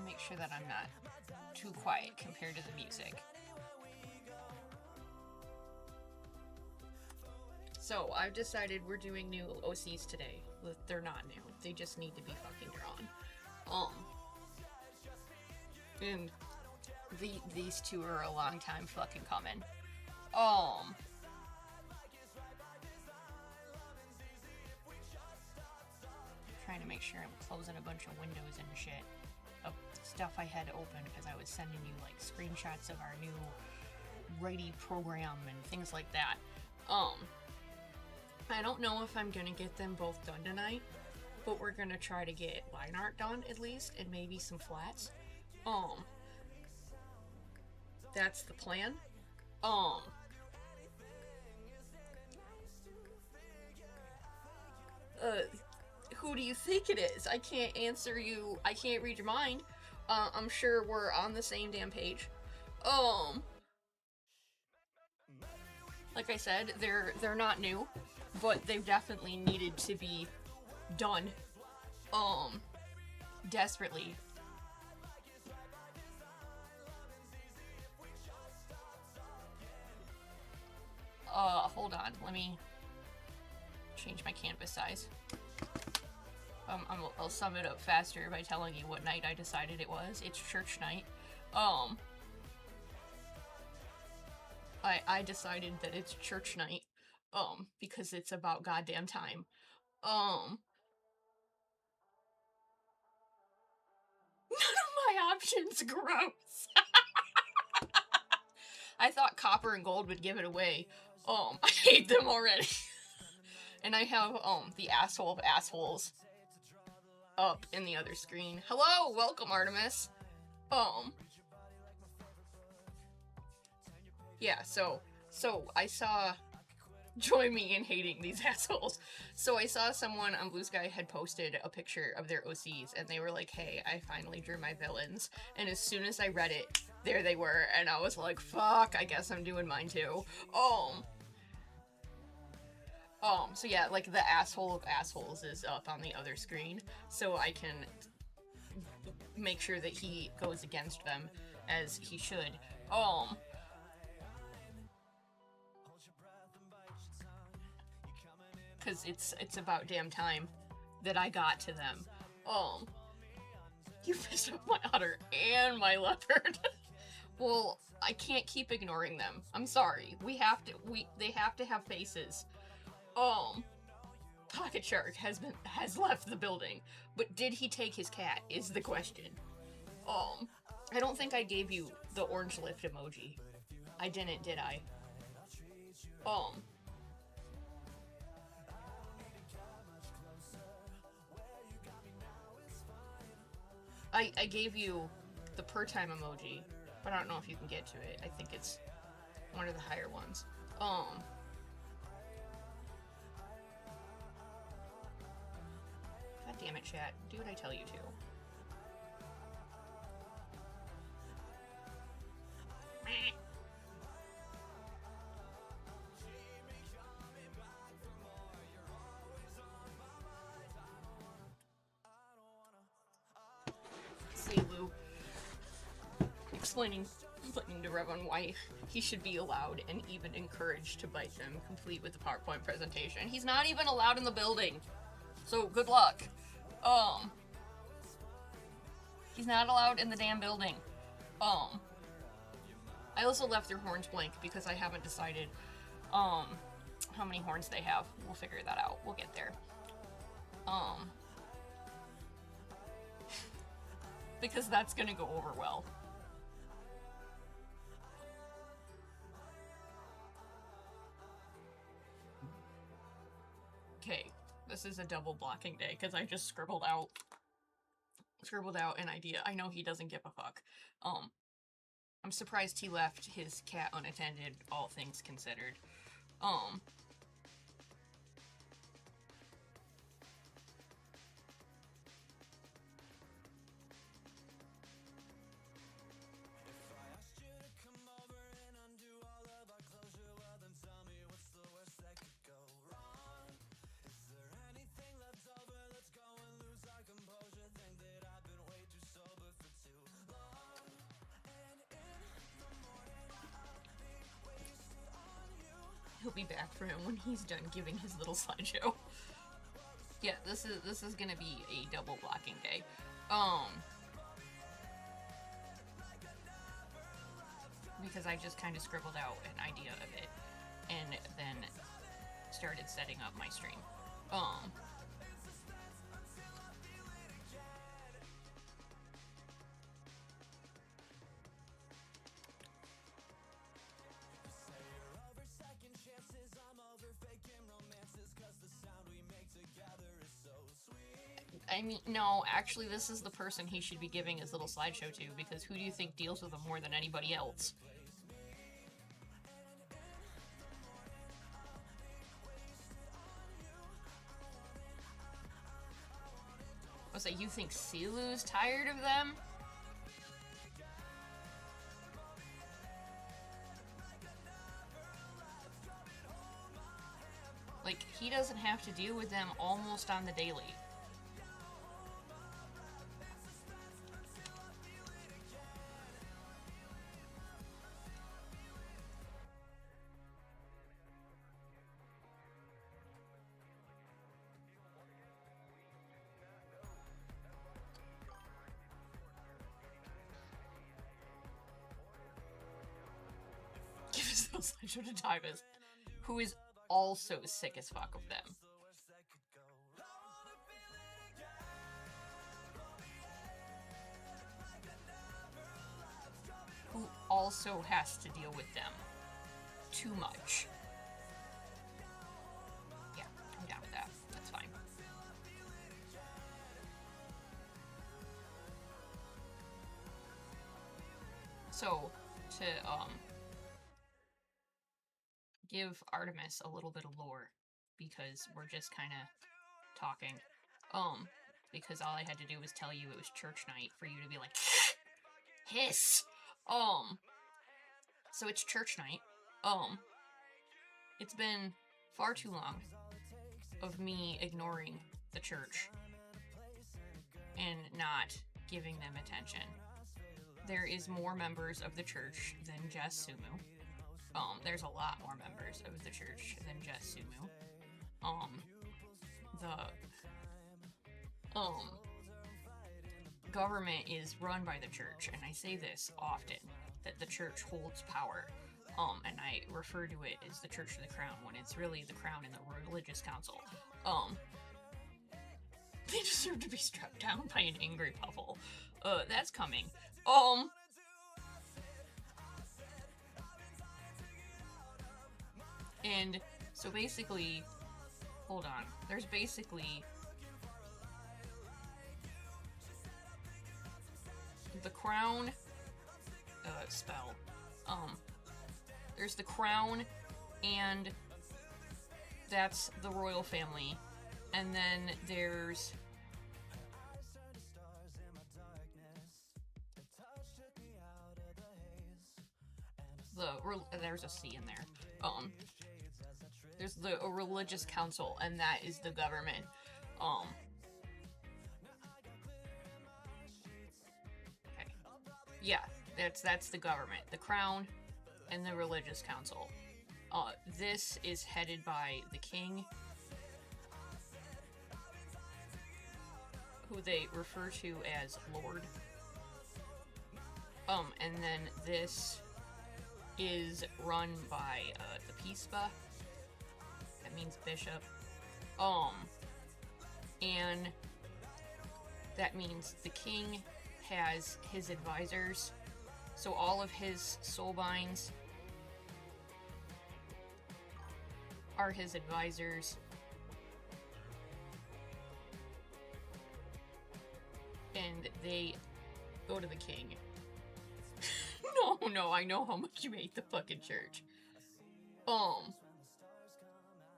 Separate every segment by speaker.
Speaker 1: make sure that I'm not too quiet compared to the music. So, I've decided we're doing new OCs today. They're not new. They just need to be fucking drawn. And these two are a long time fucking coming. Trying to make sure I'm closing a bunch of windows and shit of stuff I had open because I was sending you like screenshots of our new righty program and things like that. I don't know if I'm gonna get them both done tonight, but we're gonna try to get line art done at least, and maybe some flats. That's the plan. Who do you think it is? I can't answer you. I can't read your mind. I'm sure we're on the same damn page. Like I said, they're not new, but they've definitely needed to be done. Desperately. Hold on. Let me change my canvas size. I'll sum it up faster by telling you what night I decided it was. It's church night. I decided that it's church night, because it's about goddamn time. None of my options gross. I thought copper and gold would give it away. I hate them already. And I have, the asshole of assholes up in the other screen. Hello, welcome, Artemis. Yeah, so I saw, join me in hating these assholes. So I saw someone on Blue Sky had posted a picture of their OCs, and they were like, hey, I finally drew my villains. And as soon as I read it, there they were, and I was like, fuck, I guess I'm doing mine too. So yeah, like, the asshole of assholes is up on the other screen, so I can make sure that he goes against them as he should. Because it's about damn time that I got to them. You pissed off my otter and my leopard. Well, I can't keep ignoring them. I'm sorry. They have to have faces. Pocket Shark has left the building, but did he take his cat is the question. I don't think I gave you the orange lift emoji. I didn't, did I? I gave you the per time emoji, but I don't know if you can get to it. I think it's one of the higher ones. God damn it, chat. Do what I tell you to. See, Lou. Explaining to Revan why he should be allowed and even encouraged to bite them, complete with the PowerPoint presentation. He's not even allowed in the building. So, good luck. He's not allowed in the damn building. I also left their horns blank because I haven't decided, how many horns they have. We'll figure that out. We'll get there. Because that's gonna go over well. Okay, this is a double blocking day because I just scribbled out an idea. I know he doesn't give a fuck. I'm surprised he left his cat unattended, all things considered. He'll be back for him when he's done giving his little slideshow. Yeah, this is gonna be a double blocking day. Because I just kind of scribbled out an idea of it and then started setting up my stream. I mean, no, actually, this is the person he should be giving his little slideshow to, because who do you think deals with him more than anybody else? I was like, you think Silu's tired of them? Like, he doesn't have to deal with them almost on the daily. Give his little slideshow to Tyvus, who is also sick as fuck of them. Who also has to deal with them too much. Yeah, I'm down with that. That's fine. So, to, give Artemis a little bit of lore, because we're just kind of talking. Because all I had to do was tell you it was church night for you to be like, hiss! So it's church night. It's been far too long of me ignoring the church and not giving them attention. There is more members of the church than just Sumu. There's a lot more members of the church than just Sumu. The government is run by the church, and I say this often, that the church holds power. And I refer to it as the Church of the Crown, when it's really the Crown and the Religious Council. They deserve to be struck down by an angry Puffle. That's coming. And so basically, hold on, there's basically the Crown spell. There's the Crown, and that's the royal family, and then there's there's a C in there. There's the Religious Council, and that is the government. Okay. Yeah, that's the government. The Crown and the Religious Council. This is headed by the king, who they refer to as Lord. And then this is run by the Pispa. That means bishop. And that means the king has his advisors. So all of his soulbinds are his advisors. And they go to the king. No, I know how much you hate the fucking church.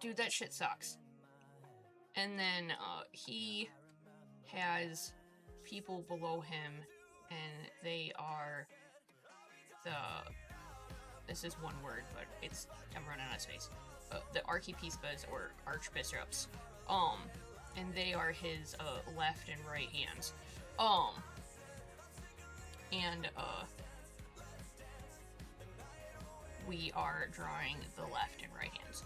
Speaker 1: Dude, that shit sucks. And then, he has people below him, and they are this is one word, but I'm running out of space. The Archiepispas, or archbishops. And they are his, left and right hands. we are drawing the left and right hands.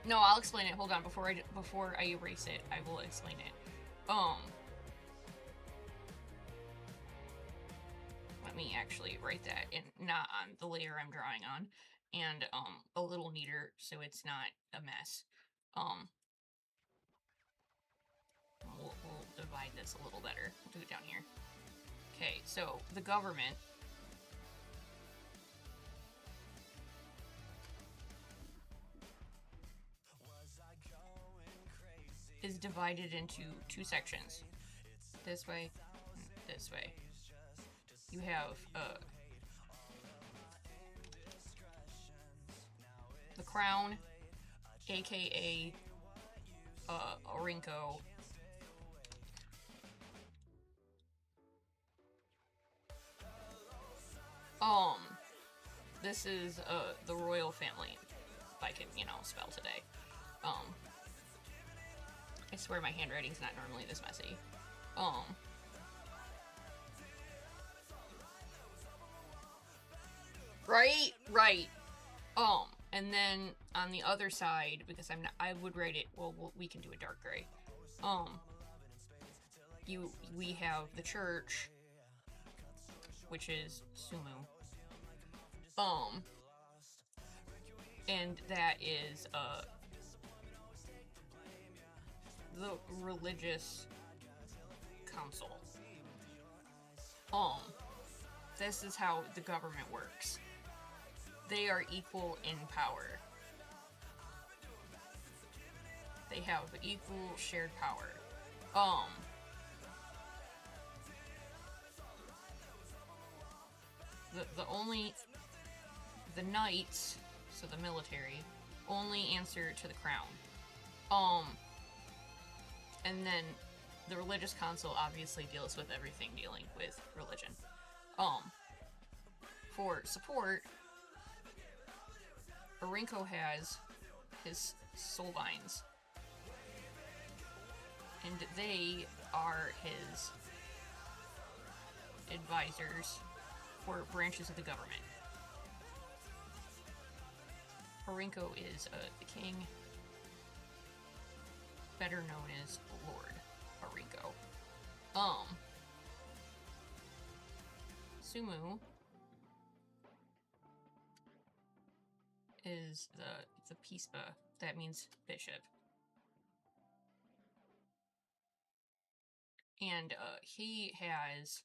Speaker 1: No, I'll explain it. Hold on, before I erase it, I will explain it. Let me actually write that in, not on the layer I'm drawing on, and a little neater so it's not a mess. We'll divide this a little better. We'll do it down here. Okay, so the government is divided into two sections. This way, this way. You have the Crown, aka Aurinko. This is the royal family, if I can, spell today. I swear my handwriting's not normally this messy. Right. And then on the other side, because I would write it, well, we can do a dark gray. We have the church, which is Sumu. And that is, the religious council. This is how the government works. They are equal in power. They have equal shared power. The knights, so the military, only answer to the crown. And then the religious council obviously deals with everything dealing with religion. For support, Aurinko has his soulvines, and they are his advisors for branches of the government. Aurinko is the king, better known as Lord Aurinko. Sumu is the Pispa, that means bishop. And he has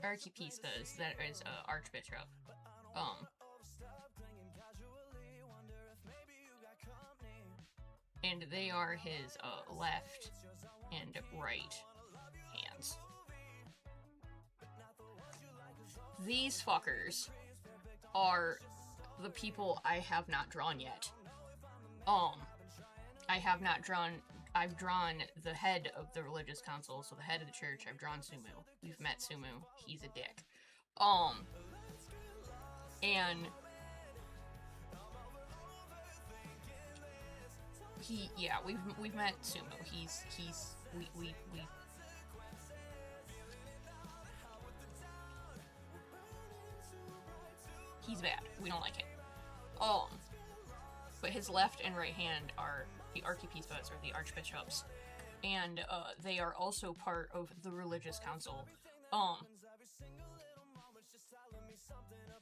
Speaker 1: archiepispas, that is archbishop. And they are his left and right hands. These fuckers are the people I have not drawn yet. I've drawn the head of the religious council, so the head of the church. I've drawn Sumu. We've met Sumu. He's a dick. And we've met Sumu. He's bad. We don't like him. But his left and right hand are the archiepispas, or the archbishops, and they are also part of the religious council.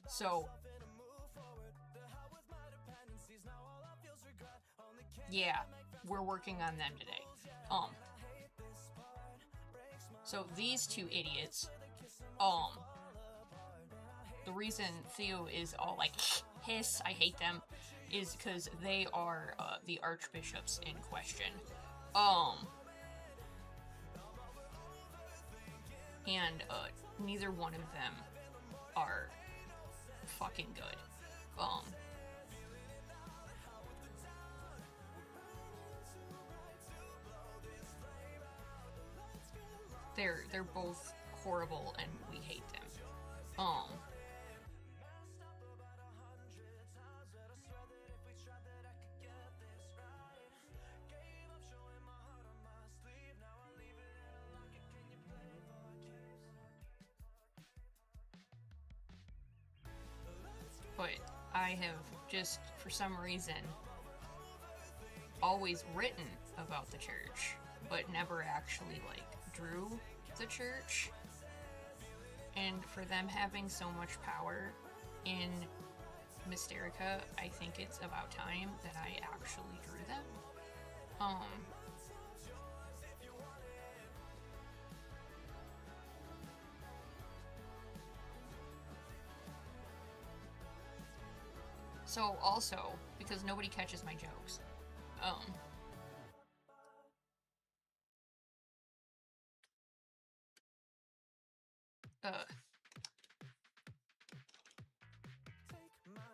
Speaker 1: So yeah, we're working on them today. So these two idiots, the reason Theo is all like, hiss, I hate them, is because they are the archbishops in question. And neither one of them are fucking good. They're both horrible and we hate them. but I have just, for some reason, always written about the church, but never actually, like, drew the church. And for them having so much power in Mysterica, I think it's about time that I actually drew them. So also, because nobody catches my jokes,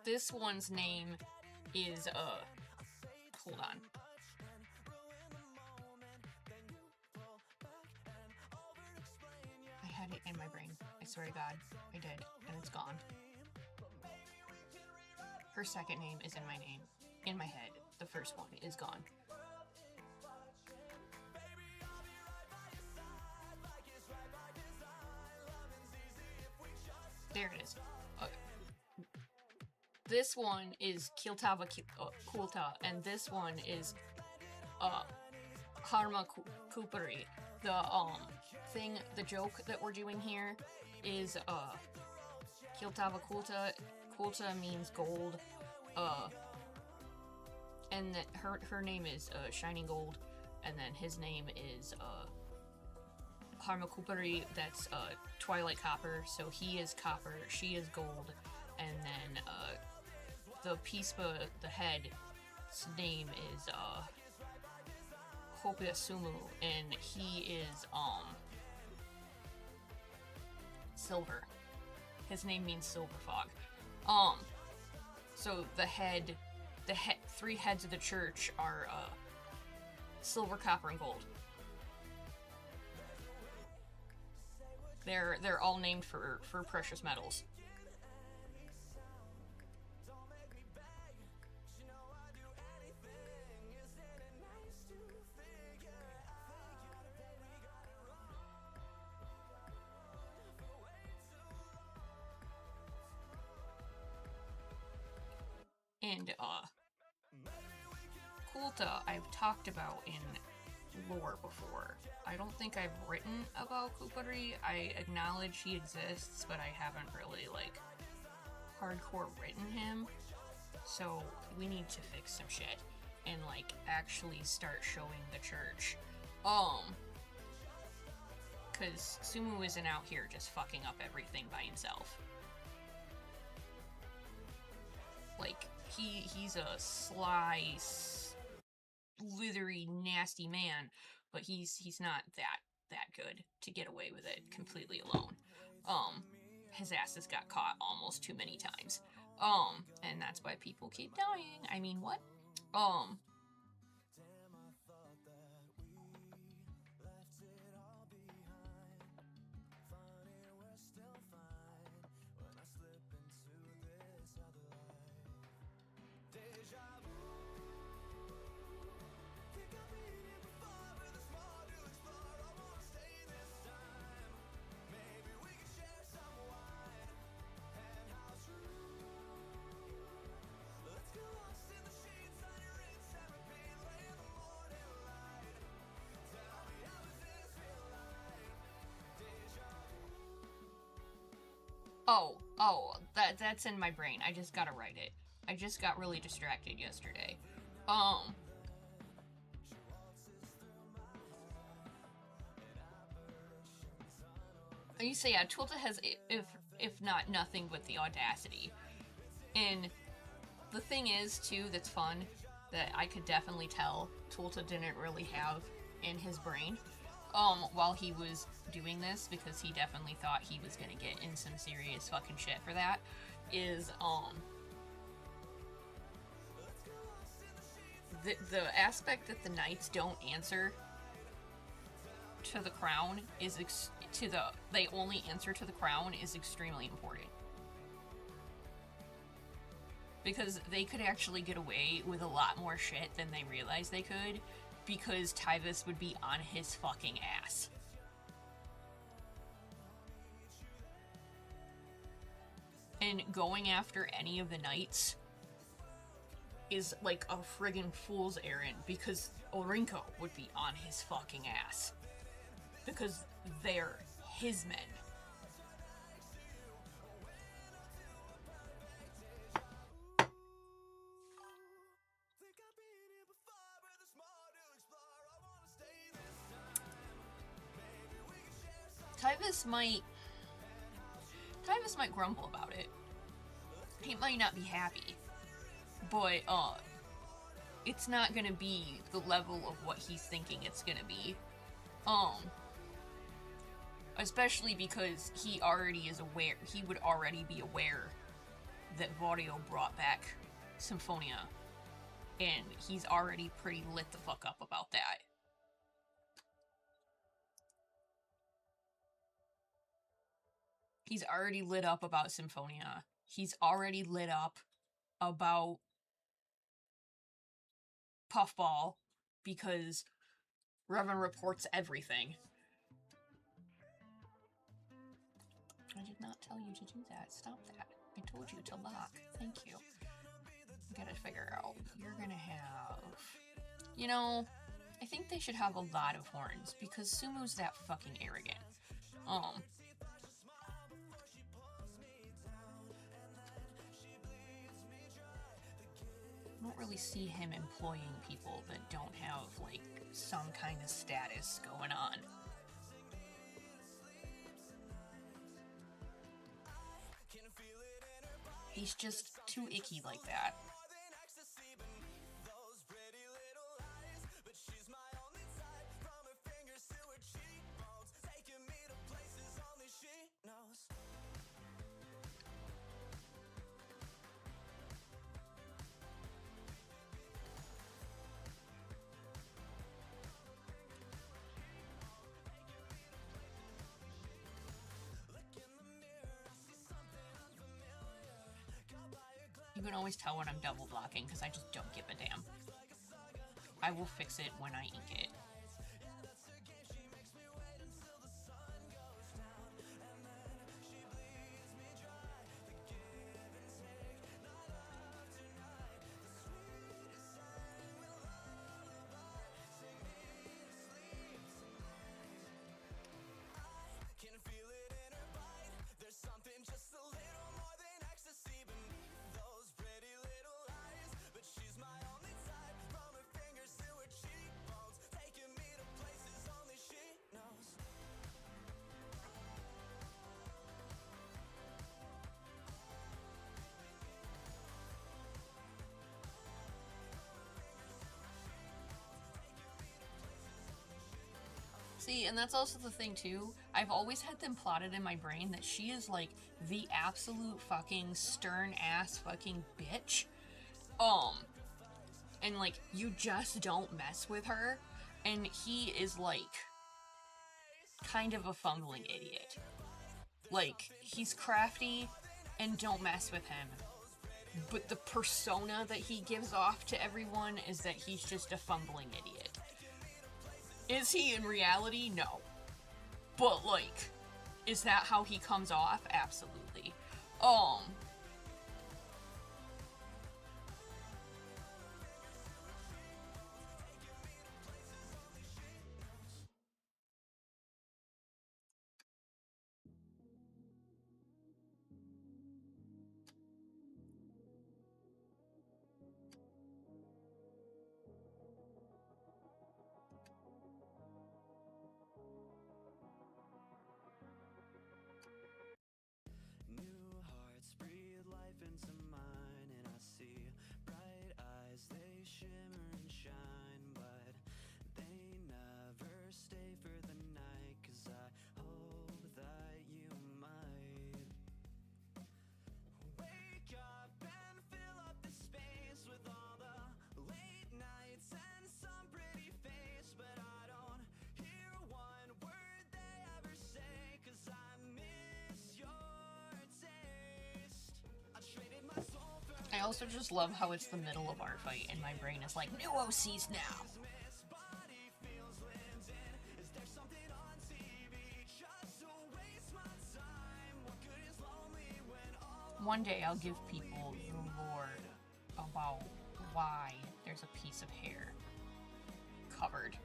Speaker 1: this one's name is, hold on. I had it in my brain. I swear to God, I did, and it's gone. Her second name is in my name. In my head. The first one is gone. There it is. This one is Kiltava Kulta, and this one is Harma Kupari. The joke that we're doing here is Kiltava Kulta. Kulta means gold, and that her name is Shining Gold, and then his name is Harma Kupari. That's Twilight Copper. So he is copper, she is gold, and then the Pispa, the head's name is Hopia Sumu, and he is silver. His name means silver fog. So the three heads of the church are silver, copper, and gold. They're all named for precious metals. And Kulta I've talked about in lore before. I don't think I've written about Kupari. I acknowledge he exists, but I haven't really, like, hardcore written him. So we need to fix some shit and, like, actually start showing the church. Cause Sumu isn't out here just fucking up everything by himself. Like, he's a sly, slithery, nasty man, but he's not that good to get away with it completely alone. His ass has got caught almost too many times. And that's why people keep dying. I mean, what? That's in my brain. I just gotta write it. I just got really distracted yesterday. You say, yeah, Tulta has, if not nothing but the audacity. And the thing is, too, that's fun, that I could definitely tell Tulta didn't really have in his brain, while he was doing this, because he definitely thought he was gonna get in some serious fucking shit for that, is, the aspect that the knights don't answer to the crown is, they only answer to the crown is extremely important. Because they could actually get away with a lot more shit than they realized they could, because Tyvis would be on his fucking ass. and going after any of the knights is like a friggin' fool's errand, because Orinko would be on his fucking ass. Because they're his men. Tyvis might grumble about it. He might not be happy. But, it's not gonna be the level of what he's thinking it's gonna be. Especially because he would already be aware that Vario brought back Symphonia. And he's already pretty lit the fuck up about that. He's already lit up about Symphonia. He's already lit up about Puffball, because Revan reports everything. I did not tell you to do that. Stop that. I told you to lock. Thank you. I gotta figure out. You're gonna have... You know, I think they should have a lot of horns, because Sumu's that fucking arrogant. I don't really see him employing people that don't have, like, some kind of status going on. He's just too icky like that. You can always tell when I'm double blocking, because I just don't give a damn. I will fix it when I ink it. See, and that's also the thing, too. I've always had them plotted in my brain that she is, like, the absolute fucking stern-ass fucking bitch. And, like, you just don't mess with her. And he is, like, kind of a fumbling idiot. Like, he's crafty, and don't mess with him. But the persona that he gives off to everyone is that he's just a fumbling idiot. Is he in reality? No. But, like, is that how he comes off? Absolutely. I also just love how it's the middle of our fight and my brain is like, new OCs now! One day I'll give people the lore about why there's a piece of hair covered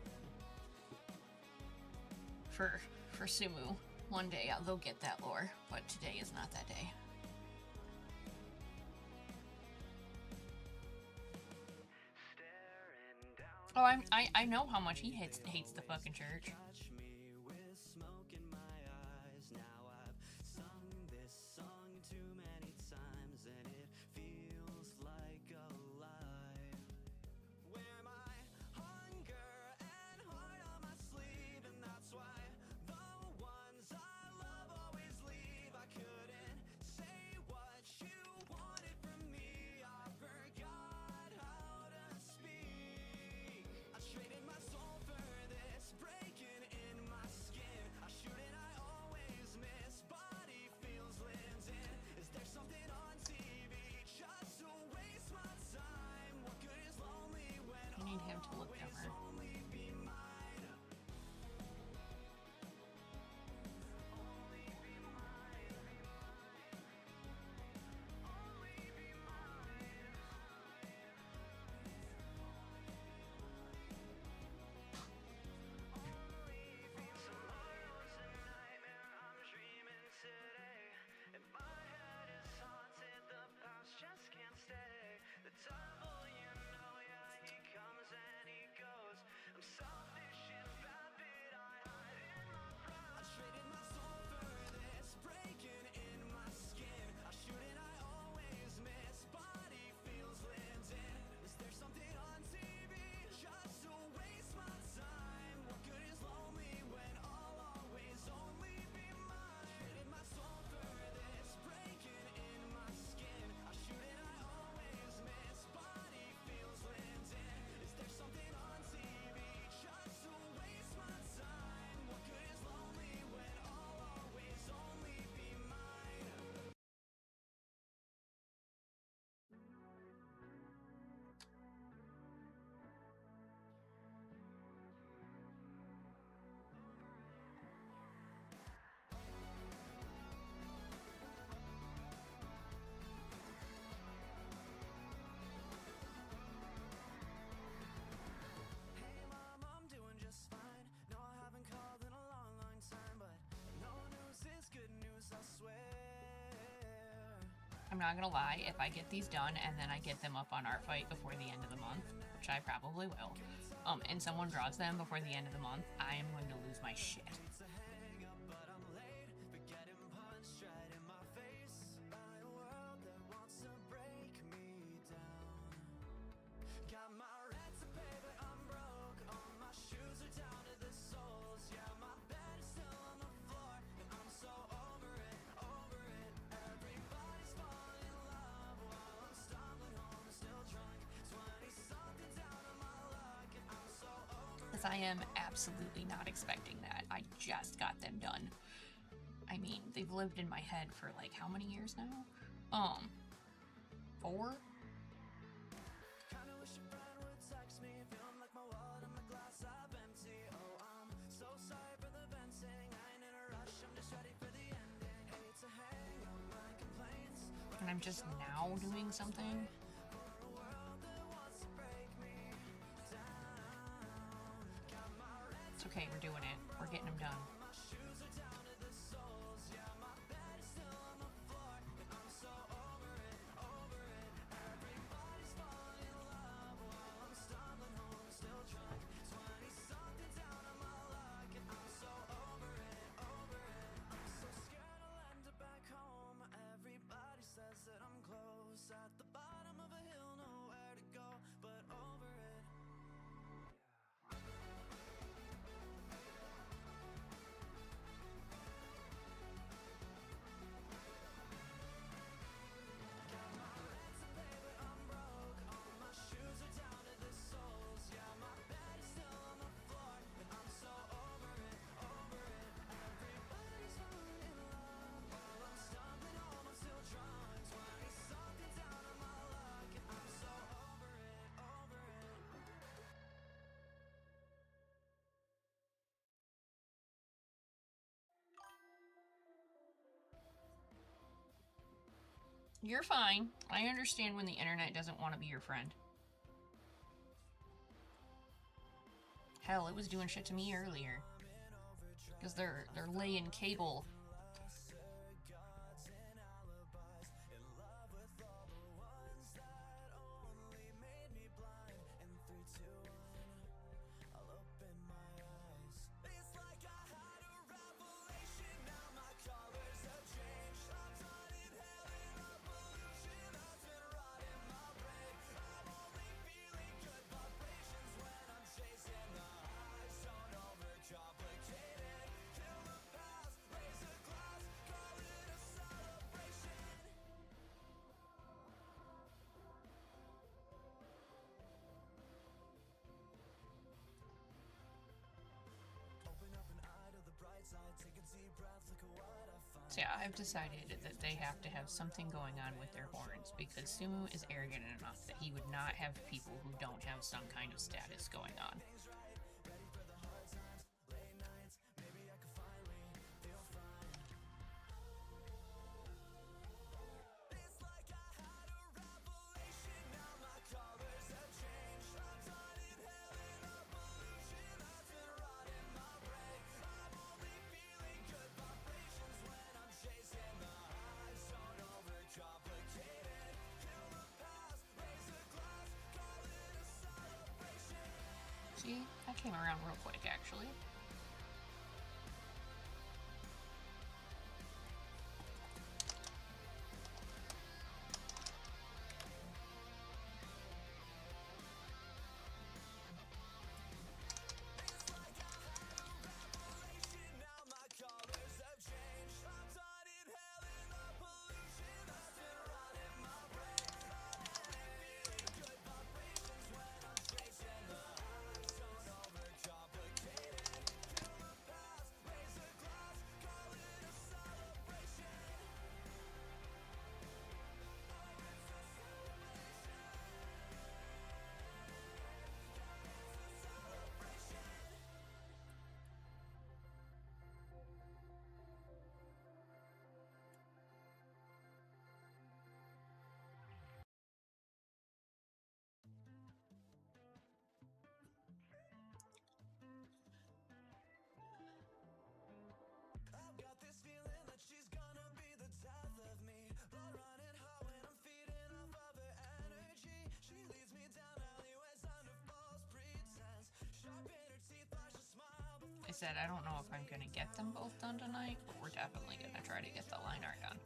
Speaker 1: for Sumu. One day they'll get that lore, but today is not that day. Oh, I know how much he hates the fucking church. I need him to look dumber. I'm not gonna lie, if I get these done and then I get them up on Artfight before the end of the month, which I probably will, and someone draws them before the end of the month, I am going to lose my shit. I am absolutely not expecting that. I just got them done. I mean, they've lived in my head for like how many years now? 4? And I'm just now doing something. It's okay, we're doing it. We're getting them done. You're fine. I understand when the internet doesn't want to be your friend. Hell, it was doing shit to me earlier. Because they're laying cable. So yeah, I've decided that they have to have something going on with their horns because Sumu is arrogant enough that he would not have people who don't have some kind of status going on. See, I came around real quick, actually. I said I don't know if I'm gonna get them both done tonight, but we're definitely gonna try to get the line art done.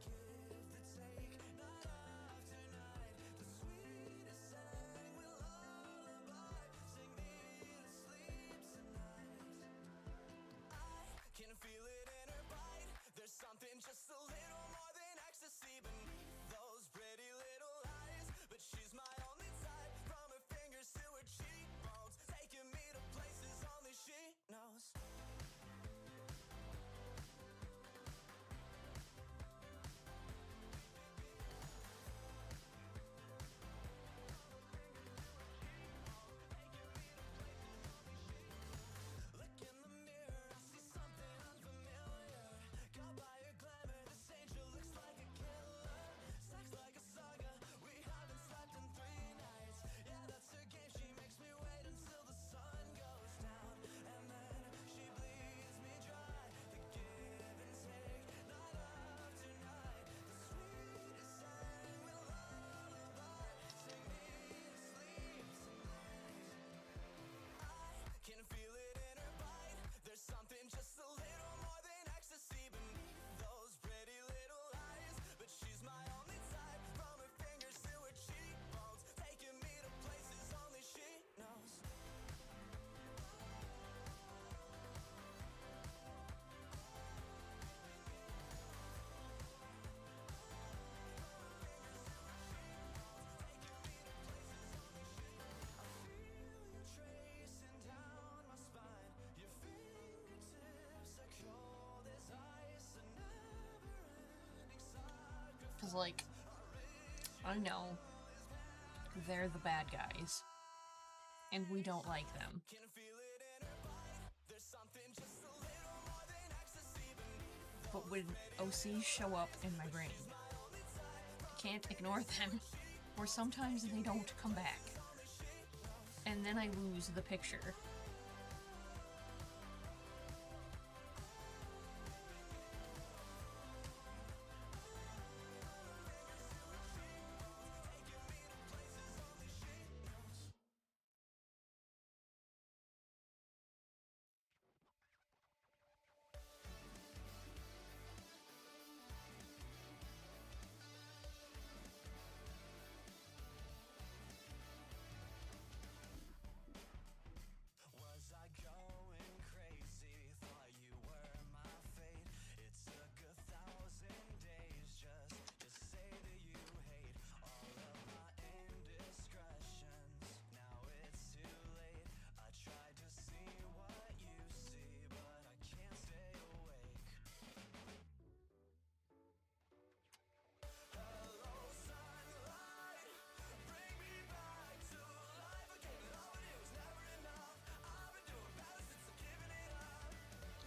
Speaker 1: Because, like, I know they're the bad guys, and we don't like them. But when OCs show up in my brain, can't ignore them, or sometimes they don't come back. And then I lose the picture.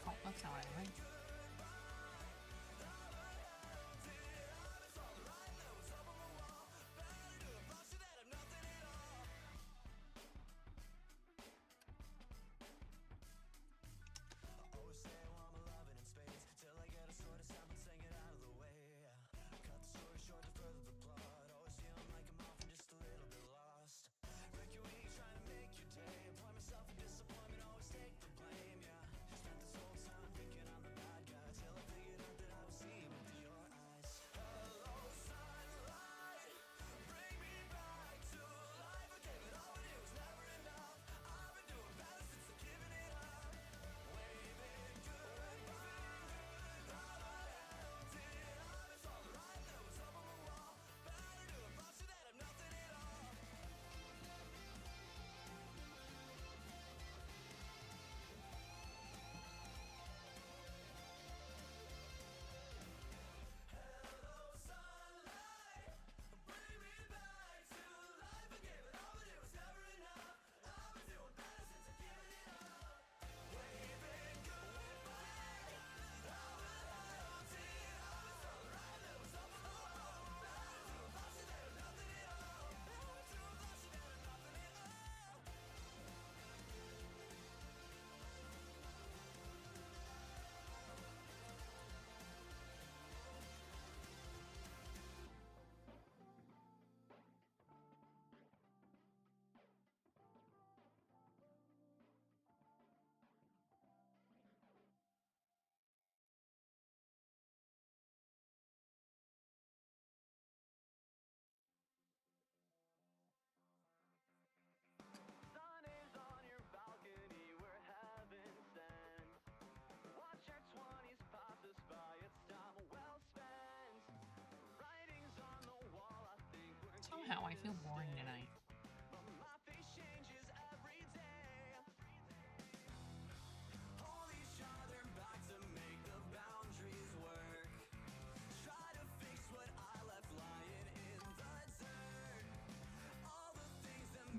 Speaker 1: Oh, that's not what I like. Somehow I feel boring tonight.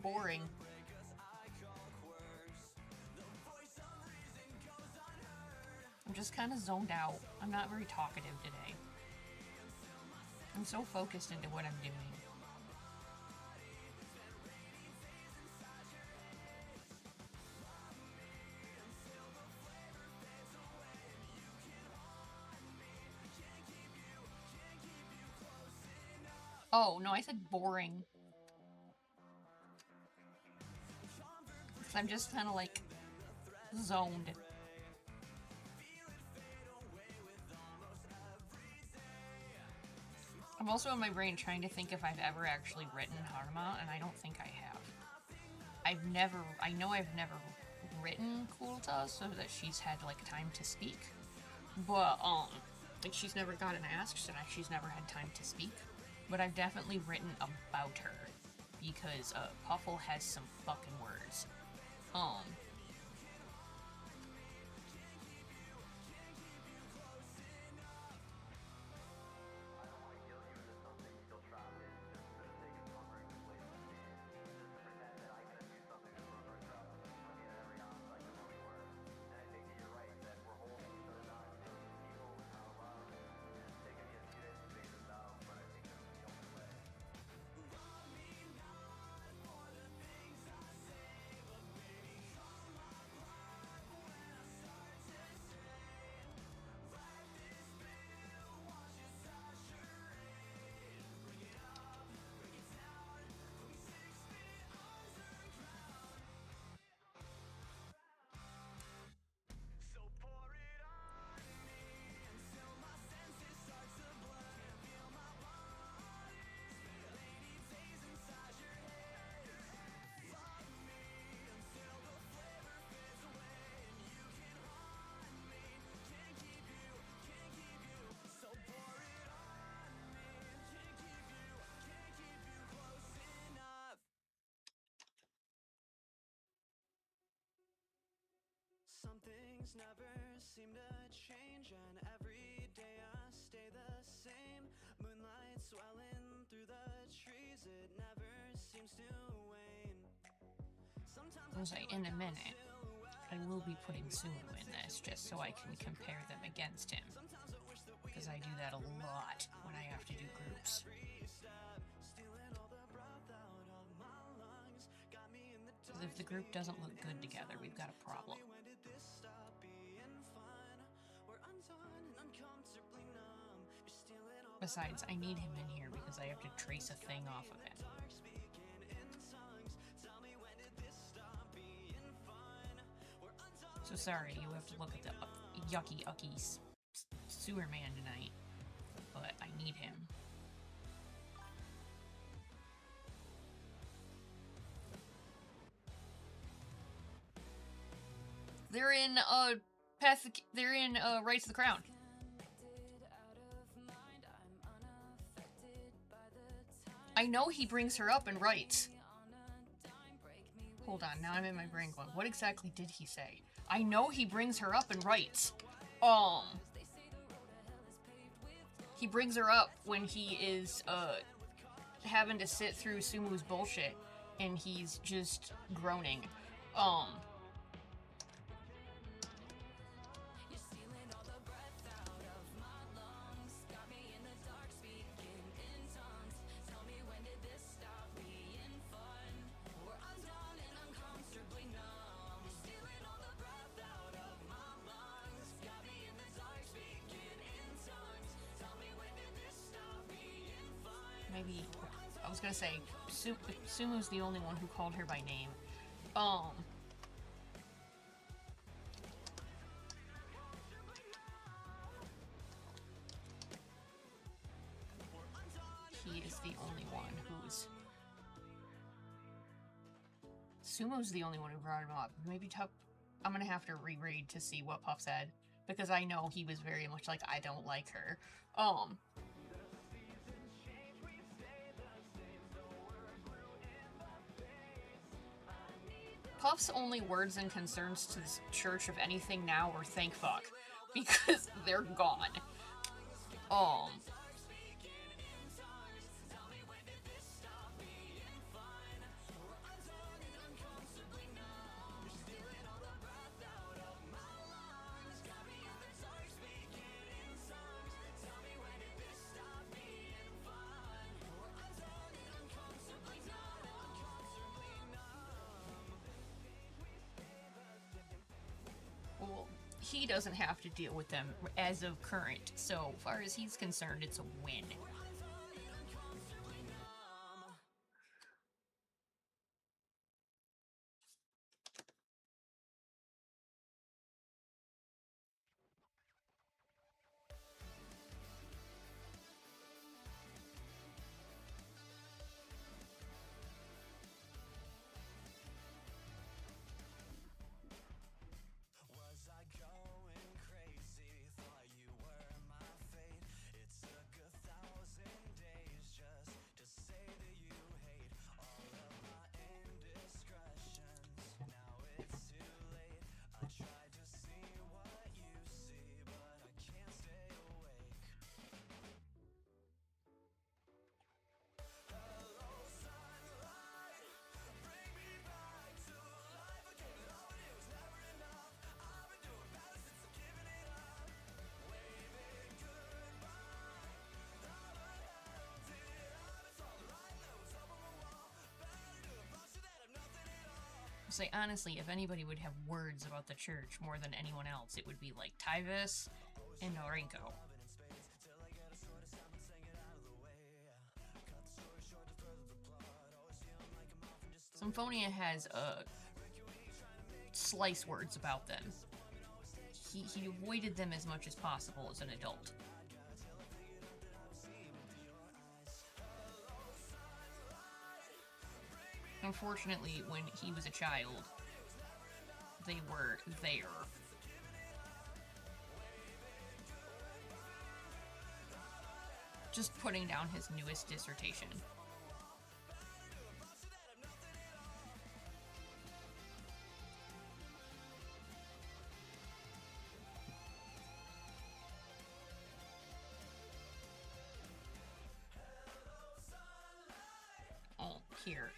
Speaker 1: Boring. I'm just kind of zoned out. I'm not very talkative today. I'm so focused into what I'm doing. Oh, no, I said boring. I'm just kind of like zoned. I'm also in my brain trying to think if I've ever actually written Harma, and I don't think I have. I know I've never written Kulta so that she's had like time to speak, but like she's never gotten asked and she's never had time to speak. But I've definitely written about her because Puffle has some fucking words. In a minute, I will be putting Sumu in this just so I can compare them against him. Because I do that a lot when I have to do groups. Because if the group doesn't look good together, we've got a problem. Besides, I need him in here because I have to trace a thing off of him. So sorry, you have to look at the yucky sewer man tonight, but I need him. They're in Rights of the Crown. I know he brings her up in Rights. Hold on, now I'm in my brain going, what exactly did he say? I know he brings her up in Rights. He brings her up when he is, having to sit through Sumu's bullshit, and he's just groaning. Maybe, I was gonna say, Sumu's the only one who called her by name. He is the only one who's... Sumu's the only one who brought him up. Maybe I'm gonna have to reread to see what Puff said, because I know he was very much like, I don't like her. Puff's only words and concerns to the church of anything now are thank fuck, because they're gone. He doesn't have to deal with them as of current, so far as he's concerned, it's a win. Say, honestly, if anybody would have words about the church more than anyone else, it would be like Tyvis and Norinco. Symphonia has slice words about them. He avoided them as much as possible as an adult. Unfortunately, when he was a child, they were there. Just putting down his newest dissertation.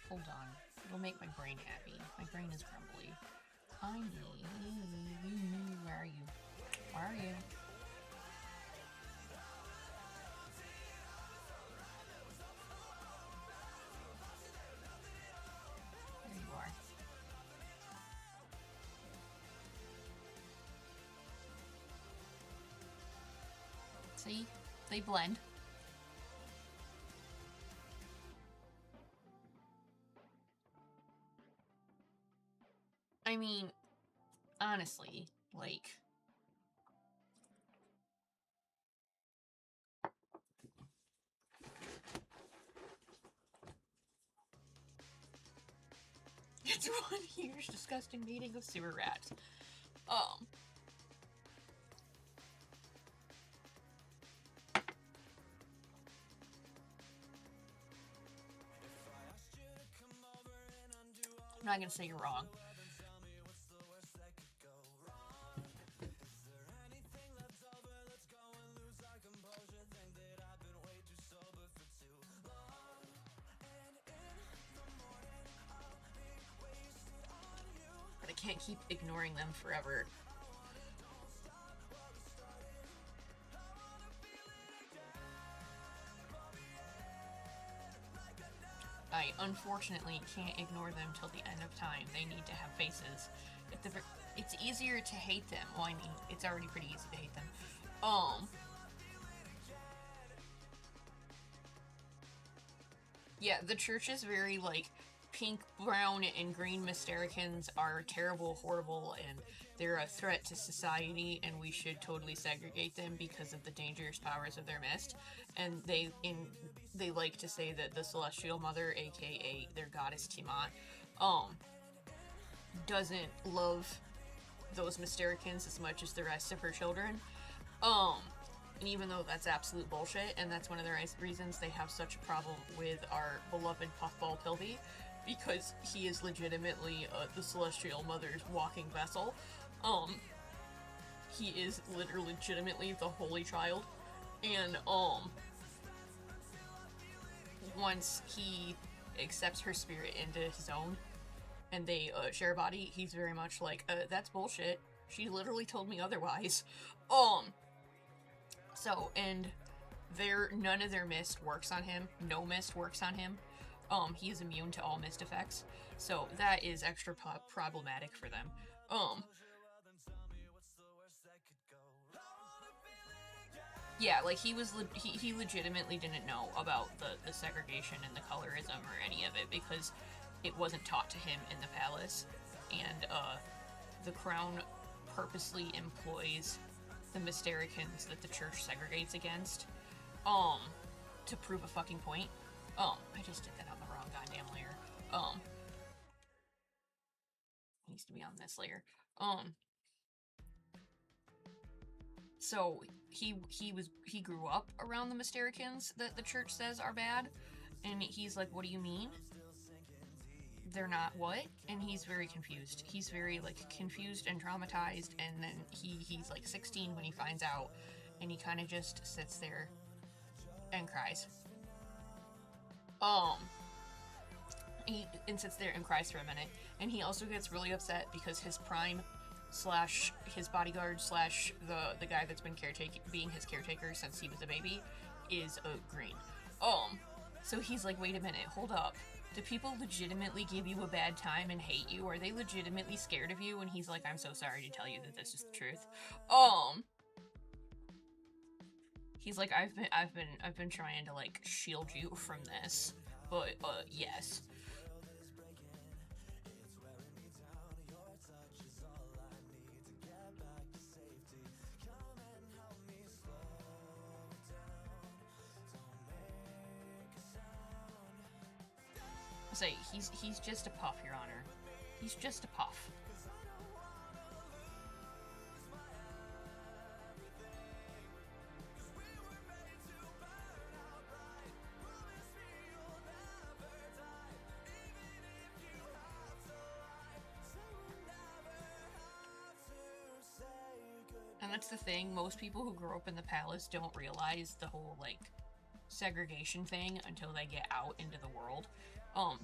Speaker 1: Hold on. It'll make my brain happy. My brain is crumbly. I need... Where are you? Where are you? There you are. See? They blend. I mean, honestly, like... It's 1 huge disgusting meeting of sewer rats. I'm not gonna say you're wrong. But I can't keep ignoring them forever. I unfortunately can't ignore them till the end of time. They need to have faces. It's easier to hate them. Well, I mean, it's already pretty easy to hate them. Yeah, the church is very, like, pink, brown, and green Mystericans are terrible, horrible, and they're a threat to society, and we should totally segregate them because of the dangerous powers of their mist. And they like to say that the Celestial Mother, aka their goddess Tiamat, doesn't love those Mystericans as much as the rest of her children. And even though that's absolute bullshit, and that's one of the reasons they have such a problem with our beloved Puffball Pilby, because he is legitimately the Celestial Mother's walking vessel. He is legitimately the Holy Child, and once he accepts her spirit into his own, and they share a body, he's very much like, that's bullshit. She literally told me otherwise. So, and none of their mist works on him. No mist works on him. He is immune to all mist effects. So that is extra problematic for them. Yeah, like he legitimately didn't know about the segregation and the colorism or any of it because it wasn't taught to him in the palace. And the crown purposely employs the Mystericans that the church segregates against to prove a fucking point. I just did that on the wrong goddamn layer. It needs to be on this layer. So he grew up around the Mystericans that the church says are bad, and he's like, what do you mean? They're not what? And he's very confused. He's very, like, confused and traumatized, and then he's like 16 when he finds out, and he kind of just sits there and cries. He sits there and cries for a minute, and he also gets really upset because his prime / his bodyguard / the guy that's been being his caretaker since he was a baby is green. So he's like, wait a minute, hold up. Do people legitimately give you a bad time and hate you? Are they legitimately scared of you? And he's like, I'm so sorry to tell you that this is the truth. He's like, I've been trying to, like, shield you from this, but yes. Say, he's just a puff, Your Honor. He's just a puff. And that's the thing, most people who grow up in the palace don't realize the whole, like, segregation thing until they get out into the world.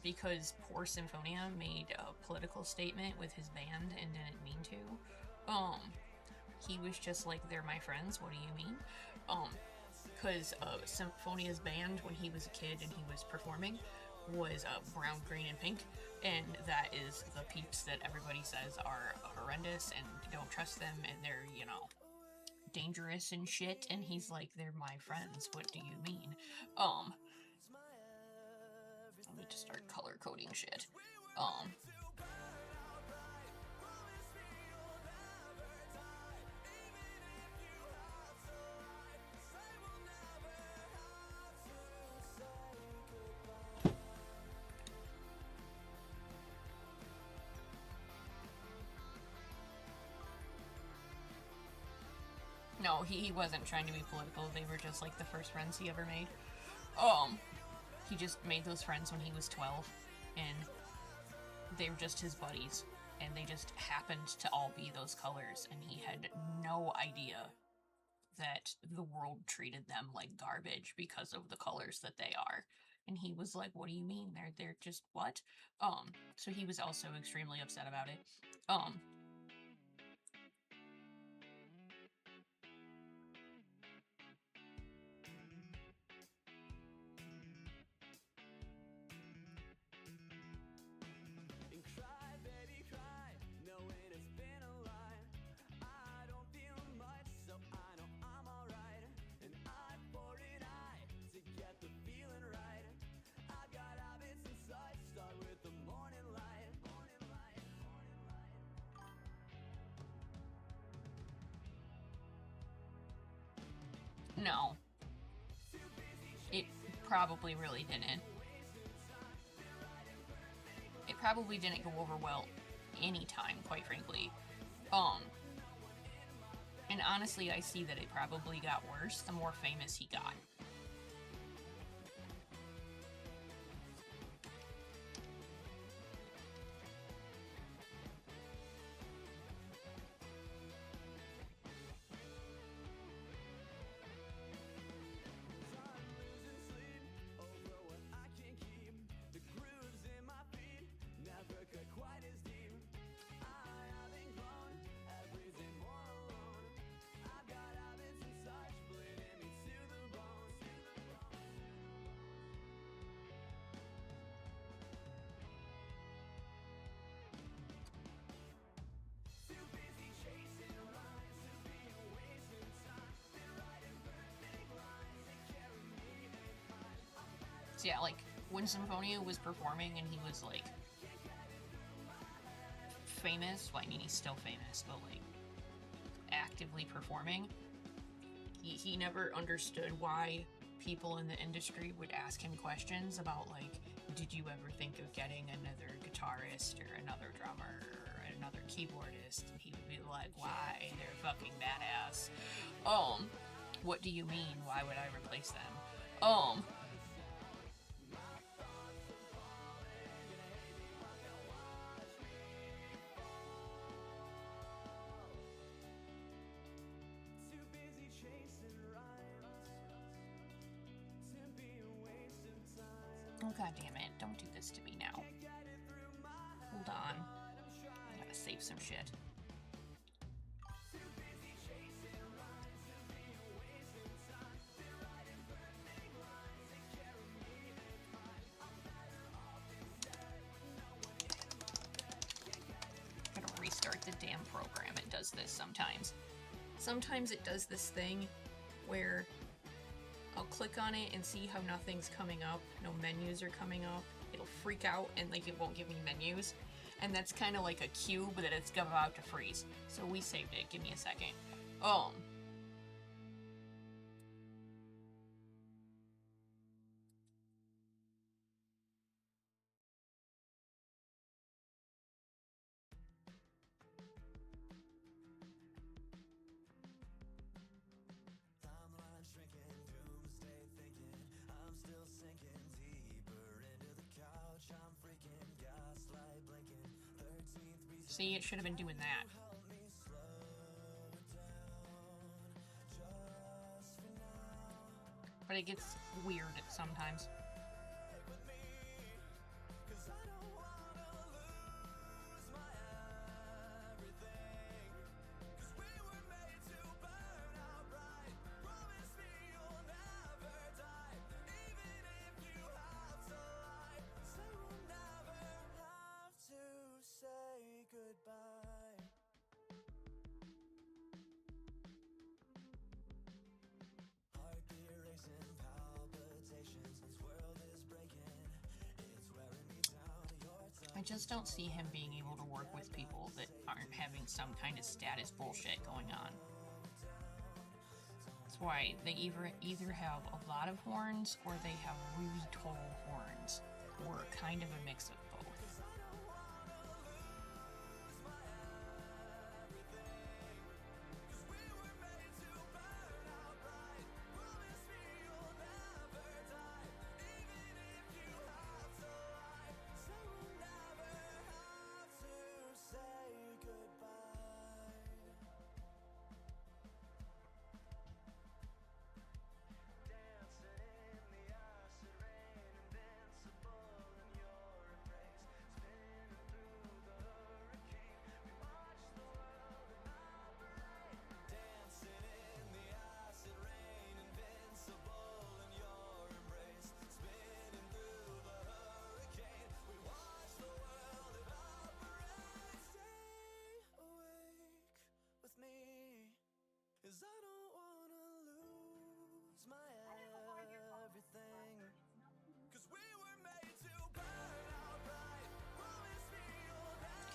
Speaker 1: Because poor Symphonia made a political statement with his band and didn't mean to. He was just like, they're my friends, what do you mean? Because Symphonia's band, when he was a kid and he was performing, was brown, green, and pink, and that is the peeps that everybody says are horrendous and don't trust them, and they're, dangerous and shit, and he's like, they're my friends, what do you mean? Let me just start color coding shit. No, he wasn't trying to be political. They were just like the first friends he ever made. He just made those friends when he was 12, and they were just his buddies, and they just happened to all be those colors, and he had no idea that the world treated them like garbage because of the colors that they are. And he was like, what do you mean? They're just what? So he was also extremely upset about it. No. It probably really didn't. It probably didn't go over well anytime, quite frankly. And honestly, I see that it probably got worse the more famous he got. So yeah, like, when Symphonia was performing and he was, like, famous, well, I mean, he's still famous, but, like, actively performing, he never understood why people in the industry would ask him questions about, like, did you ever think of getting another guitarist or another drummer or another keyboardist? And he would be like, why? They're fucking badass. What do you mean? Why would I replace them? Oh, god damn it. Don't do this to me now. Hold on. I gotta save some shit. I'm gonna restart the damn program. It does this sometimes. Sometimes it does this thing where I'll click on it and see how nothing's coming up, no menus are coming up. It'll freak out and like it won't give me menus. And that's kind of like a cue that it's about to freeze. So we saved it. Give me a second. See, it should have been doing that. But it gets weird sometimes. just don't see him being able to work with people that aren't having some kind of status bullshit going on. That's why they either have a lot of horns or they have really total horns, or kind of a mix of both.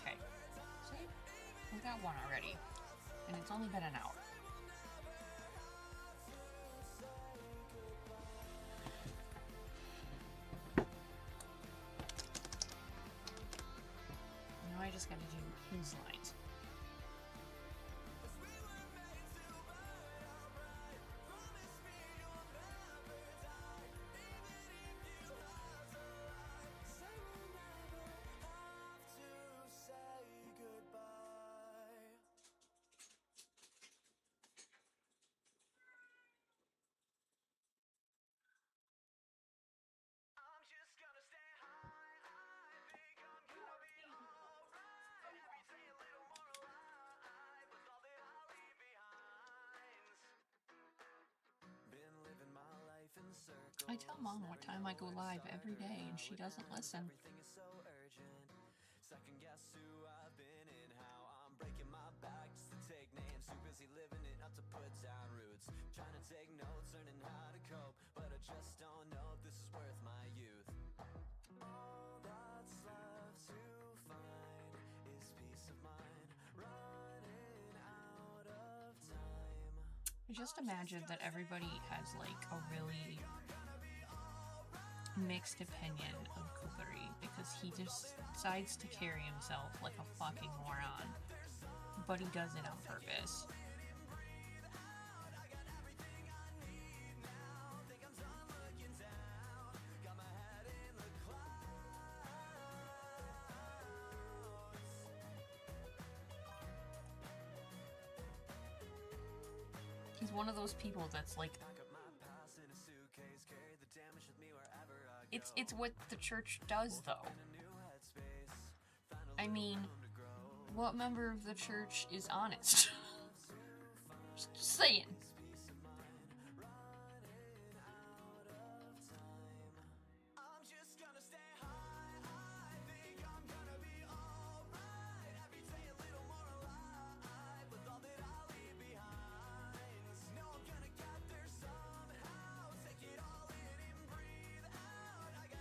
Speaker 1: Okay, see? We got one already, and it's only been an hour. Now I just gotta do his lines. I tell Mom what time I go live every day, and she doesn't listen. I just imagine that everybody has like a really mixed opinion of Kukuri because he just decides to carry himself like a fucking moron, but he does it on purpose. He's one of those people that's like, it's what the church does, though. I mean, what member of the church is honest? Just saying.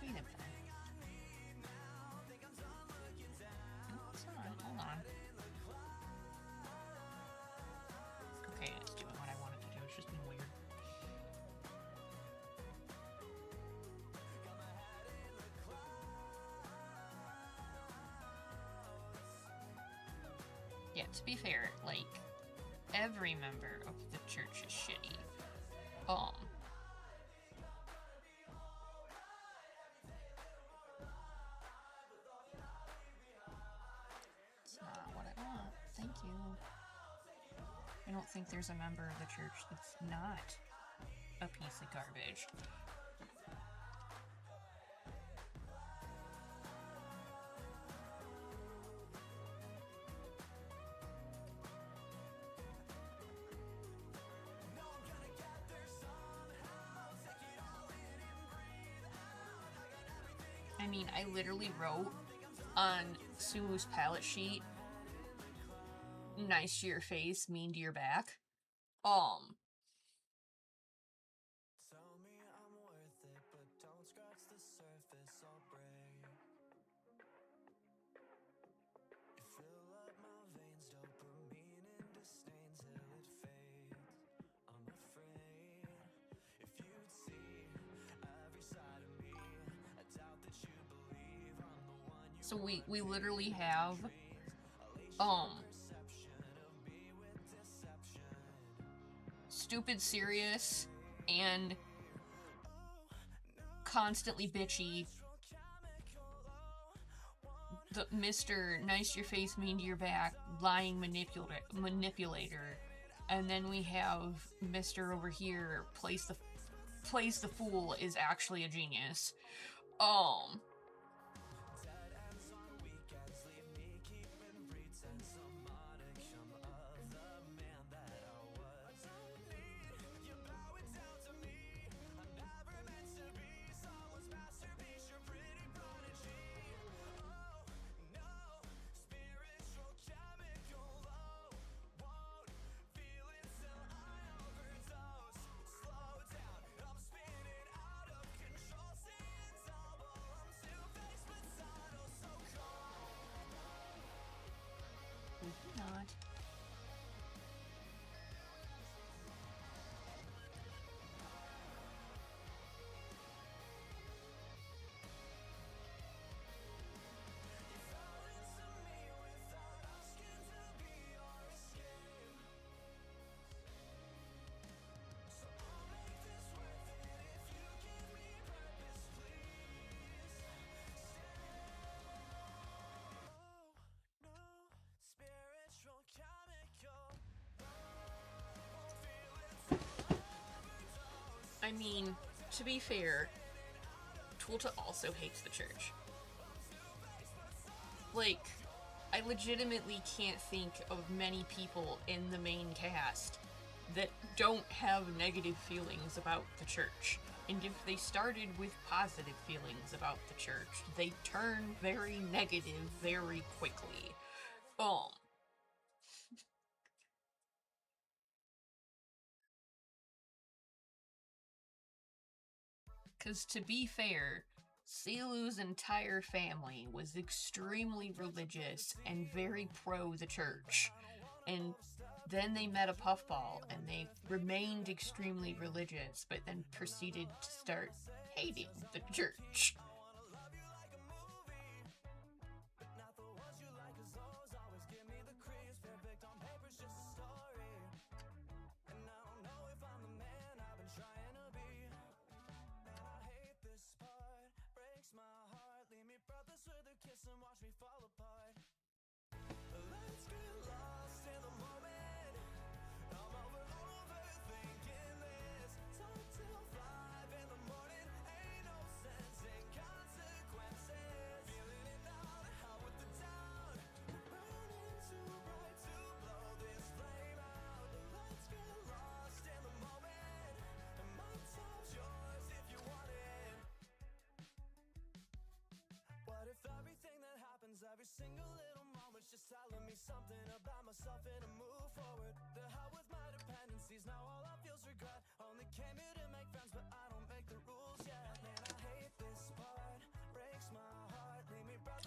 Speaker 1: Wait a minute. Hold on. Okay, it's doing what I wanted to do. It's just been weird. Yeah, to be fair, like, every member of the church is shitty. It's not what I want. Thank you. I don't think there's a member of the church that's not a piece of garbage. I mean, I literally wrote on Sulu's palette sheet, nice to your face, mean to your back. So we literally have um stupid serious and constantly bitchy the Mr. Nice to your face, mean to your back, lying manipulator. And then we have Mr. over here plays the fool, is actually a genius. Not. I mean, to be fair, Tulta also hates the church. Like, I legitimately can't think of many people in the main cast that don't have negative feelings about the church. And if they started with positive feelings about the church, they turn very negative very quickly. Because to be fair, Silu's entire family was extremely religious and very pro the church. And then they met a puffball and they remained extremely religious, but then proceeded to start hating the church.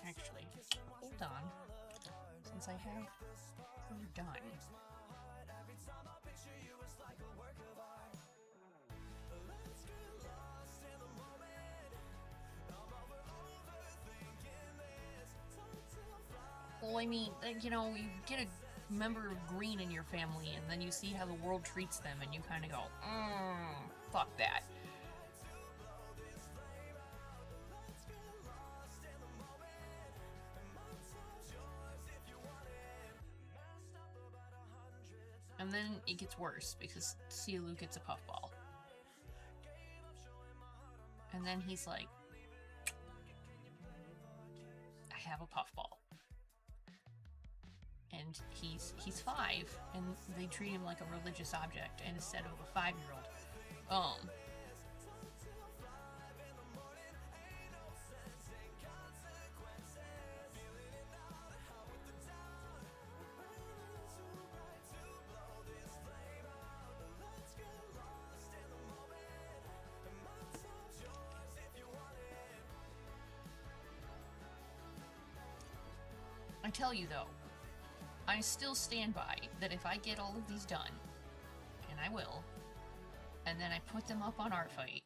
Speaker 1: Actually, hold on. Since I have you done. Well, I mean, you get a member of green in your family, and then you see how the world treats them, and you kind of go, fuck that. And then it gets worse, because Silu gets a puffball. And then he's like, I have a puffball. And he's 5, and they treat him like a religious object instead of a 5-year-old. I tell you though, I still stand by that if I get all of these done, and I will, and then I put them up on ArtFight,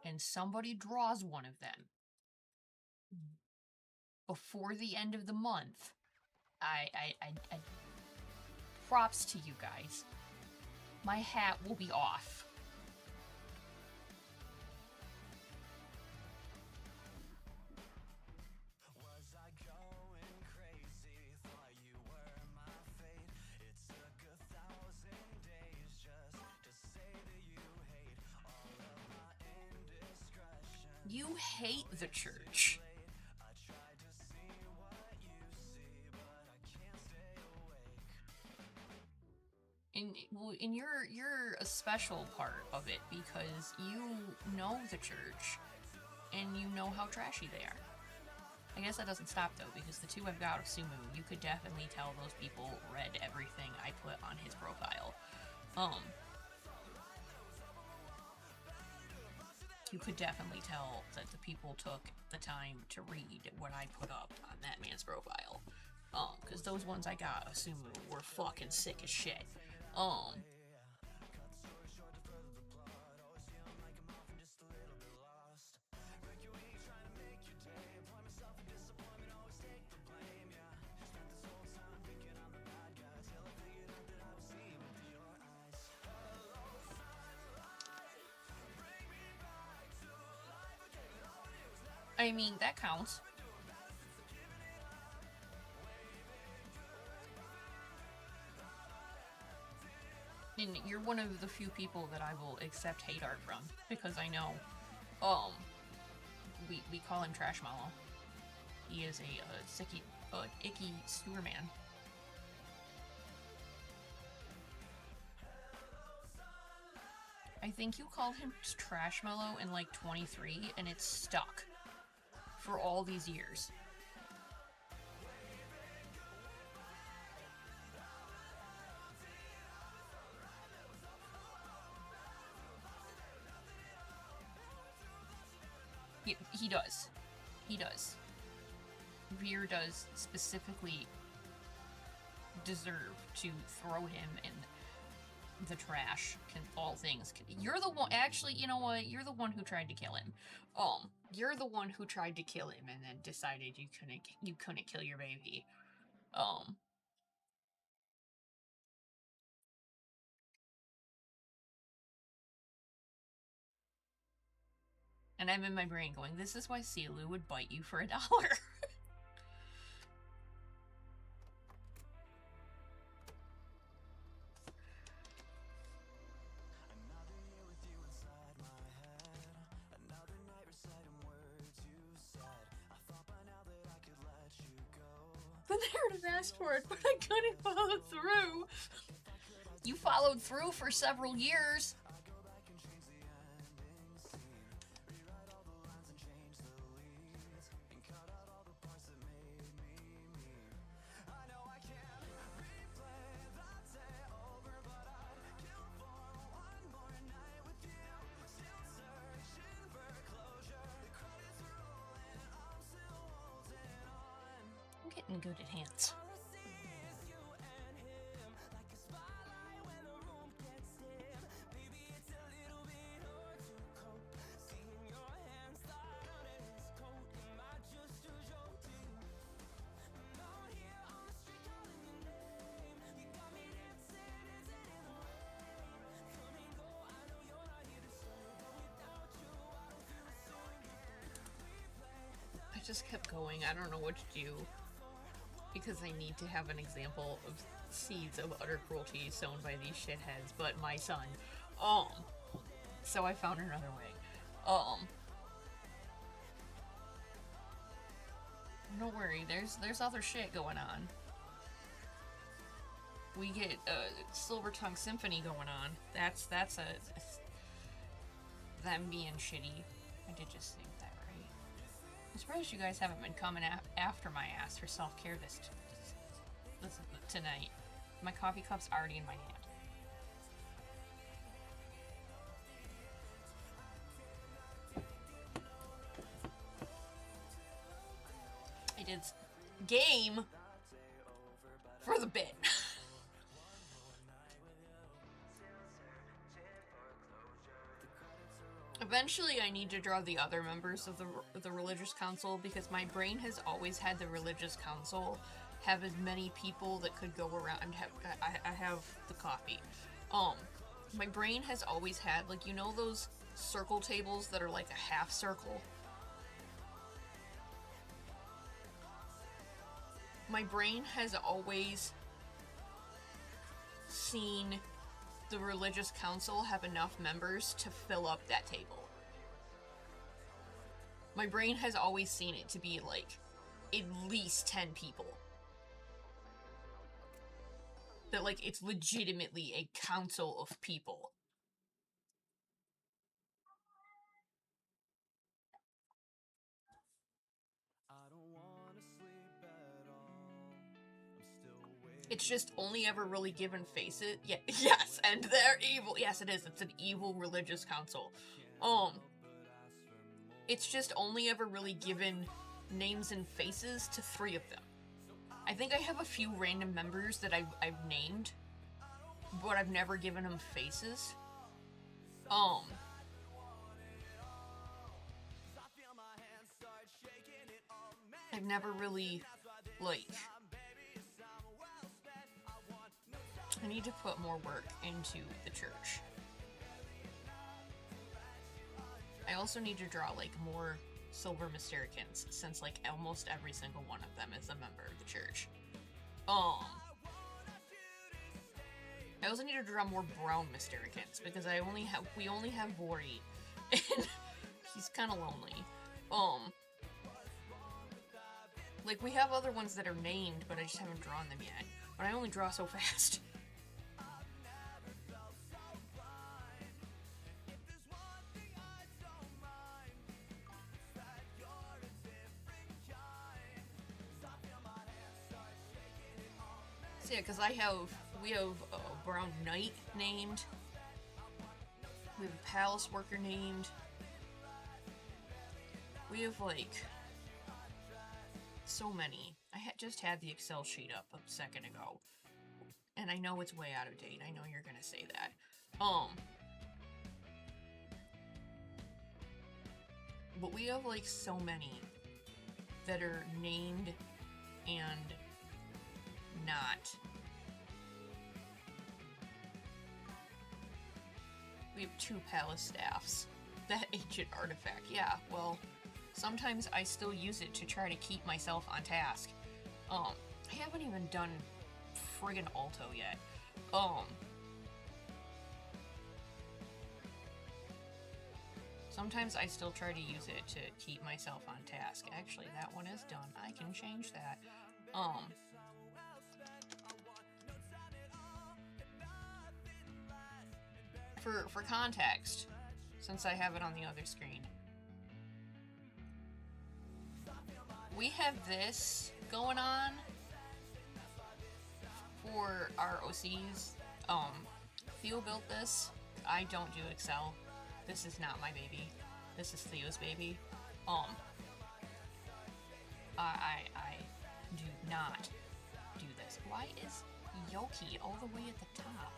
Speaker 1: and somebody draws one of them, before the end of the month, I props to you guys. My hat will be off. You hate the church. And you're a special part of it because you know the church and you know how trashy they are. I guess that doesn't stop though, because the two I've got of Sumu, you could definitely tell those people read everything I put on his profile. You could definitely tell that the people took the time to read what I put up on that man's profile. Because those ones I got of Sumu were fucking sick as shit. I mean, that counts. And you're one of the few people that I will accept hate art from, because I know, we call him Trash Mallow. He is a icky sewer man. I think you called him Trash Mellow in like 23, and it's stuck for all these years. He does. He does. Veer does specifically deserve to throw him in the trash. All things. You're the one. Actually, you know what? You're the one who tried to kill him. You're the one who tried to kill him and then decided you couldn't kill your baby. And I'm in my brain going, this is why Silu would bite you for $1. The narrative asked for it, but I couldn't follow through. You followed through for several years. I'm getting good at hands. I just kept going. I don't know what to do, because I need to have an example of seeds of utter cruelty sown by these shitheads, but my son. So I found another way. Don't worry, there's other shit going on. We get Silver Tongue Symphony going on. That's them being shitty. I did just think that, right? I'm surprised you guys haven't been coming after my ass for self-care this tonight. My coffee cup's already in my hand. I did game for the bit. Eventually, I need to draw the other members of the religious council, because my brain has always had the religious council have as many people that could go around. I have the coffee. My brain has always had, like, you know those circle tables that are like a half circle? My brain has always seen the religious council have enough members to fill up that table. My brain has always seen it to be like at least 10 people. That, like, it's legitimately a council of people. It's just only ever really given faces. Yeah, yes, and they're evil. Yes, it is. It's an evil religious council. It's just only ever really given names and faces to 3 of them. I think I have a few random members that I've named, but I've never given them faces. I've never really, like... I need to put more work into the church. I also need to draw, like, more Silver Mystericans, since, like, almost every single one of them is a member of the church. I also need to draw more Brown Mystericans, because we only have Vori, and he's kind of lonely. Like, we have other ones that are named, but I just haven't drawn them yet. But I only draw so fast. Yeah, because we have a Brown Knight named. We have a Palace Worker named. We have, like, so many. I just had the Excel sheet up a second ago. And I know it's way out of date. I know you're gonna say that. But we have, like, so many that are named and not. We have 2 palace staffs. That ancient artifact, yeah, well, sometimes I still use it to try to keep myself on task. I haven't even done friggin' Alto yet. Sometimes I still try to use it to keep myself on task. Actually, that one is done. I can change that. For context, since I have it on the other screen, we have this going on for our OCs. Theo built this. I don't do Excel. This is not my baby. This is Theo's baby. I do not do this. Why is Yoki all the way at the top?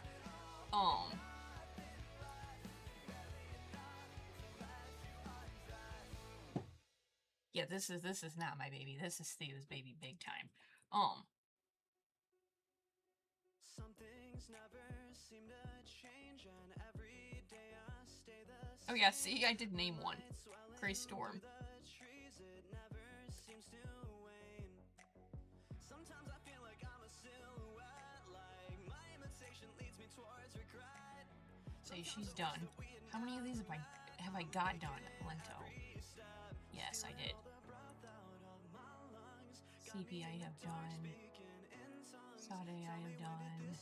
Speaker 1: Yeah, this is not my baby. This is Theo's baby big time. Oh yeah, see, I did name one. Grey Storm. Say she's done. How many of these have I got done, Lento? Yes, I did. CP I have done. Sade I have done.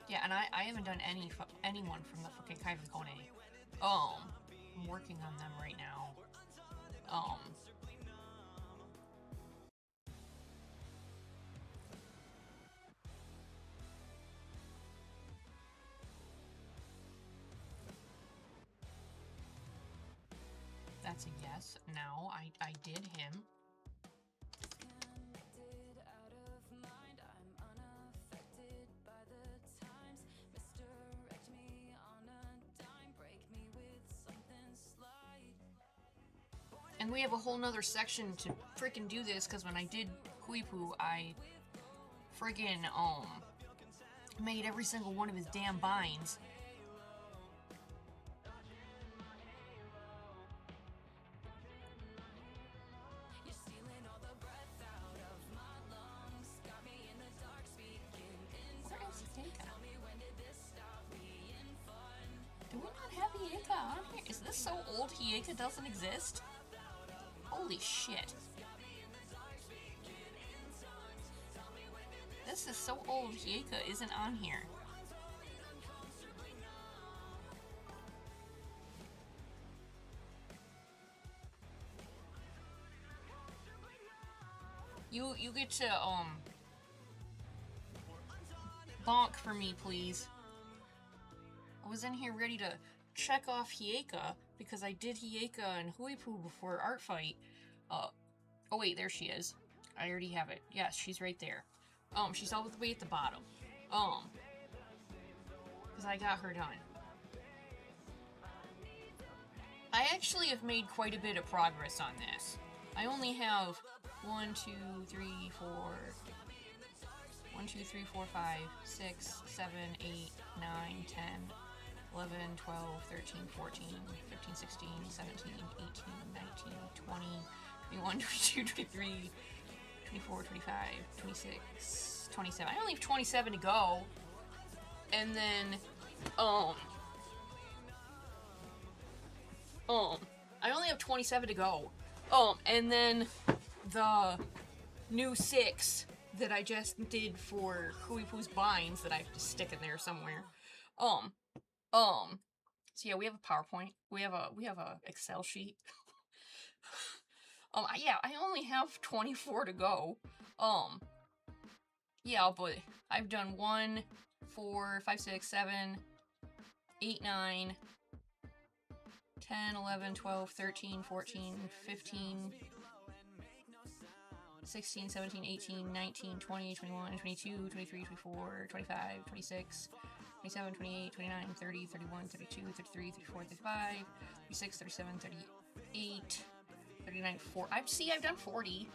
Speaker 1: Yeah, and I haven't done anyone from the fucking Kaiven Kone. I'm working on them right now. That's a yes. No, I did him. And we have a whole nother section to freaking do this, because when I did Huipu, I friggin' made every single one of his damn binds. Where is Hieka? Do we not have Hieka on here? Is this so old Hieka doesn't exist? Holy shit. This is so old, Hieka isn't on here. You get to, bonk for me, please. I was in here ready to check off Hieka, because I did Hieka and Huipu before Art Fight. Oh wait, there she is. I already have it. Yes, she's right there. She's all the way at the bottom. Because I got her done. I actually have made quite a bit of progress on this. I only have 1, 2, 3, 4... 1, 2, 3, 4, 5, 6, 7, 8, 9, 10, 11, 12, 13, 14, 15, 16, 17, 18, 19, 20, 21, 22, 23, 24, 25, 26, 27. I only have 27 to go. And then, I only have 27 to go. And then the new 6 that I just did for Huipu's binds that I have to stick in there somewhere. So yeah, we have a PowerPoint. We have a Excel sheet. Yeah, I only have 24 to go. Yeah, but I've done 1, 4, 5, 6, 7, 8, 9, 10, 11, 12, 13, 14, 15, 16, 17, 18, 19, 20, 21, 22, 23, 24, 25, 26, 27, 28, 29, 30, 31, 32, 33, 34, 35, 36, 37, 38, 39, 40. I've done 40.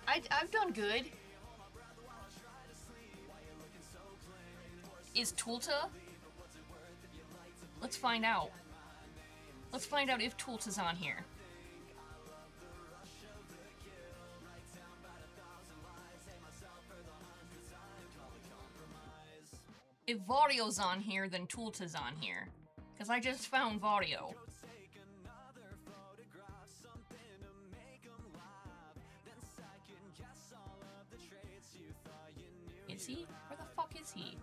Speaker 1: I've done good. Is Tulta? Let's find out. Let's find out if Tulta's on here. If Vario's on here, then Tulta's on here. Because I just found Vario. Is he? Where the fuck is he?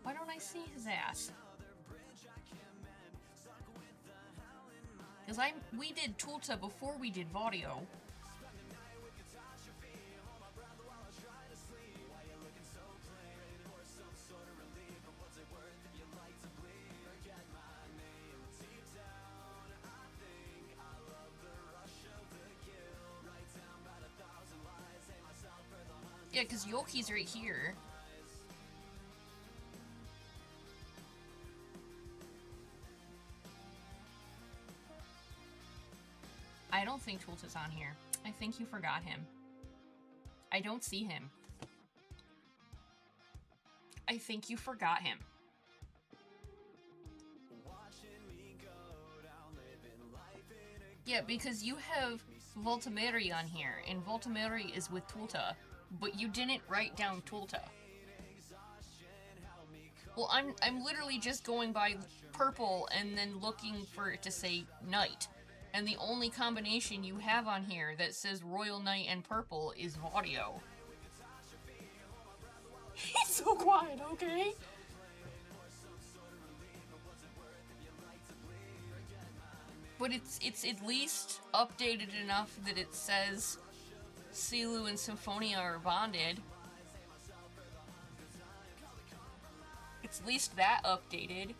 Speaker 1: Why don't I see his ass? Because we did Tulta before we did Vario. Yeah, because Yoki's right here. I don't think Tulta's on here. I think you forgot him. I don't see him. I think you forgot him. Yeah, because you have Voltameri on here, and Voltameri is with Tulta, but you didn't write down Tulta. Well, I'm literally just going by purple and then looking for it to say knight. And the only combination you have on here that says Royal Knight and purple is Vario. He's so quiet, okay? But it's at least updated enough that it says Silu and Symphonia are bonded. It's at least that updated.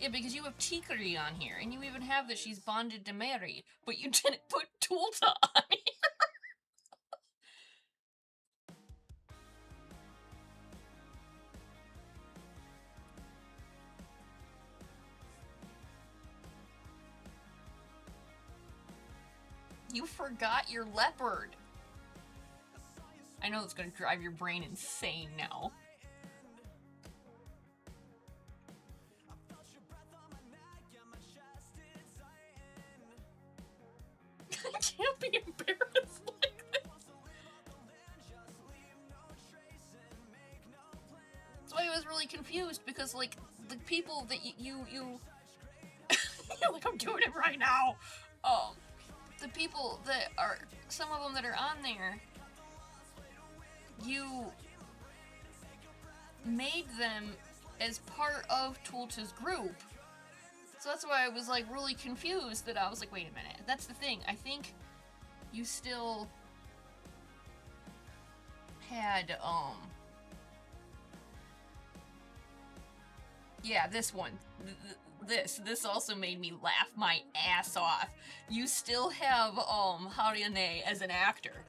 Speaker 1: Yeah, because you have Tikari on here, and you even have that she's bonded to Mary, but you didn't put Tulta on here. You forgot your leopard. I know it's gonna drive your brain insane now. I can't be embarrassed like this. So I was really confused because, like, the people that you like, I'm doing it right now. The people that are, some of them that are on there, you made them as part of Tulta's group. So that's why I was, like, really confused, that I was like, wait a minute. That's the thing. I think you still had, yeah, this one. This also made me laugh my ass off. You still have, Haryane as an actor.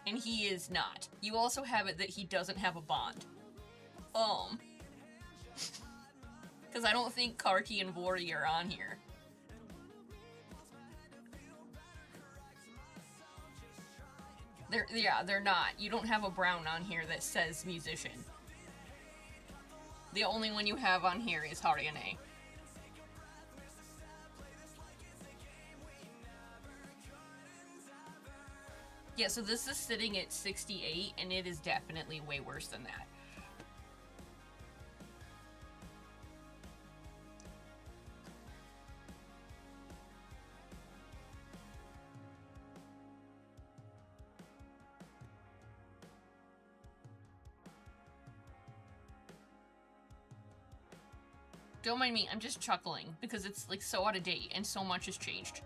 Speaker 1: And he is not. You also have it that he doesn't have a bond. Because I don't think Karki and Vori are on here. They're not. You don't have a brown on here that says musician. The only one you have on here is Haryane. Yeah, so this is sitting at 68, and it is definitely way worse than that. Don't mind me, I'm just chuckling, because it's, like, so out of date, and so much has changed.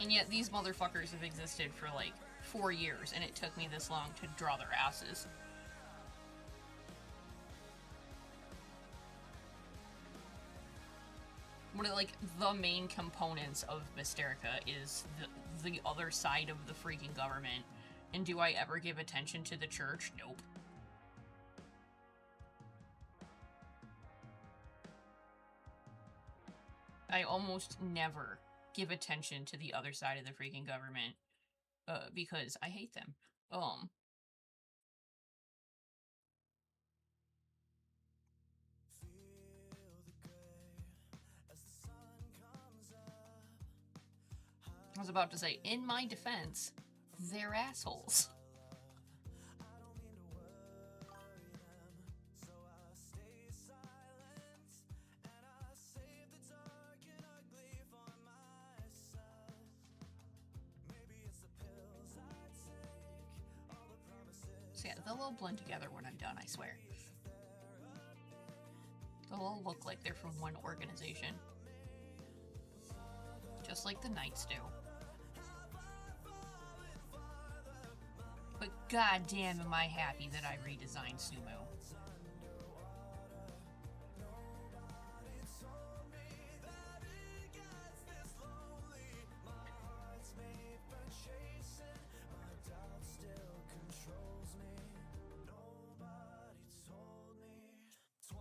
Speaker 1: And yet these motherfuckers have existed for, like, 4 years, and it took me this long to draw their asses. One of, like, the main components of Mysterica is the other side of the freaking government. And do I ever give attention to the church? Nope. I almost never give attention to the other side of the freaking government. Because I hate them. I was about to say, in my defense, they're assholes. So yeah, they'll all blend together when I'm done, I swear. They'll all look like they're from one organization. Just like the Knights do. But goddamn am I happy that I redesigned Sumo.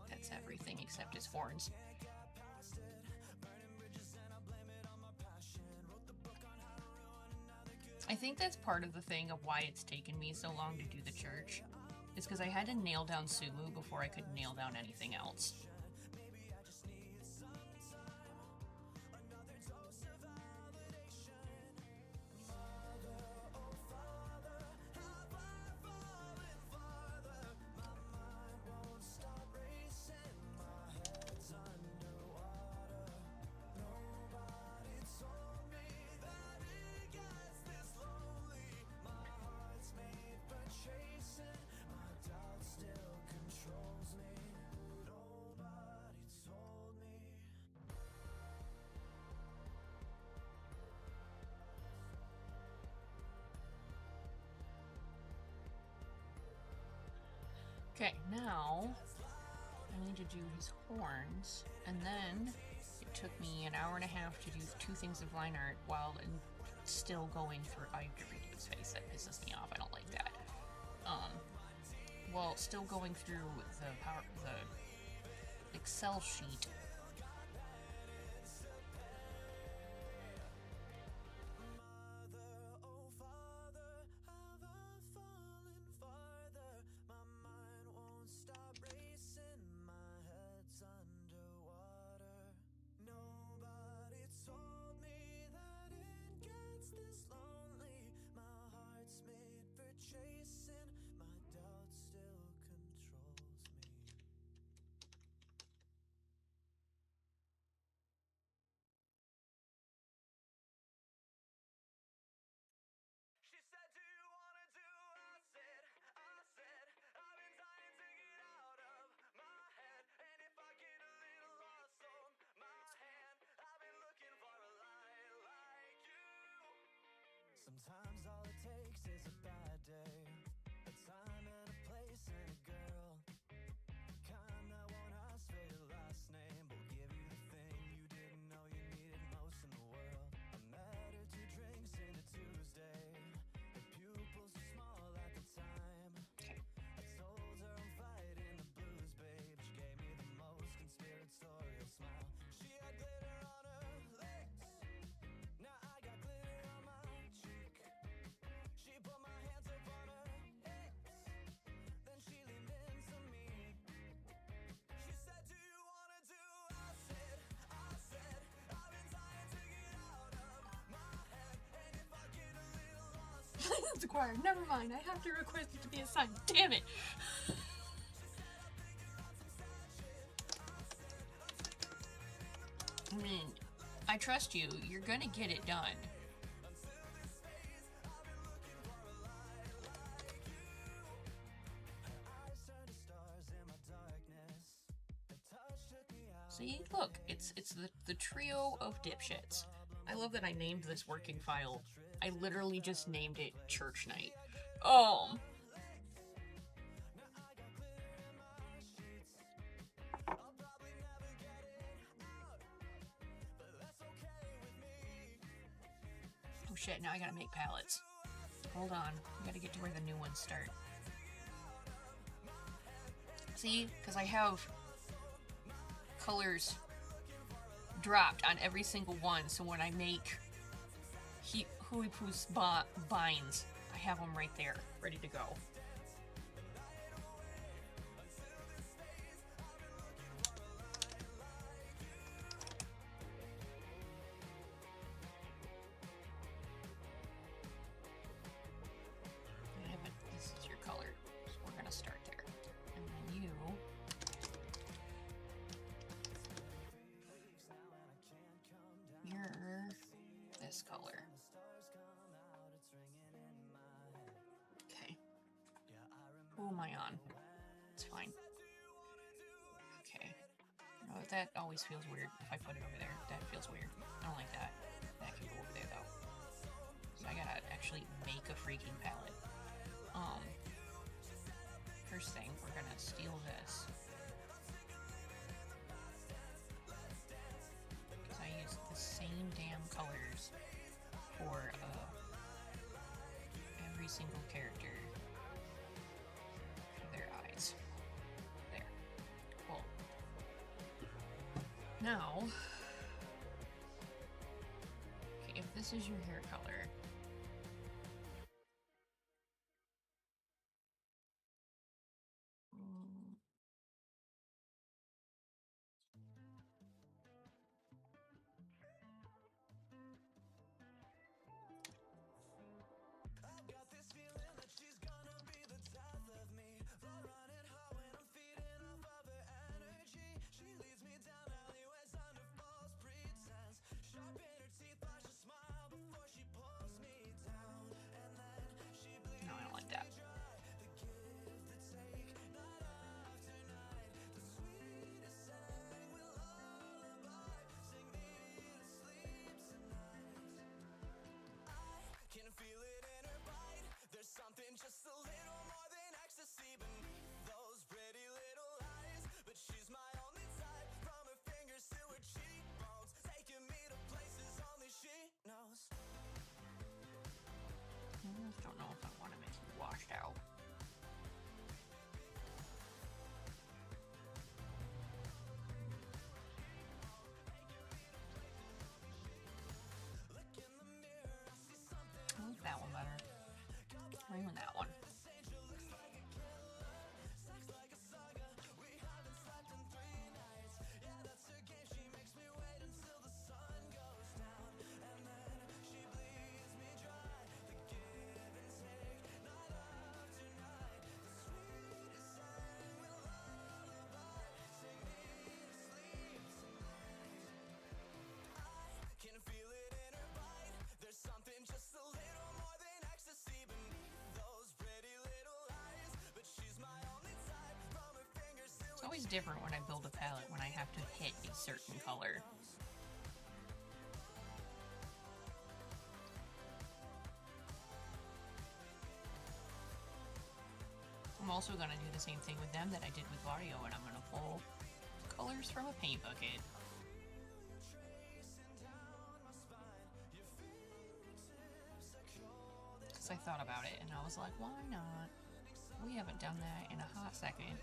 Speaker 1: That's everything except his horns. I think that's part of the thing of why it's taken me so long to do the church. Is because I had to nail down Sumu before I could nail down anything else. Okay, now I need to do his horns, and then it took me an hour and a half to do 2 things of line art while still going through. I have to redo his face. That pisses me off. I don't like that. While still going through the Excel sheet.
Speaker 2: Sometimes all it takes is a bad day, a time and a place and a girl, the kind that won't ask for your last name, but will give you the thing you didn't know you needed most in the world. I met her 2 drinks into Tuesday, her pupils were small at the time. I told her I'm fighting the blues, babe. She gave me the most conspiratorial smile. She had glitter on her legs, now I got glitter on my cheek. She put my hands up on her hips, then she leaned into me. She said, do you wanna do acid? I said, I've been dying to get out of my head, and if I get a little lost.
Speaker 1: It's acquired. Never mind. I have to request it to be assigned. Damn it. I mean, I trust you. You're gonna get it done. See, look, it's the trio of dipshits. I love that I named this working file. I literally just named it Church Night. Oh. Oh shit, now I gotta make palettes. Hold on, I gotta get to where the new ones start. See, because I have colors dropped on every single one, so when I make Huipu's binds, I have them right there, ready to go. This is your color, so we're gonna start there. And then you you're this color. Okay. Who am I on? It's fine. Okay. Oh, that always feels weird if I put it over there. That feels weird. I don't like that. That can go over there though. So I gotta actually make a freaking palette. First thing, we're gonna steal this. Because I use the same damn colors for every single character for their eyes. There. Cool. Now, okay, if this is your hair color, ruin that one.
Speaker 2: Can feel it in her bite. There's something just a little more than ecstasy beneath those pretty little eyes. But she's my only type. From her fingers to
Speaker 1: It's always different when I build a palette when I have to hit a certain color. I'm also going to do the same thing with them that I did with Vario, and I'm going to pull colors from a paint bucket. Because I thought about it, and I was like, why not? We haven't done that in a hot second.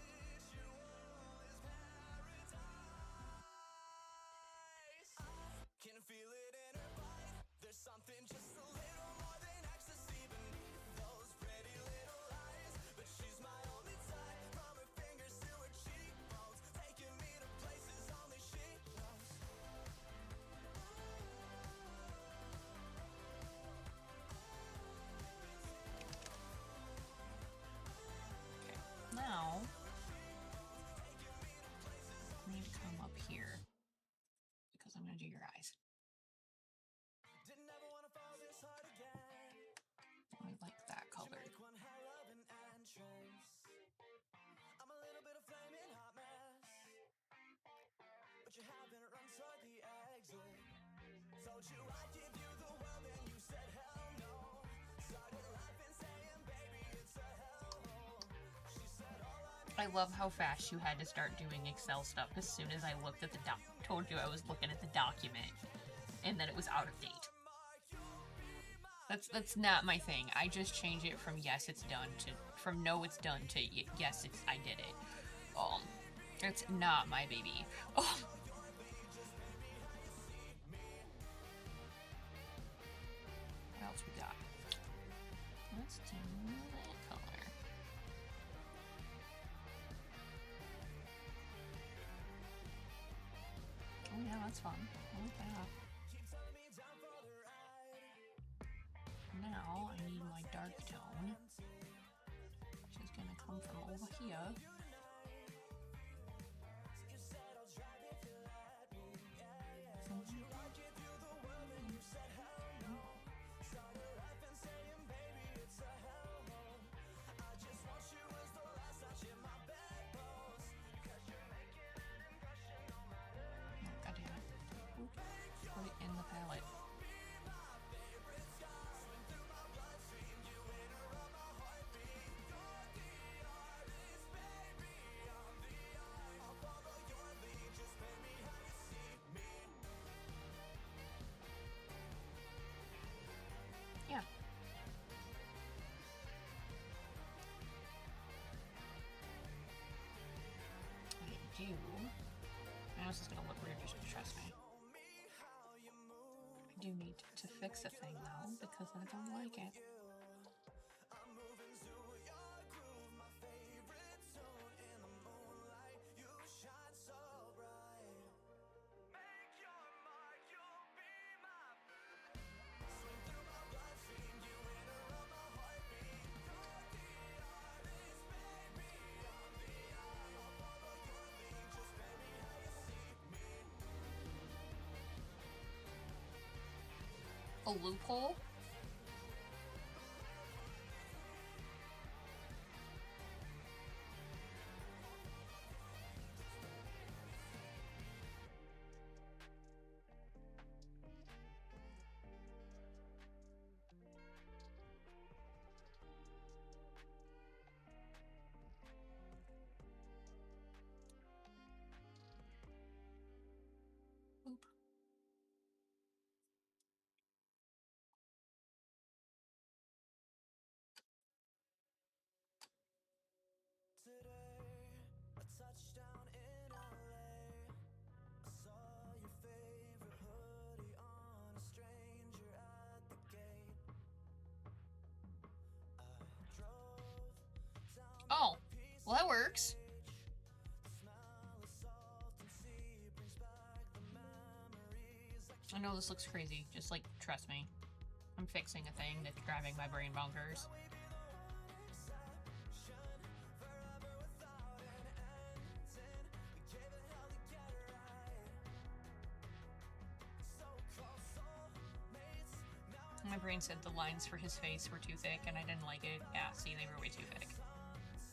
Speaker 2: can feel it in her bite. There's something just a little more than ecstasy beneath those pretty little eyes. But she's my only type. From her fingers to her cheekbones, taking me to places only she knows.
Speaker 1: Okay, now I need to come up here because I'm going to do your eyes.
Speaker 2: Didn't ever want to fall this hard again.
Speaker 1: I like that color.
Speaker 2: Make one hell of an entrance. I'm a little bit of flaming hot mess, but you haven't run toward the exit. Told you I'd give you the world and you said hell no. Started laughing saying baby it's a hellhole. She said all I
Speaker 1: I love how fast you had to start doing Excel stuff as soon as I looked at the told you I was looking at the document and that it was out of date. That's not my thing. I just change it from yes it's done to from no it's done to yes it's I did it. It's not my baby. Oh. What else we got? Let's do that color. Oh yeah, that's fun. I like that. Now I need my dark tone, which is gonna come from over here. God damn it. Oop. Put it in the palette. Yeah. I do. My house is gonna look weird, just trust me. I do need to fix a thing though, because I don't like it. A loophole? Oop. Oh, well that works. I know this looks crazy, just like, trust me. I'm fixing a thing that's driving my brain bonkers. My brain said the lines for his face were too thick and I didn't like it. Yeah, see, they were way too thick.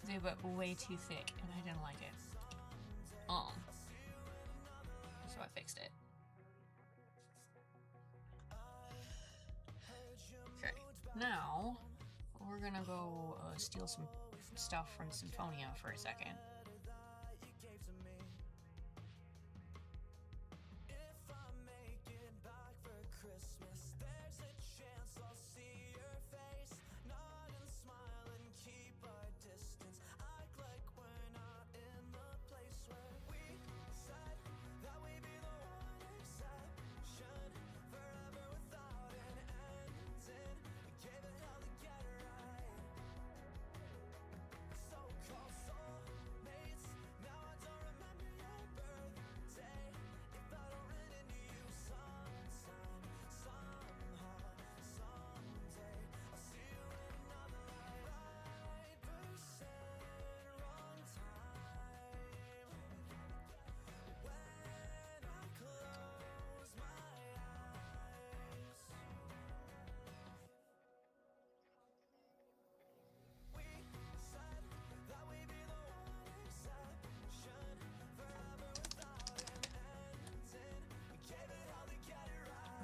Speaker 1: They were way too thick and I didn't like it. So I fixed it. Okay, now we're gonna go steal some stuff from Symphonia for a second.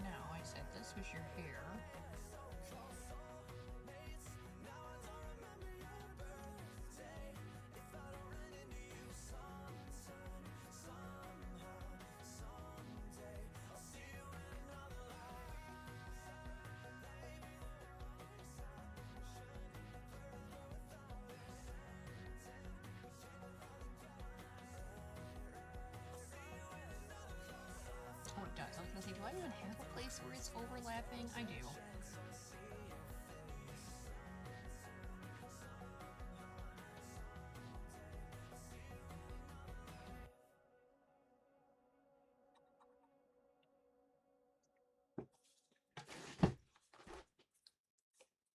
Speaker 1: Now, I said this was your hair. Oh, it does. I was gonna say, do I even have a place where it's overlapping? I do.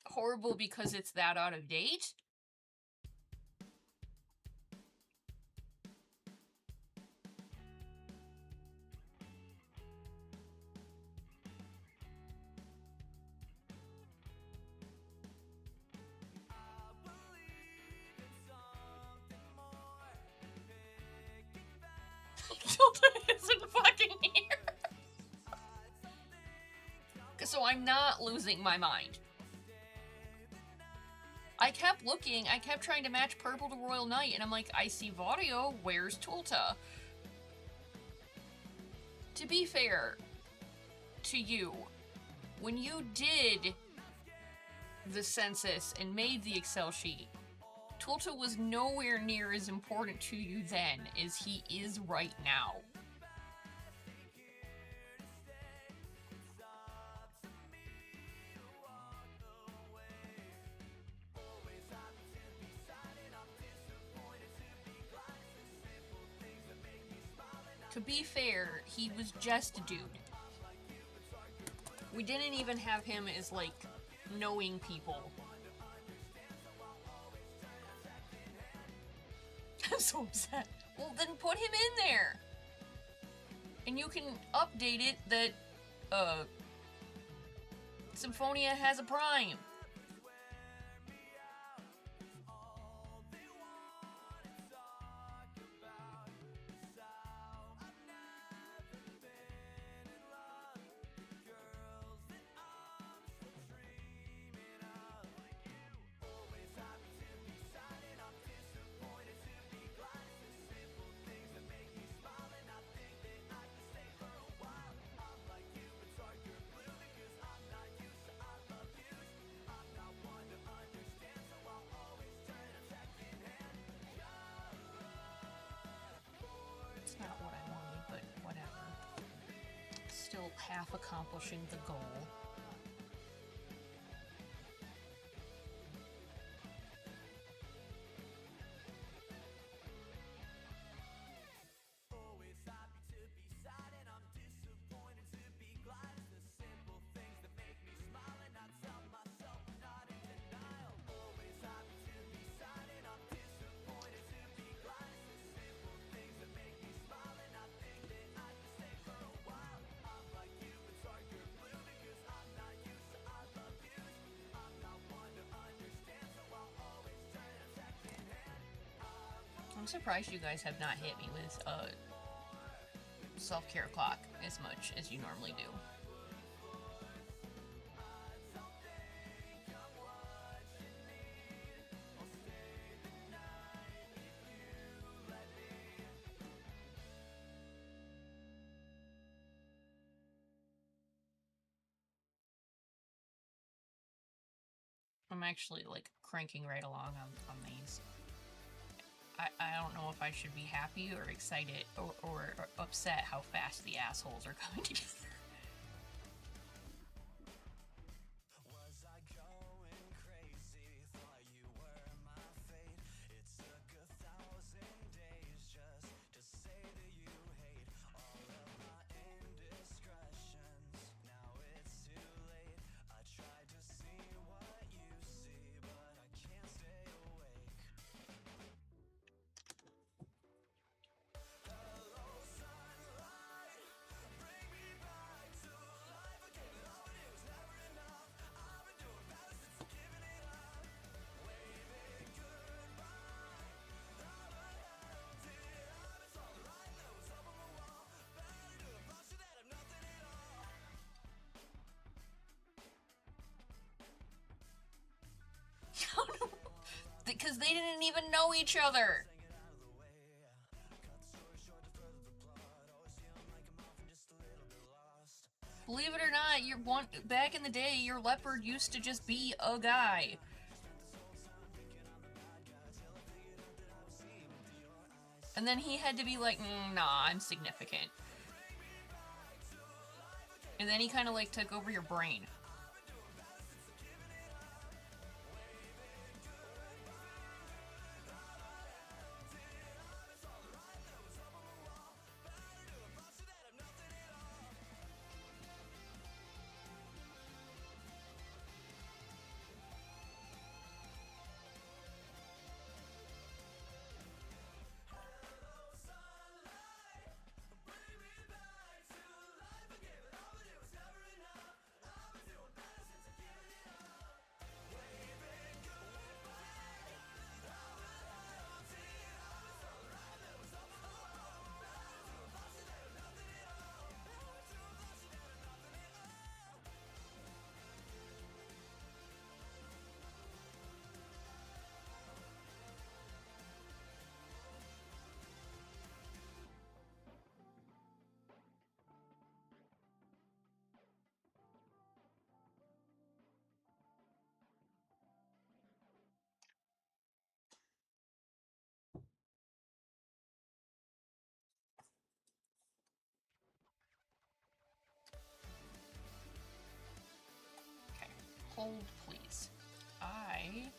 Speaker 1: Horrible because it's that out of date? Tilda isn't fucking here. So I'm not losing my mind. I kept looking, I kept trying to match purple to Royal Knight, and I'm like, I see Vario, where's Tulta? To be fair to you, when you did the census and made the Excel sheet, Tulta was nowhere near as important to you then as he is right now. To be fair, he was just a dude. We didn't even have him as, like, knowing people. I'm so upset. Well, then put him in there! And you can update it that, Symphonia has a prime. Not what I wanted, but whatever. Still half accomplishing the goal. I'm surprised you guys have not hit me with a self-care clock as much as you normally do. I'm actually like cranking right along on these. I don't know if I should be happy or excited or upset how fast the assholes are coming together.
Speaker 2: Was I going crazy? Thought you were my fate. It took 1,000 days just to say that you hate all of my indiscretions. Now it's too late. I tried to see what you see, but I can't stay awake. Hello, sunlight, bring me back to life. I gave it all, but it was never enough. I've been doing better since giving it up. Waving goodbye, I've held it up. It's all the right notes up on the wall. Better to a bunch that have nothing at all.
Speaker 1: Because they didn't even know each other. Believe it or not, back in the day, your leopard used to just be a guy. And then he had to be like, nah, I'm significant. And then he kind of like took over your brain. Hold, please. I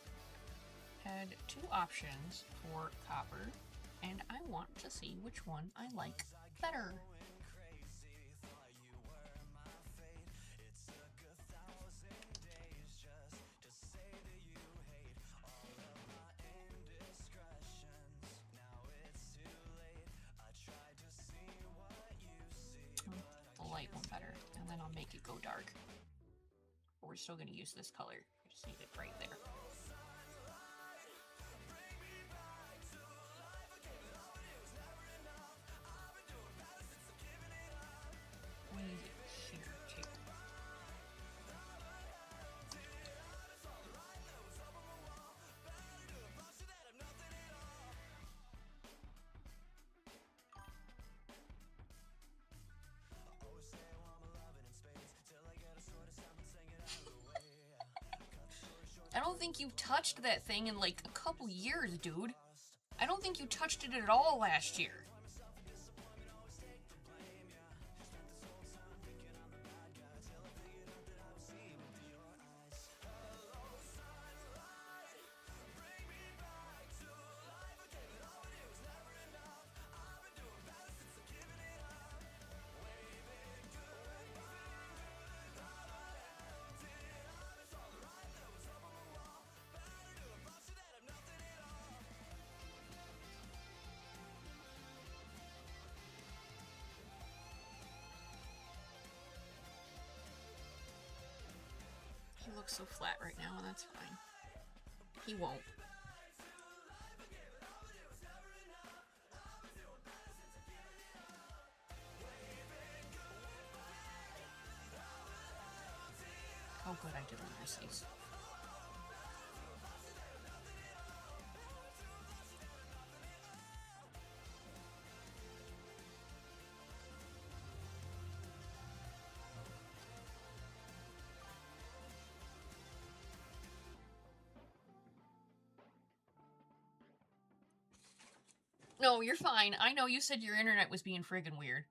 Speaker 1: had two options for copper, and I want to see which one I like better. The light one better, and then I'll make it go dark. But we're still going to use this color. I just need it right there. We need it here too. I don't think you touched that thing in like a couple years, dude. I don't think you touched it at all last year. He looks so flat right now, and that's fine. He won't. how good I did overseas. No, you're fine. I know you said your internet was being friggin' weird.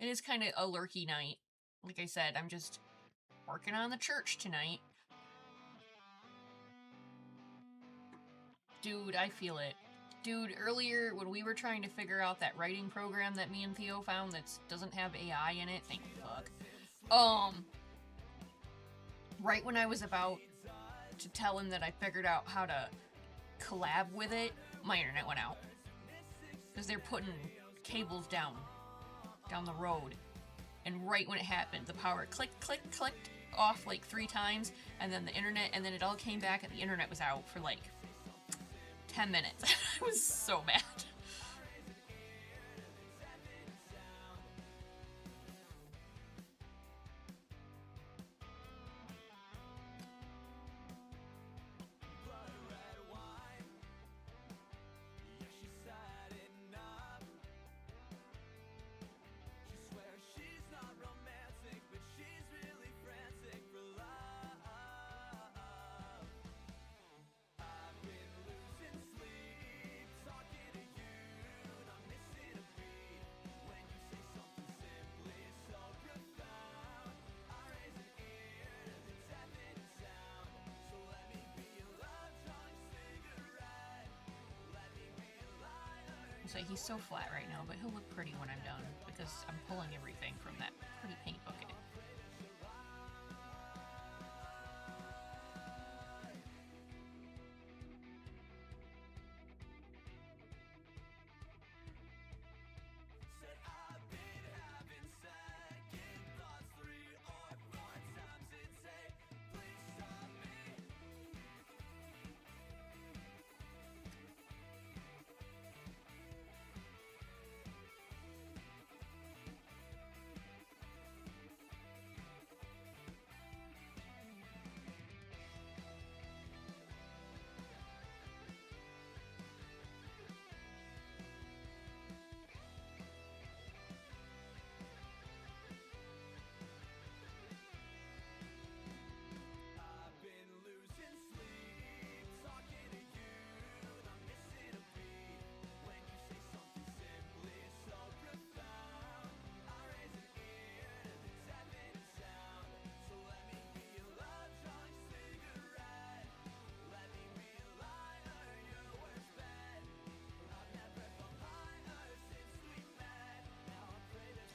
Speaker 1: It is kind of a lurky night. Like I said, I'm just working on the church tonight. Dude, I feel it. Dude, earlier when we were trying to figure out that writing program that me and Theo found that doesn't have AI in it, thank fuck. Right when I was about to tell him that I figured out how to collab with it, my internet went out. Because they're putting cables down the road. And right when it happened, the power clicked off like 3 times, and then the internet, and then it all came back and the internet was out for like 10 minutes. I was so mad. So he's so flat right now, but he'll look pretty when I'm done because I'm pulling everything from that pretty paint bucket.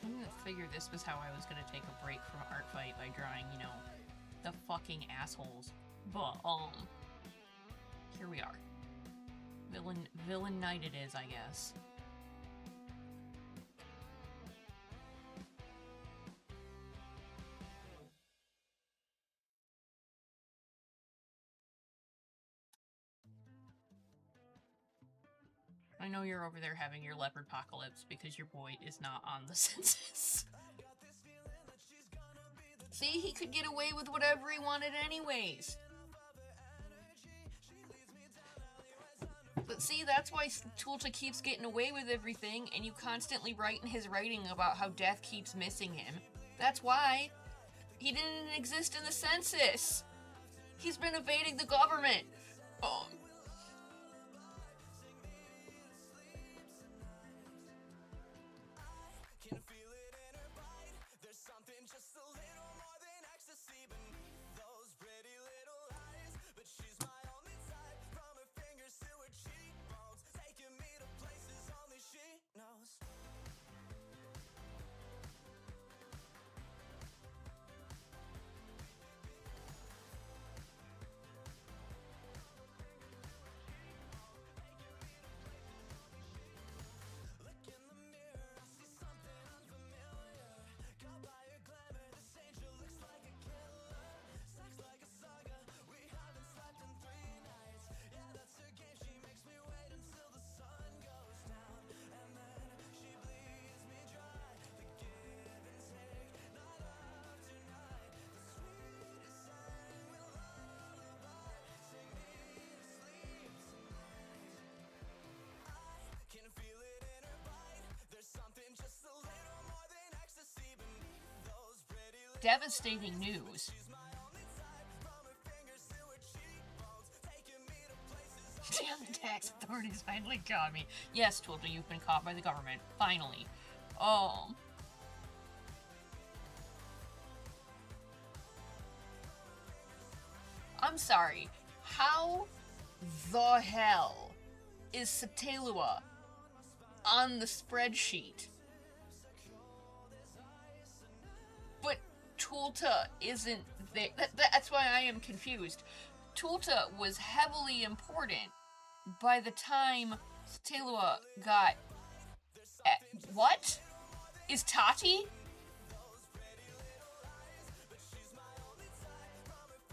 Speaker 1: I'm gonna figure this was how I was gonna take a break from Art Fight by drawing, you know, the fucking assholes. But, here we are. Villain night it is, I guess. I know you're over there having your leopard apocalypse because your boy is not on the census. See, he could get away with whatever he wanted anyways. But see, that's why Tulcha keeps getting away with everything, and you constantly write in his writing about how death keeps missing him. That's why. He didn't exist in the census. He's been evading the government. devastating news. Damn, the tax authorities finally got me. Yes, Tulta, you've been caught by the government. Finally. I'm sorry. How the hell is Satelua on the spreadsheet, but Tulta isn't there? That's why I am confused. Tulta was heavily important by the time Satelua got... What? Is Tati?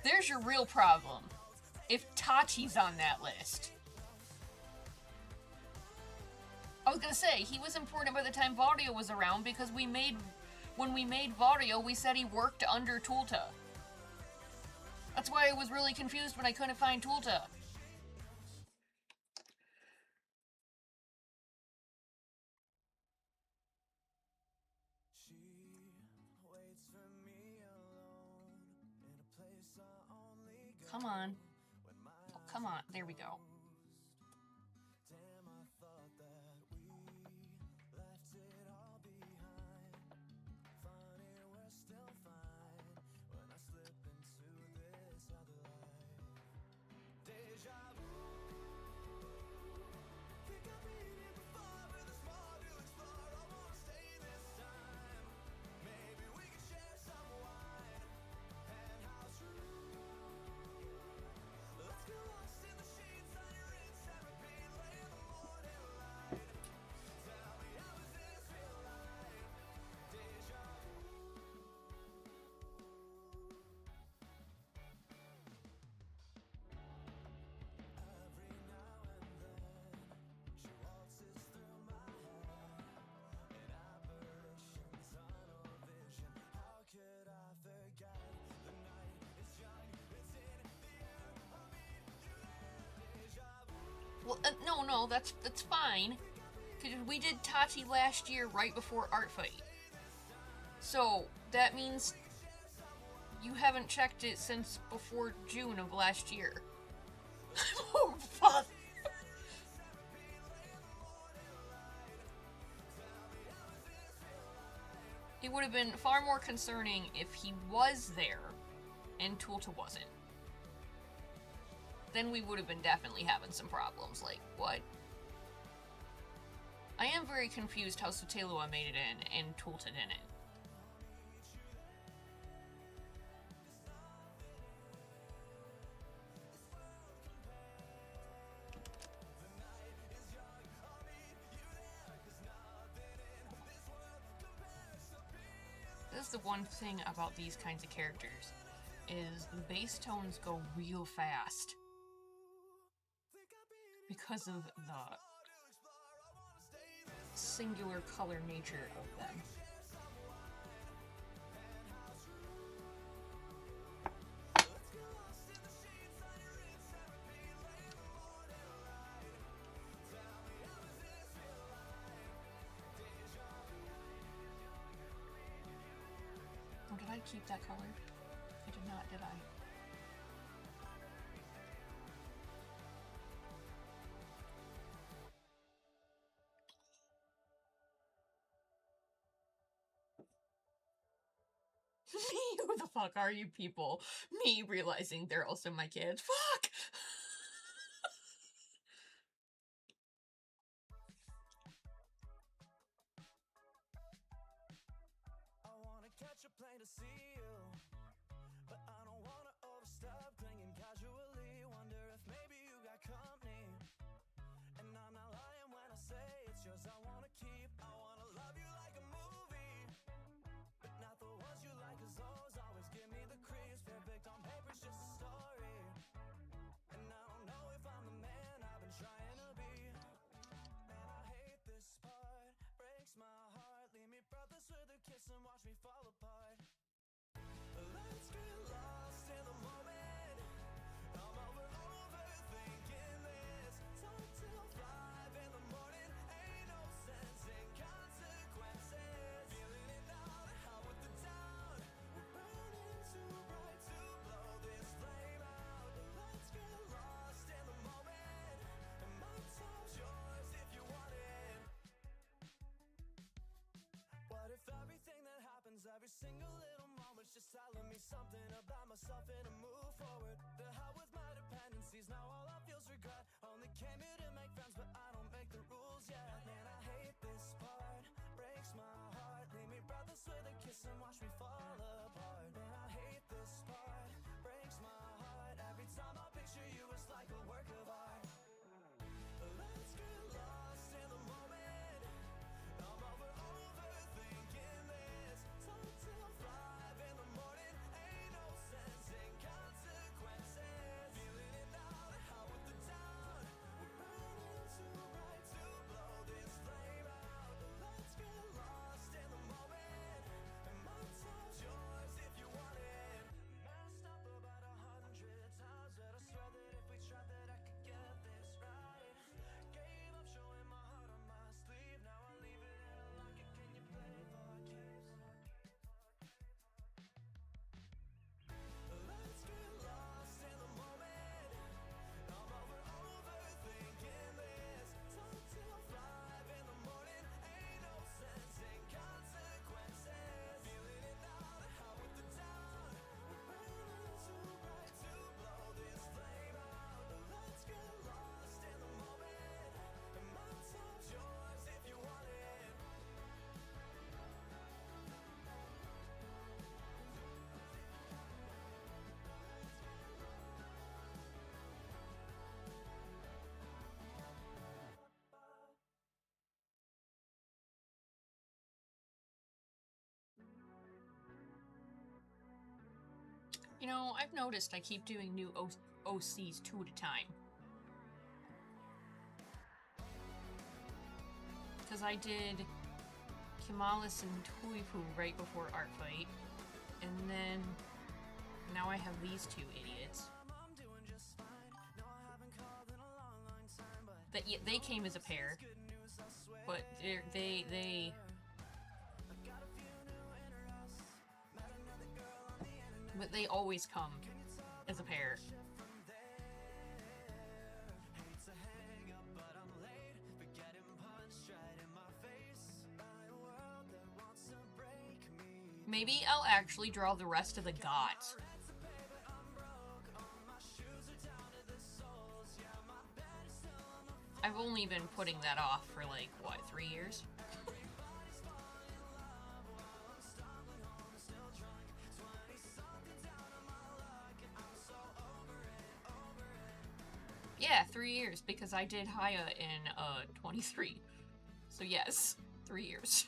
Speaker 1: There's your real problem. If Tati's on that list. I was gonna say, he was important by the time Vario was around because when we made Vario, we said he worked under Tulta. That's why I was really confused when I couldn't find Tulta. Come on. Oh, come on. There we go. Well, no, that's fine. Because we did Tati last year right before Art Fight. So, that means you haven't checked it since before June of last year. Oh, fuck. It would have been far more concerning if he was there and Tulta wasn't. Then we would have been definitely having some problems. Like, what? I am very confused how Satelua made it in and Tulta didn't. This is the one thing about these kinds of characters, is the bass tones go real fast because of the singular color nature of them. Oh, did I keep that color? I did not, did I? Me? Who the fuck are you people? Me realizing they're also my kids. Fuck!
Speaker 2: I wanna catch a plane to see you, but I don't wanna overstep, clinging casually. Wonder if maybe you got company, and I'm not lying when I say it's yours I wanna keep. I wanna love you like a movie, but not the ones you like, 'cause those always give me the creeps. Perfect on paper's just a story, and I don't know if I'm the man I've been trying to be. And I hate this part, breaks my heart. Leave me breathless with a kiss and watch me fall apart. Let's get lost in the moment. I'm overthinking this. Talk till 5 in the morning. Ain't no sense in consequences. Feeling it out with the doubt. We're telling me something about myself and to move forward. The hell with my dependencies, now all I feel's regret. Only came here to make friends, but I don't make the rules yet. Man, I hate this part, breaks my heart. Leave me breathless with a kiss and watch me fall apart. Man, I hate this part, breaks my heart. Every time I picture you, it's like a work of art. Let's get lost in the moment. I'm over overthinking this. Talk till 5 in the morning. Ain't no sense in consequences. Feeling it now, the hell with the down. We're burning too bright to blow this flame out. Let's get lost in the moment. And my time's yours if you want it. Messed up about 100 times, but I swear that if we tried that I could get this right. Gave up showing my heart on my sleeve. Now I leave it in a locket. Can you play for keeps? Let's get lost in the moment. I'm over overthinking this. Talk till 5 in the morning. Ain't no sense in consequences. Feeling it now, the hell with the down. We're burning too bright to blow this flame out. Let's get lost in the moment. And my time's yours if you want it.
Speaker 1: You know, I've noticed I keep doing new OCs 2 at a time. Because I did Kimalis and Tuipu right before Art Fight. And then now I have these two idiots.
Speaker 2: I'm doing just fine. No, I haven't called in a long, long time, but
Speaker 1: That they came as a pair,
Speaker 2: good news, I swear.
Speaker 1: but they
Speaker 2: Got a few new interests. Met another girl on the internet.
Speaker 1: but they always come as a pair.
Speaker 2: From there, hate to hang up, but I'm late. For getting punched right in my face by a world that wants to break me.
Speaker 1: Maybe I'll actually draw the rest of the gods.
Speaker 2: Rents to pay, but I'm broke. All my shoes are down to the soles. Yeah, my bed is still on the floor.
Speaker 1: I've only been putting that off for like, what, 3 years?
Speaker 2: Everybody's falling in love while I'm stumbling home, still drunk. 20-something down on my luck, and I'm so over it, over it.
Speaker 1: Yeah, 3 years, because I did Haya in 23. So yes, 3 years.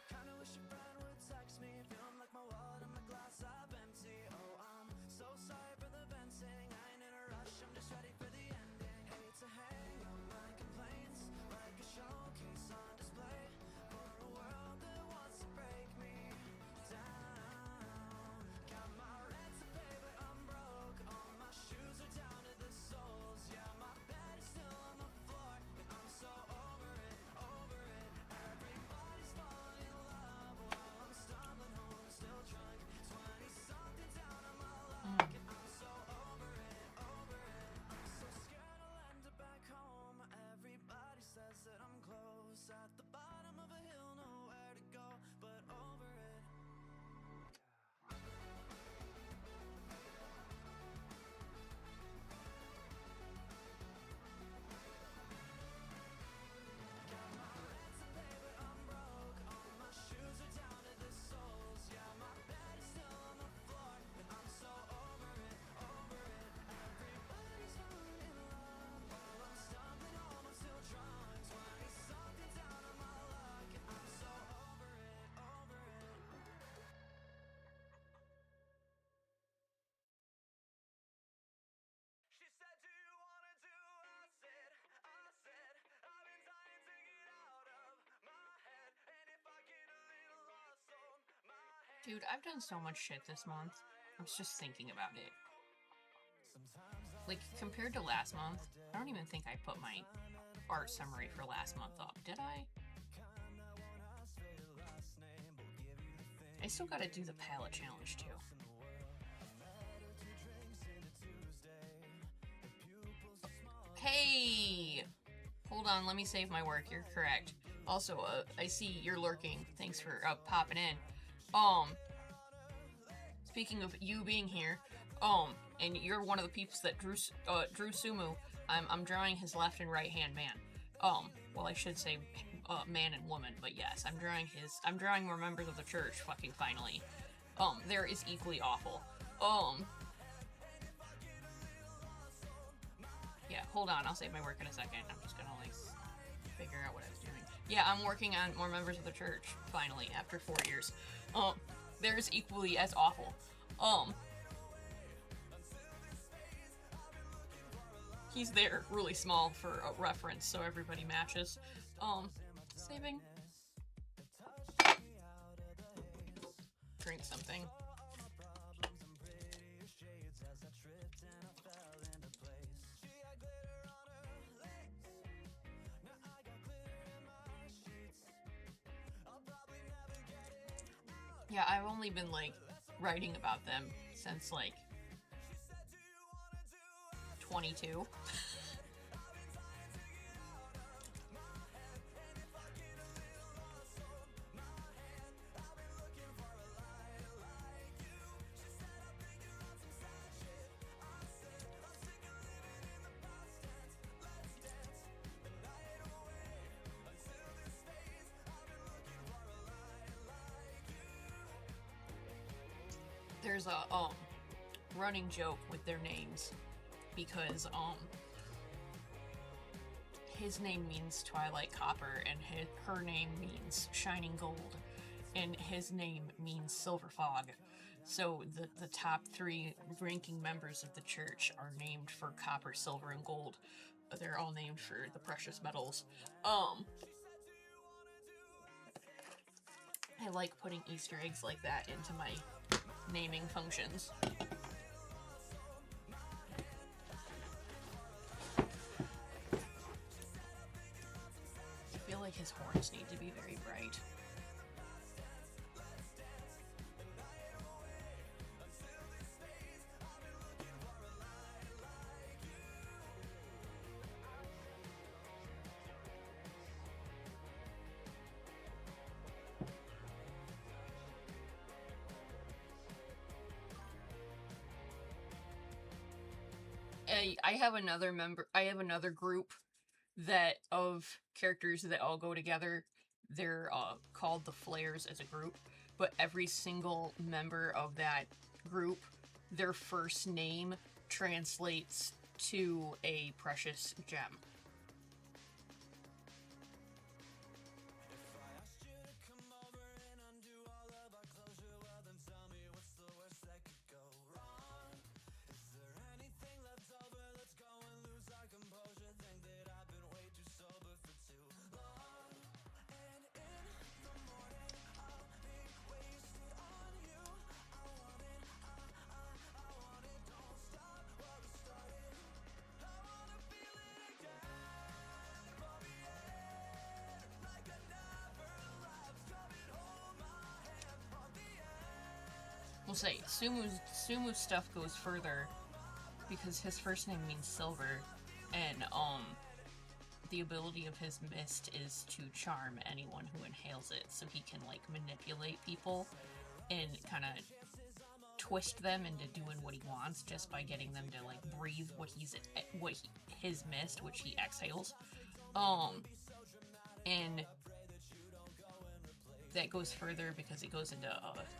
Speaker 2: Kinda wish a friend would text me, feeling like my wallet and my glass half empty. Oh, I'm so sorry for the venting. I ain't in a rush, I'm just ready for the ending. Hate to hang up my complaints like a showcase on display for a world that wants to break me down. Got my rent to pay, but I'm broke. All my shoes are down to the soles. Yeah, my bed is still on the floor, and I'm so over it, over it. Everybody's falling in love while I'm stumbling home, still drunk. 20-something down on my luck, and I'm so over it, over it. I'm so scared I'll end up back home. Everybody says that I'm close, at the bottom of a hill, nowhere to go, but over it. Got my rent to pay, but I'm broke. All my shoes are down to the soles. Yeah, my bed is still on the floor, and I'm so over it, over it. Everybody's falling in love while I'm stumbling home, I'm still drunk. 20-something down on my luck, and I'm so over it, over it. She said, do you wanna do? I said, I've been dying to get out of my head. And if I get a little lost on my head,
Speaker 1: Dude, I've done so much shit this month. I was just thinking about it. Like, compared to last month, I don't even think I put my art summary for last month up, did I? I still gotta do the palette challenge too. Hey! Hold on, let me save my work. You're correct. Also, I see you're lurking. Thanks for popping in. Um, Speaking of you being here, and you're one of the peeps that drew Sumu. I'm drawing his left and right hand man. Well, I should say man and woman, but yes, I'm drawing more members of the church. Fucking finally. There is equally awful. Yeah, hold on. I'll save my work in a second. I'm just gonna like figure out what I was doing. Yeah, I'm working on more members of the church finally after 4 years. There's equally as awful. He's there really small for a reference, so everybody matches. Saving. Drink something. Yeah, I've only been like writing about them since like 22. There's a running joke with their names because his name means Twilight Copper and her name means Shining Gold and his name means Silver Fog. So the top 3 ranking members of the church are named for copper, silver, and gold. They're all named for the precious metals. I like putting Easter eggs like that into my naming functions. I feel like his horns need to be very bright. I have another group that of characters that all go together. They're called the Flares as a group, but every single member of that group, their first name translates to a precious gem. We'll say Sumu's stuff goes further because his first name means silver, and the ability of his mist is to charm anyone who inhales it, so he can like manipulate people and kind of twist them into doing what he wants just by getting them to like breathe his mist, which he exhales. And that goes further because it goes into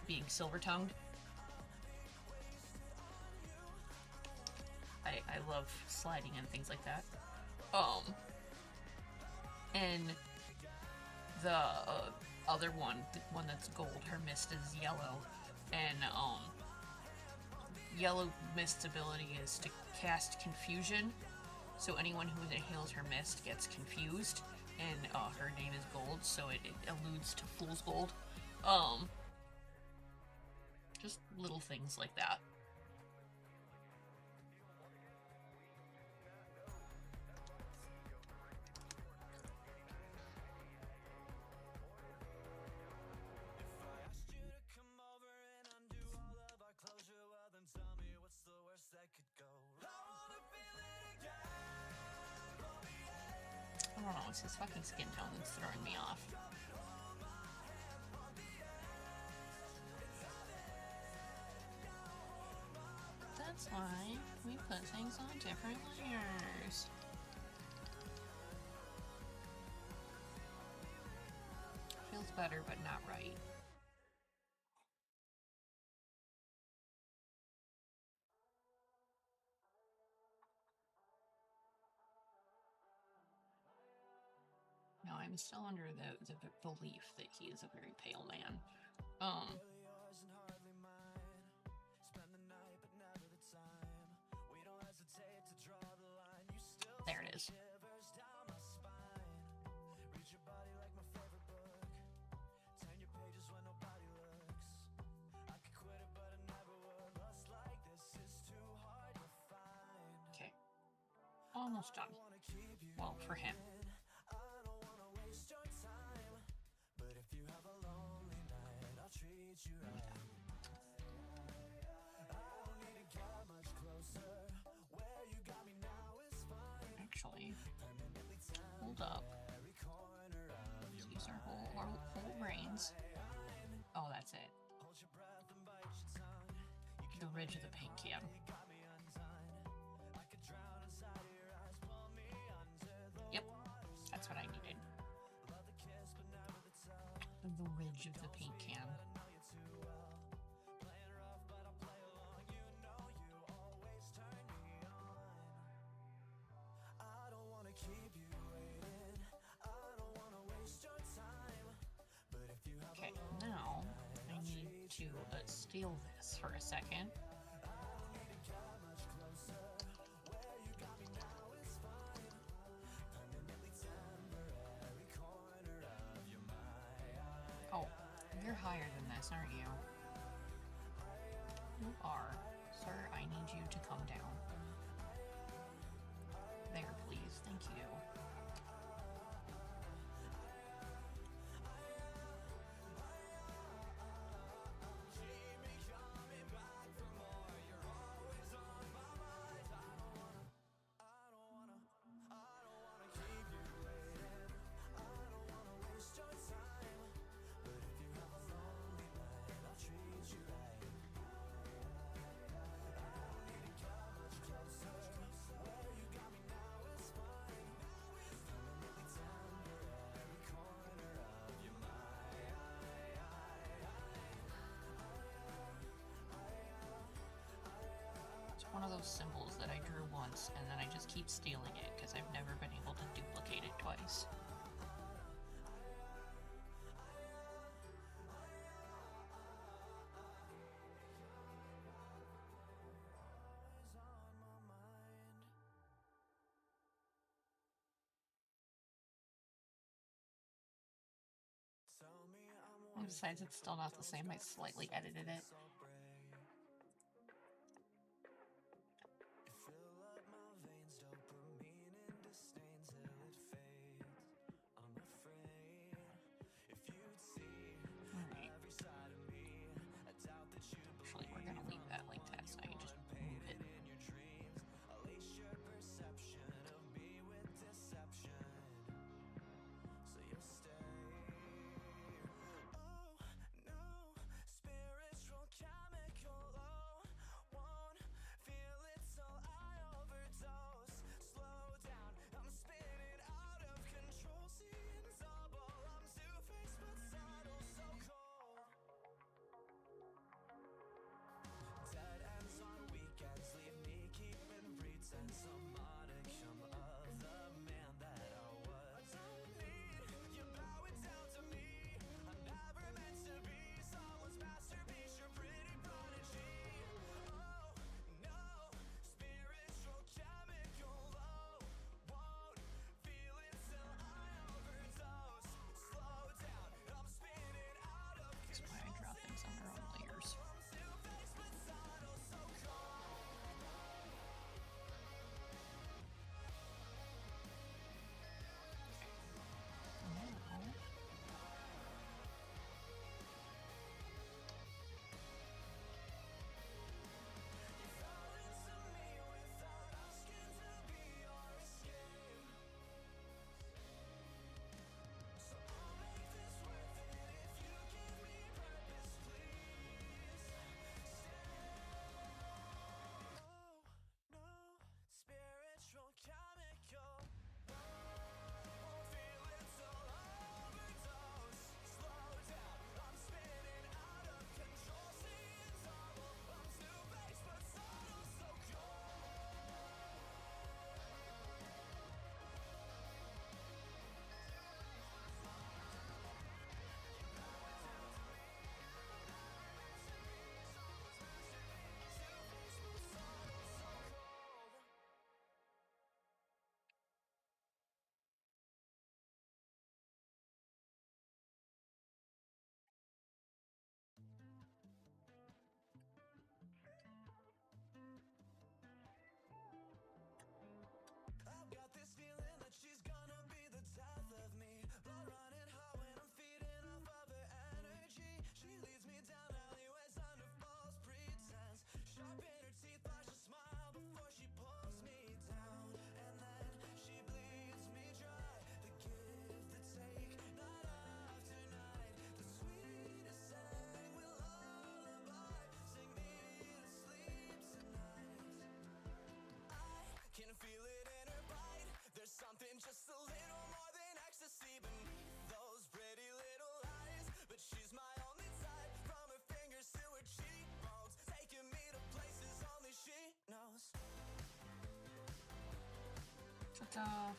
Speaker 1: being silver-tongued. I love sliding and things like that. And the other one, the one that's gold, her mist is yellow, and yellow mist's ability is to cast confusion, so anyone who inhales her mist gets confused, and her name is gold, so it alludes to fool's gold. Just little things like that. I don't know. it's his fucking skin tone that's throwing me off. That's why we put things on different layers. Feels better, but not right. No, I'm still under the belief that he is a very pale man. There it is. Okay. Almost done. Well, for him. Actually, hold up. Let's use our whole brains. Oh, that's it. The ridge of the paint can. Yep, that's what I needed. The ridge of the paint can. Okay, now I need to steal this for a second. Oh, you're higher than this, aren't you? You are. Sir, I need you to come down. There, please. Thank you. One of those symbols that I drew once and then I just keep stealing it because I've never been able to duplicate it twice. And besides, it's still not the same. I slightly edited it. Actually, we're gonna leave that like that, so I can just move it.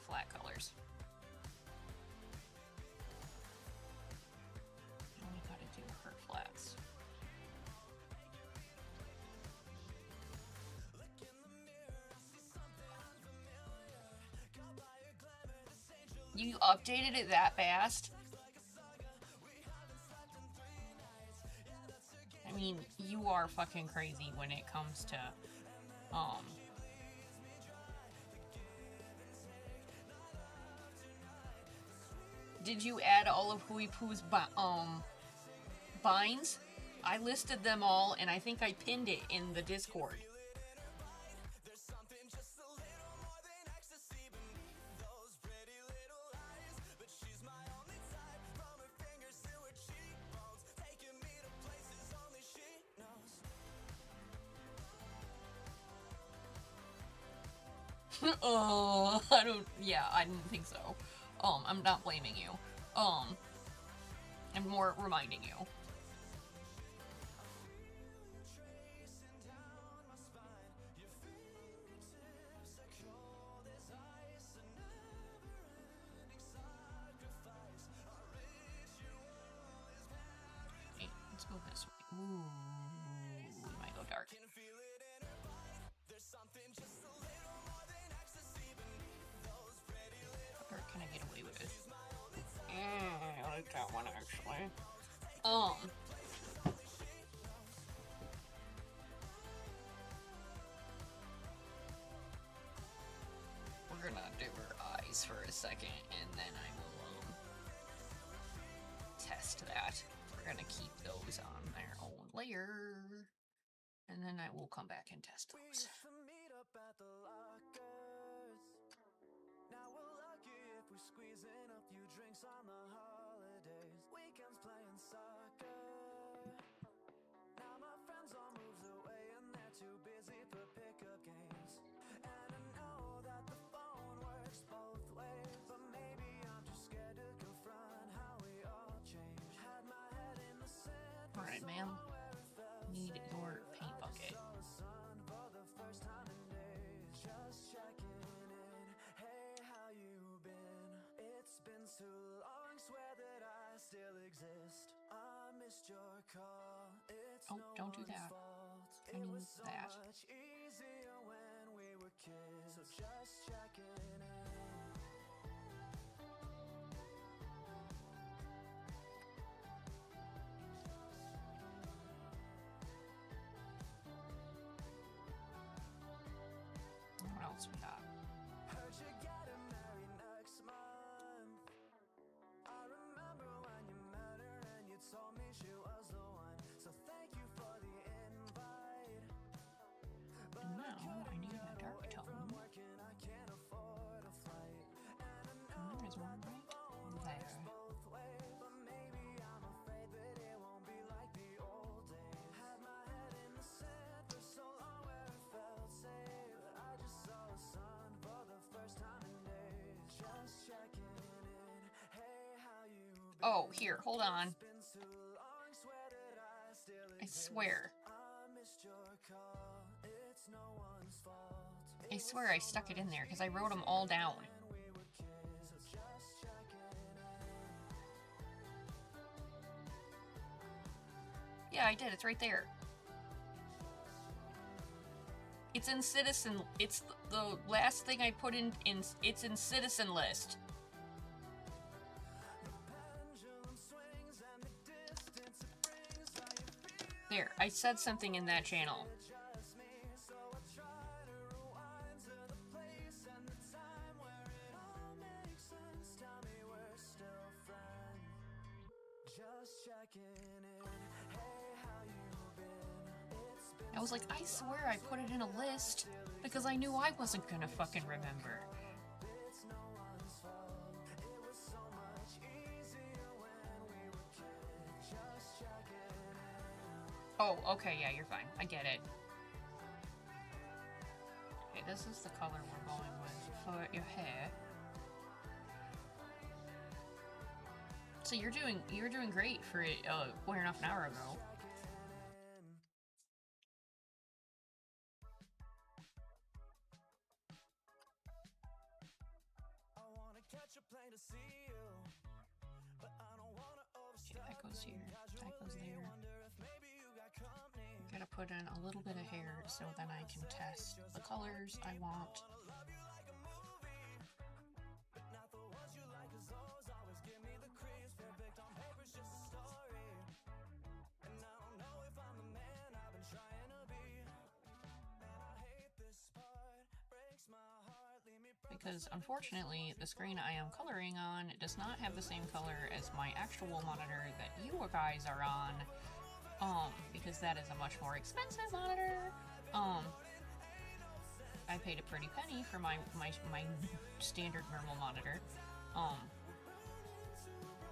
Speaker 1: flat colors. And we gotta do her flats. You updated it that fast? I mean, you are fucking crazy when it comes to, Did you add all of Hui Poo's binds? I listed them all, and I think I pinned it in the Discord. Oh, I didn't think so. I'm not blaming you. I'm more reminding you. Hey, let's go this way. Ooh, we might go dark. Or can I get away with it? I like that one actually. We're gonna do her eyes for a second, and then I will test that. We're gonna keep those on their own layer, and then I will come back and test those.
Speaker 2: Squeezing a few drinks on the holidays, weekends playing soccer. Now my friends all moved away and they're too busy for pickup games. And I know that the phone works both ways, but maybe I'm too scared to confront how we all changed. Had my head in the sand.
Speaker 1: Alright, ma'am. Need your paint bucket.
Speaker 2: Too long, swear that I still exist. I missed your call. It's
Speaker 1: oh, don't do that. I need that.
Speaker 2: Much easier when we were kids. So just checking in.
Speaker 1: What else we got?
Speaker 2: Heard you getting married next month. I remember when you met her and you told me she was the one. So thank you for the invite. But
Speaker 1: now I need a dark tone.
Speaker 2: working, I can't afford a flight. And I know
Speaker 1: There's one right there.
Speaker 2: both ways, but maybe I'm afraid that it won't be like the old days. Had my head in the sand for so long where it felt safe. I just saw the sun for the first time in days. Just checking in. Hey, how you been?
Speaker 1: Oh, here, hold on.
Speaker 2: Been too long, swear that I still
Speaker 1: I swear.
Speaker 2: I missed your call. It's no one's fault.
Speaker 1: I swear I stuck it in there because I wrote them all down.
Speaker 2: We were kids, so just checking in.
Speaker 1: Yeah, I did. It's right there. It's in Citizen. It's the last thing I put in. It's in Citizen list. There, I said something in that channel. I was like, I swear I put it in a list because I knew I wasn't gonna fucking remember. Oh, okay, yeah, you're fine. I get it. Okay, this is the color we're going with for your hair. So you're doing great for it wearing off an hour ago. Okay, that goes here. That goes there. Gotta put in a little bit of hair so then I can test the colors I want. Because unfortunately, the screen I am coloring on does not have the same color as my actual monitor that you guys are on. Because that is a much more expensive monitor. I paid a pretty penny for my standard normal monitor.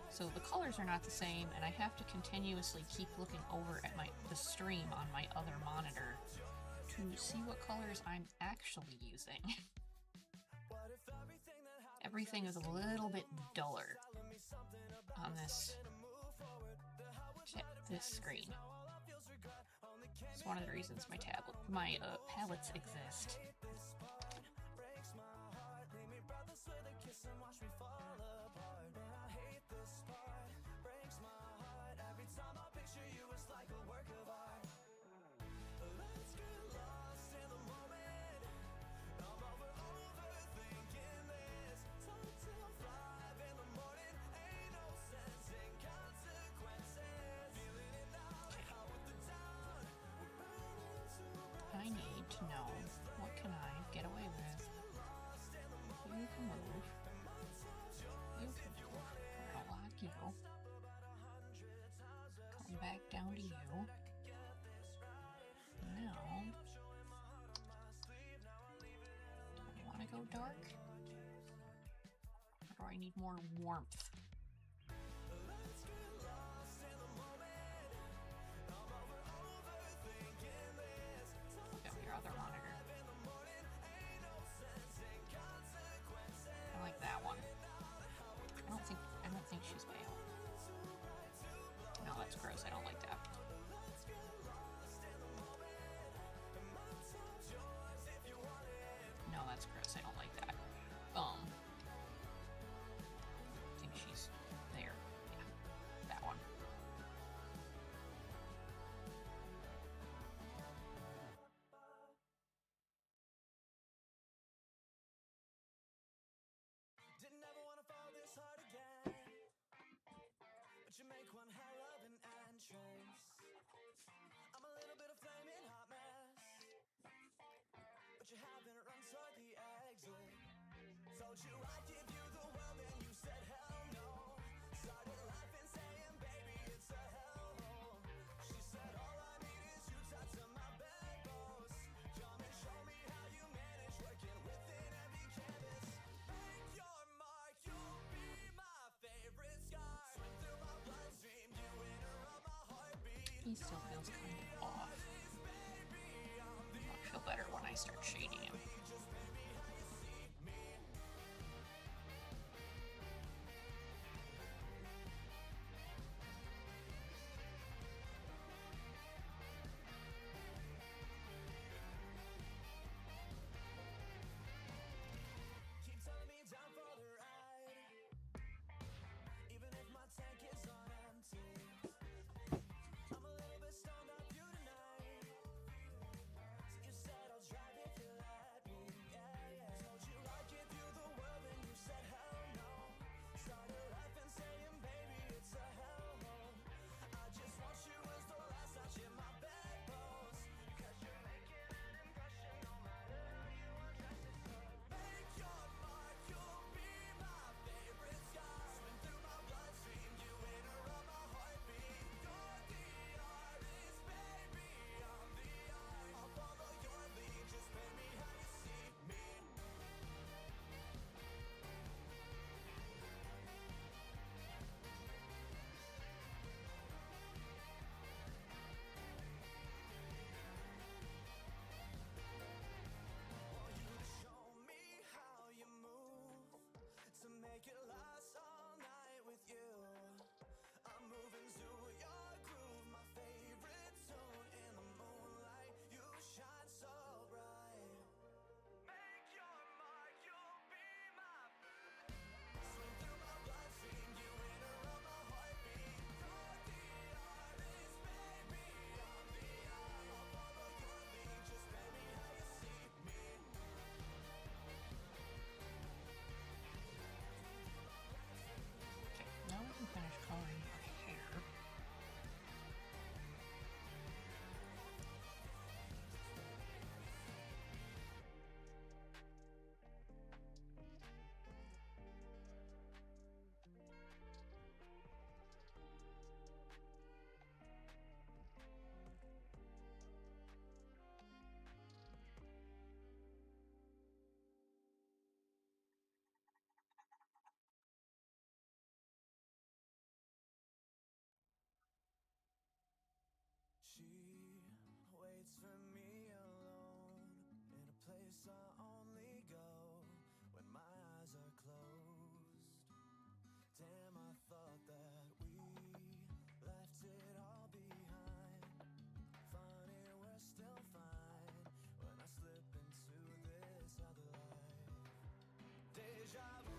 Speaker 1: So the colors are not the same, and I have to continuously keep looking over at the stream on my other monitor to see what colors I'm actually using. Everything is a little bit duller on this screen. It's one of the reasons my palettes exist. I need to know, what can I get away with? You can move. You can move. I don't like you. Come back down to you. Now, do I want to go dark? Or do I need more warmth? Other monitor. I like that one. I don't think she's pale. No, that's gross. I don't like that. No, that's gross. I don't like that. I think she's there. Yeah, that one.
Speaker 2: Make one hell of an entrance. I'm a little bit of flaming hot mess, but you haven't run toward the exit. Told you I'd give you the world and you said hell no. Started laughing saying baby it's a hellhole. She said all I need is you tied to my bedpost. Come and show me how you manage working within every canvas. Make your mark, you'll be my favorite scar.
Speaker 1: He still feels kind of off. I'll feel better when I start shading him.
Speaker 2: Keep telling me down for the ride, even if my tank is on empty. I'm a little bit stoned off you tonight, so you said I'll drive if you let me. place I only go when my eyes are closed. Damn, I thought that we left it all behind. Funny, we're still fine when I slip into this other life. Deja vu.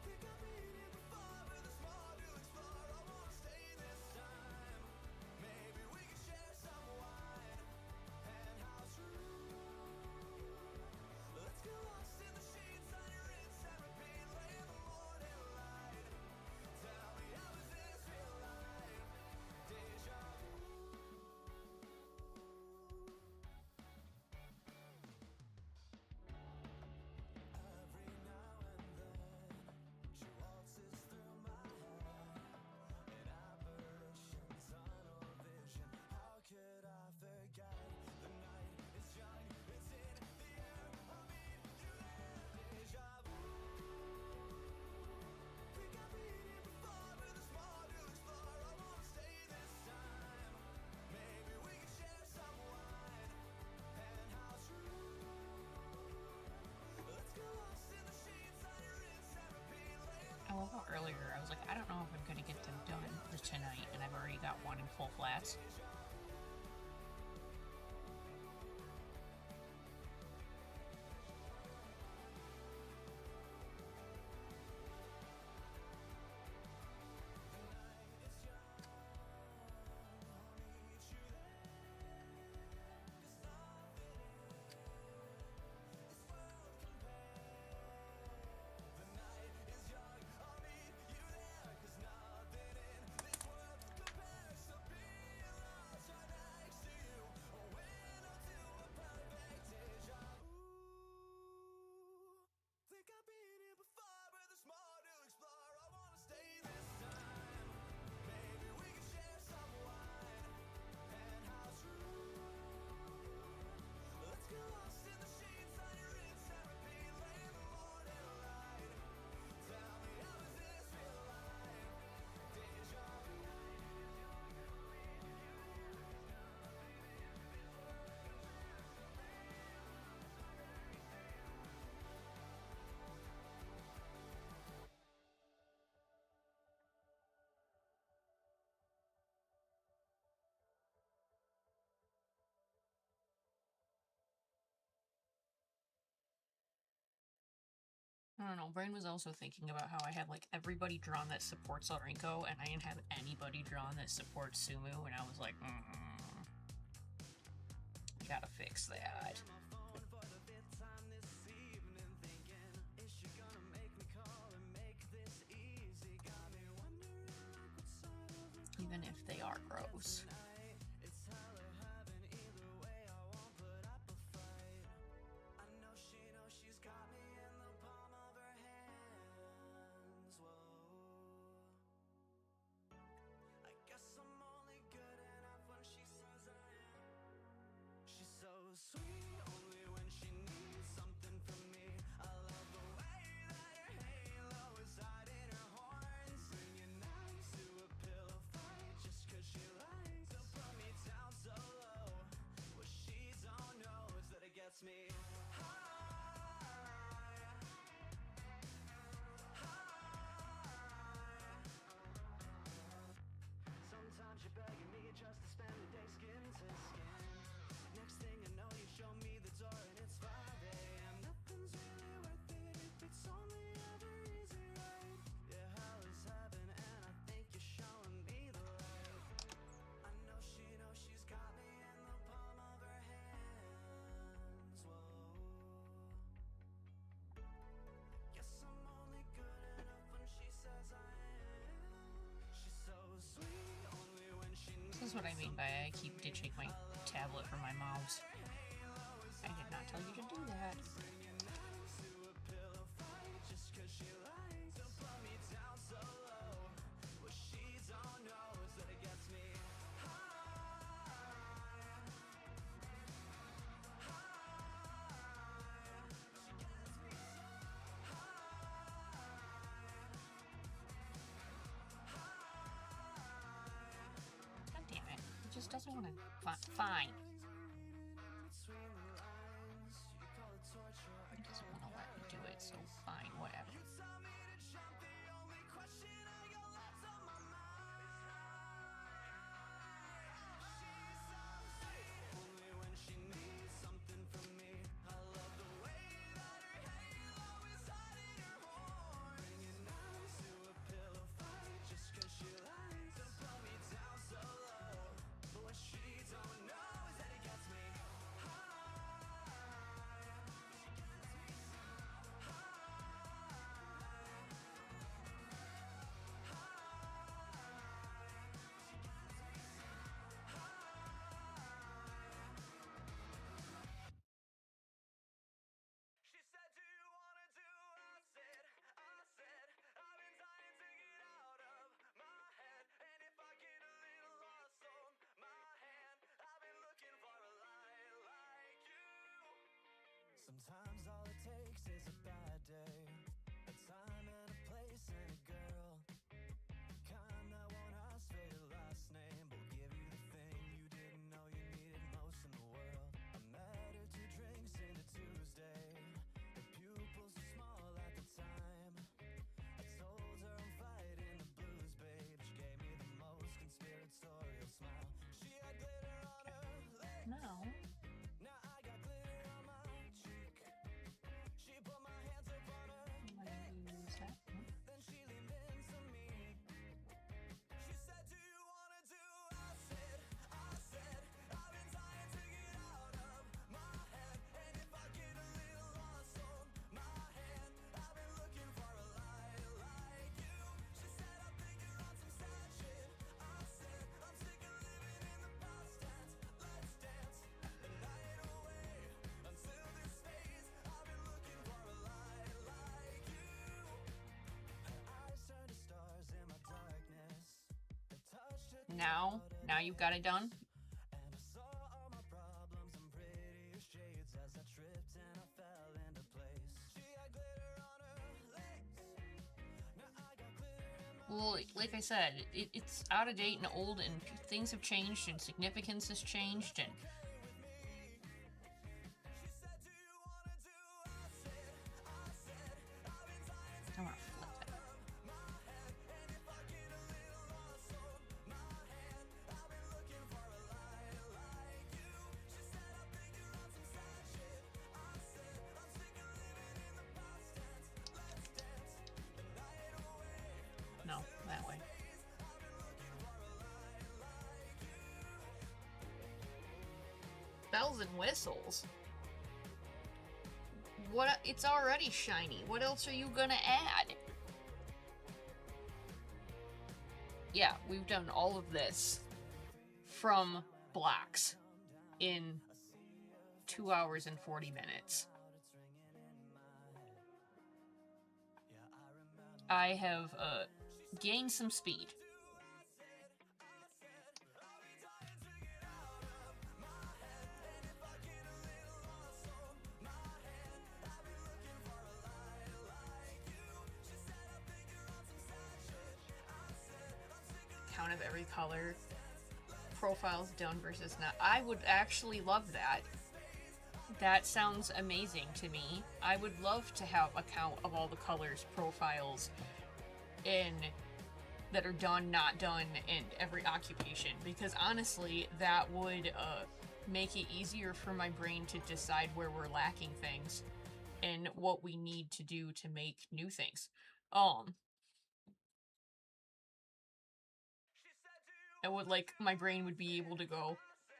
Speaker 2: Think I've been here before, but there's more to explore. I wanna stay this time. Maybe we can share some wine and house room. Let's get lost in the sheets on your rinse and repeat. Lay in the morning light. Tell me, how is this real life? Deja vu. Every now and then, she waltzes through my head. An apparition, tunnel vision. How could I forget? The night is young, it's in the air. I'll meet you there. Deja vu. Think I've been here before, but there's more to explore. I wanna stay this time. Maybe we can share some wine and house room. Let's go lost in the sheets on your rinse and repeat. Lay in the
Speaker 3: I love how earlier I was like, I don't know if I'm gonna get them done tonight, and I've already got one in full flats.
Speaker 2: Think I've been here before, but there's more to explore. I wanna stay this time. Maybe we can share some wine and house room. Let's get lost in the sheets on your rinse and repeat. Lay in the morning light. Tell me, how is this real life? Deja vu.
Speaker 3: I don't know. Brain was also thinking about how I had like everybody drawn that supports Orinko, and I didn't have anybody drawn that supports Sumu, and I was like, gotta fix that. Even if they are gross.
Speaker 2: I know she's got me in the palm of her hands. Whoa. I guess I'm only good enough when she says I am. She's so sweet, only when she needs something from me. I love the way that her halo is hiding her horns. Bringing knives to a pillow fight just 'cause she likes to put me down so low. What she don't know is that it gets me high. Sometimes you're begging me just to spend the day skin to skin. Next thing I know, you show me the door and it's 5 a.m. Nothing's really worth it if it's only ever easy, right? Yeah, hell is heaven and I think you're showing me the light. I know she's got me in the palm of her hands. Whoa. Guess I'm only good enough when she says I am. She's so sweet, only when she needs.
Speaker 3: This is what I mean by I keep ditching my tablet for my mouse. I did not tell you to do that.
Speaker 2: Just 'cause she likes to put me down so low. What she don't know is that it gets me high. She gets me so
Speaker 3: God damn it. It just doesn't want to. Fine. it, so fine, whatever.
Speaker 2: She said, do you wanna do? I said, I've been dying to get out of my head. And if I get a little lost on my hand, I've been looking for a light like you. Sometimes all it takes is a bad day, a time and a place and a girl, the kind that won't ask for your last name, but will give you the thing you didn't know you needed most in the world. I met her 2 drinks into Tuesday. Her pupils were small at the time. I told her I'm fighting the blues, babe. She gave me the most conspiratorial smile. She had glitter on her legs.
Speaker 3: No.
Speaker 2: Now I got glitter on my cheek. She put my hands up on her
Speaker 3: Use that.
Speaker 2: then she leaned into me. She said, do you wanna do? I said, I've been dying to get out of my head. And if I get a little lost on my hand, I've been looking for a light like you. She said, I think you're on some sad shit. I said, I'm sick of living in the past tense. Let's dance the night away until this fades. I've been looking for a light like you. Her eyes turned to stars in my darkness. The touch took me
Speaker 3: Now you've got it done.
Speaker 2: and I saw all my problems in prettier shades as I tripped and I fell into place. She had glitter on her legs. Now I got glitter in my
Speaker 3: Well, like I said, it's out of date and old, and things have changed, and significance has changed, and I'm gonna flip that. No, that way.
Speaker 1: Bells and whistles. What? It's already shiny. What else are you gonna add?
Speaker 3: Yeah, we've done all of this from blocks in 2 hours and 40 minutes. I have gained some speed.
Speaker 1: Count of every color. Profiles done versus not. I would actually love that.
Speaker 3: That sounds amazing to me. I would love to have a count of all the colors, profiles, in that are done, not done, and every occupation. Because honestly, that would make it easier for my brain to decide where we're lacking things and what we need to do to make new things. I would like my brain would be able to go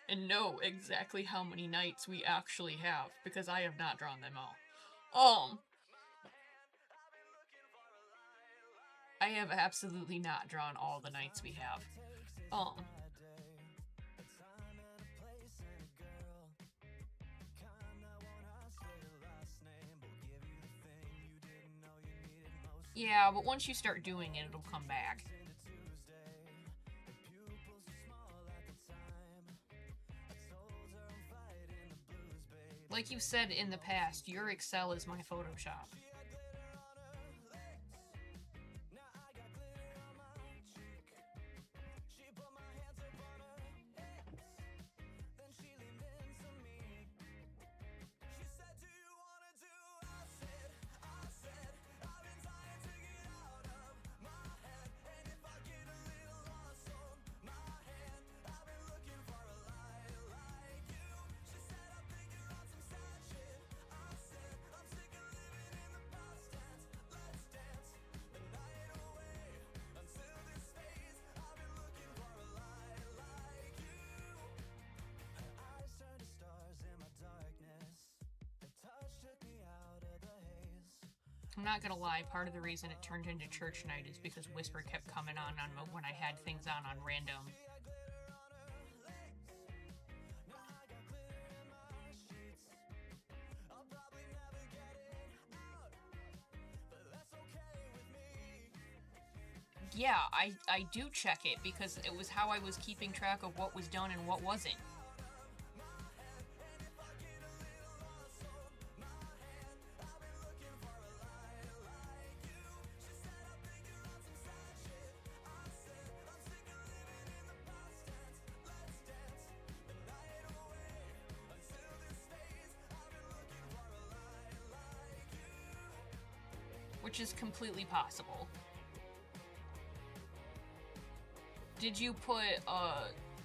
Speaker 3: and know exactly how many nights we actually have, because I have not drawn them all. I have absolutely not drawn all the nights we have. Yeah, but once you start doing it, it'll come back. Like you said in the past, your Excel is my Photoshop. I'm not gonna lie, part of the reason it turned into church night is because Whisper kept coming on when I had things on random. Yeah, I do check it because it was how I was keeping track of what was done and what wasn't. Which is completely possible. Did you put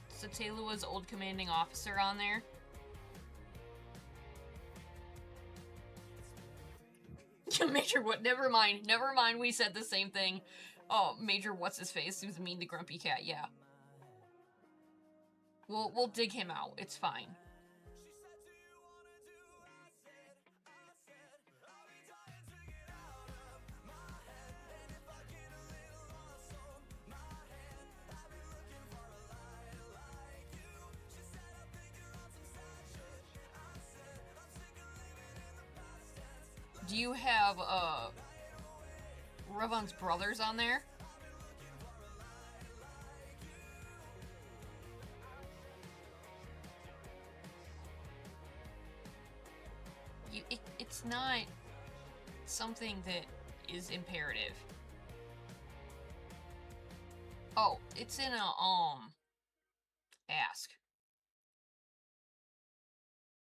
Speaker 3: Satelua's old commanding officer on there? Major what? Never mind. Never mind. We said the same thing. Oh, Major what's his face? Who's mean to Grumpy Cat? Yeah. We'll dig him out. It's fine. Do you have, Revon's brothers on there? It's not something that is imperative. Oh, it's in a, ask.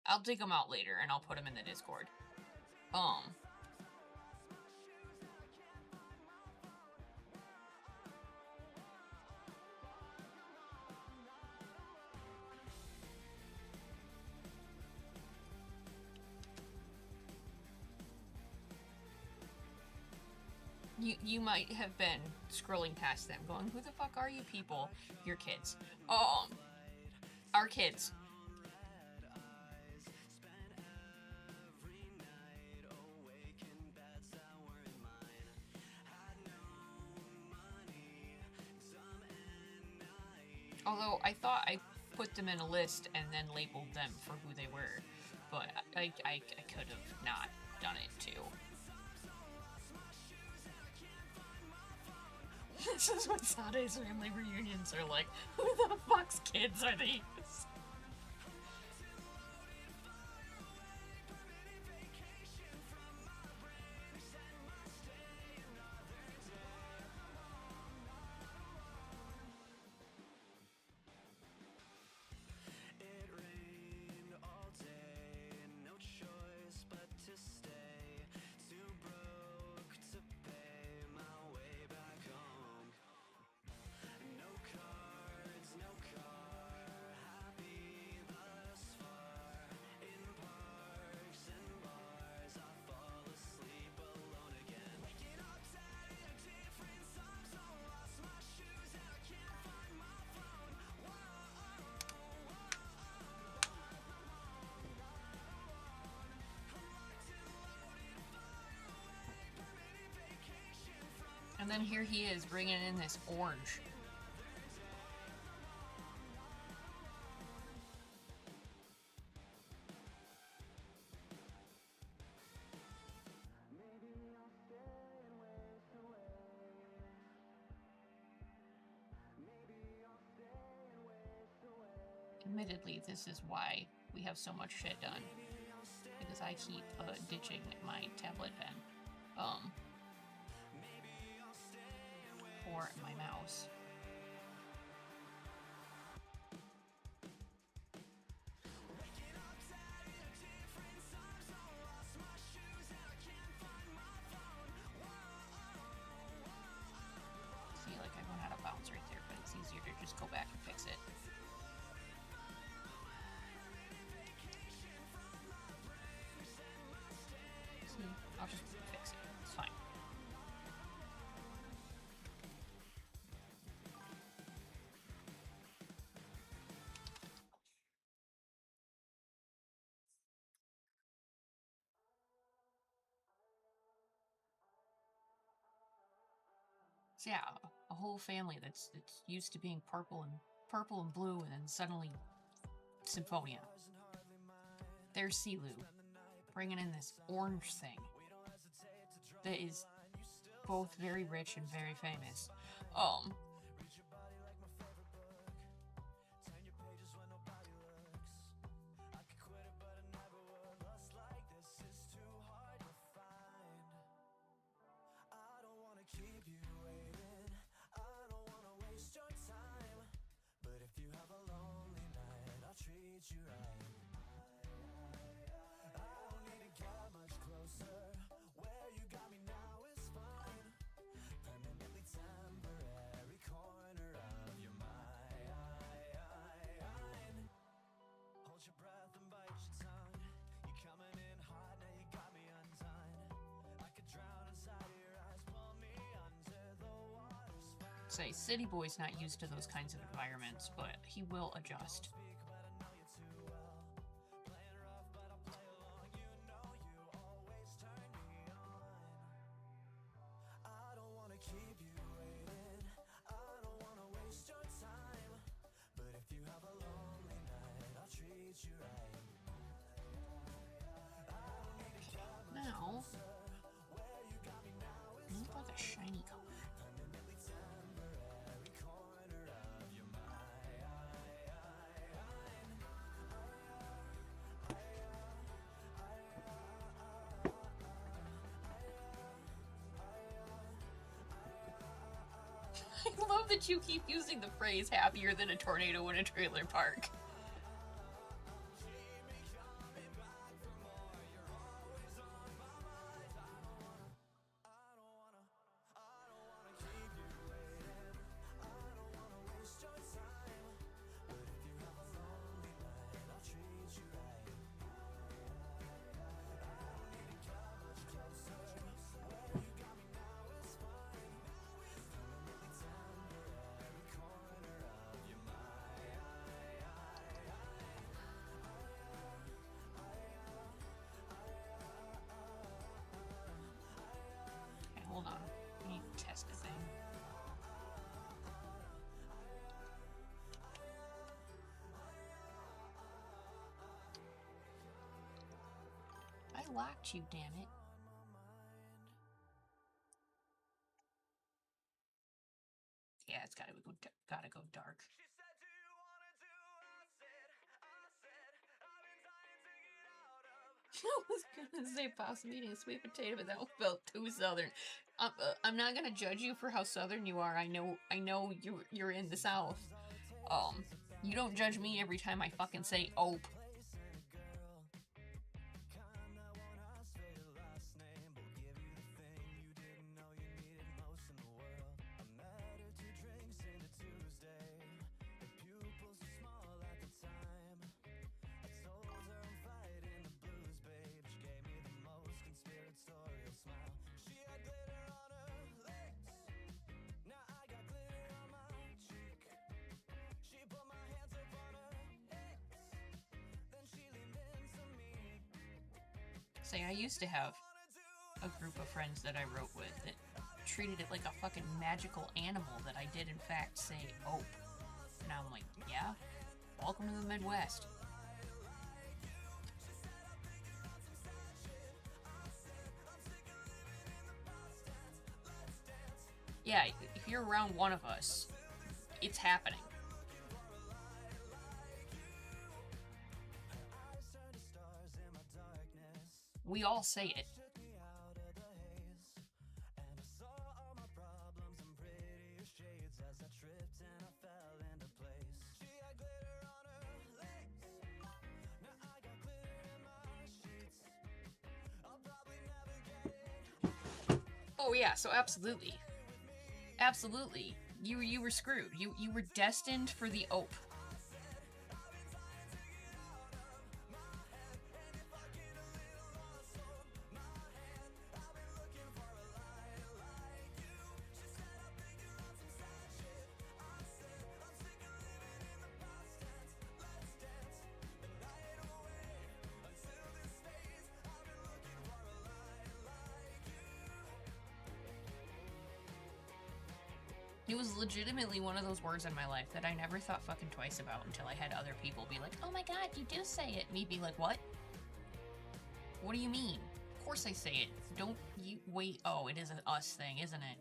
Speaker 3: I'll dig them out later and I'll put them in the Discord. You might have been scrolling past them going, who the fuck are you people? Your kids. Our kids. Although I thought I put them in a list and then labeled them for who they were, but I could have not done it too. This is what Sade's family reunions are like. Who the fuck's kids are these? And then here he is bringing in this orange. Admittedly, this is why we have so much shit done. Because I keep ditching my tablet pen. For my mouse. See, like I went out of bounds right there, but it's easier to just go back and fix it. See, I'll just fix it. It's fine. So yeah, a whole family that's used to being purple and blue, and then suddenly Symphonia. There's Silu, bringing in this orange thing that is both very rich and very famous. Say, City Boy's not used to those kinds of environments, but he will adjust. Now, I need like a shiny color. I love that you keep using the phrase happier than a tornado in a trailer park. Hold on. I need to test a thing. I locked you, damn it. Yeah, it's gotta go dark. I was gonna say possibly eating a sweet potato, but that felt too southern. I'm not gonna judge you for how southern you are. I know you're in the South. You don't judge me every time I fucking say "ope." Say, I used to have a group of friends that I wrote with that treated it like a fucking magical animal that I did in fact say "ope." And I'm like, yeah, welcome to the Midwest. Yeah, if you're around one of us, it's happening. We all say it. Oh yeah, so absolutely. Absolutely. You were screwed. You were destined for the ope. It was legitimately one of those words in my life that I never thought fucking twice about until I had other people be like, oh my god, you do say it. Me be like, what? What do you mean? Of course I say it. Don't you wait. Oh, it is an us thing, isn't it?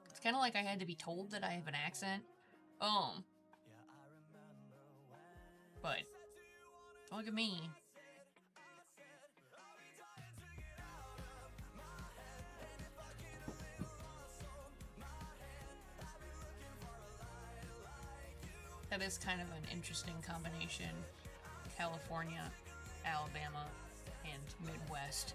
Speaker 3: It's kind of like I had to be told that I have an accent. But don't look at me. That is kind of an interesting combination. California, Alabama, and Midwest.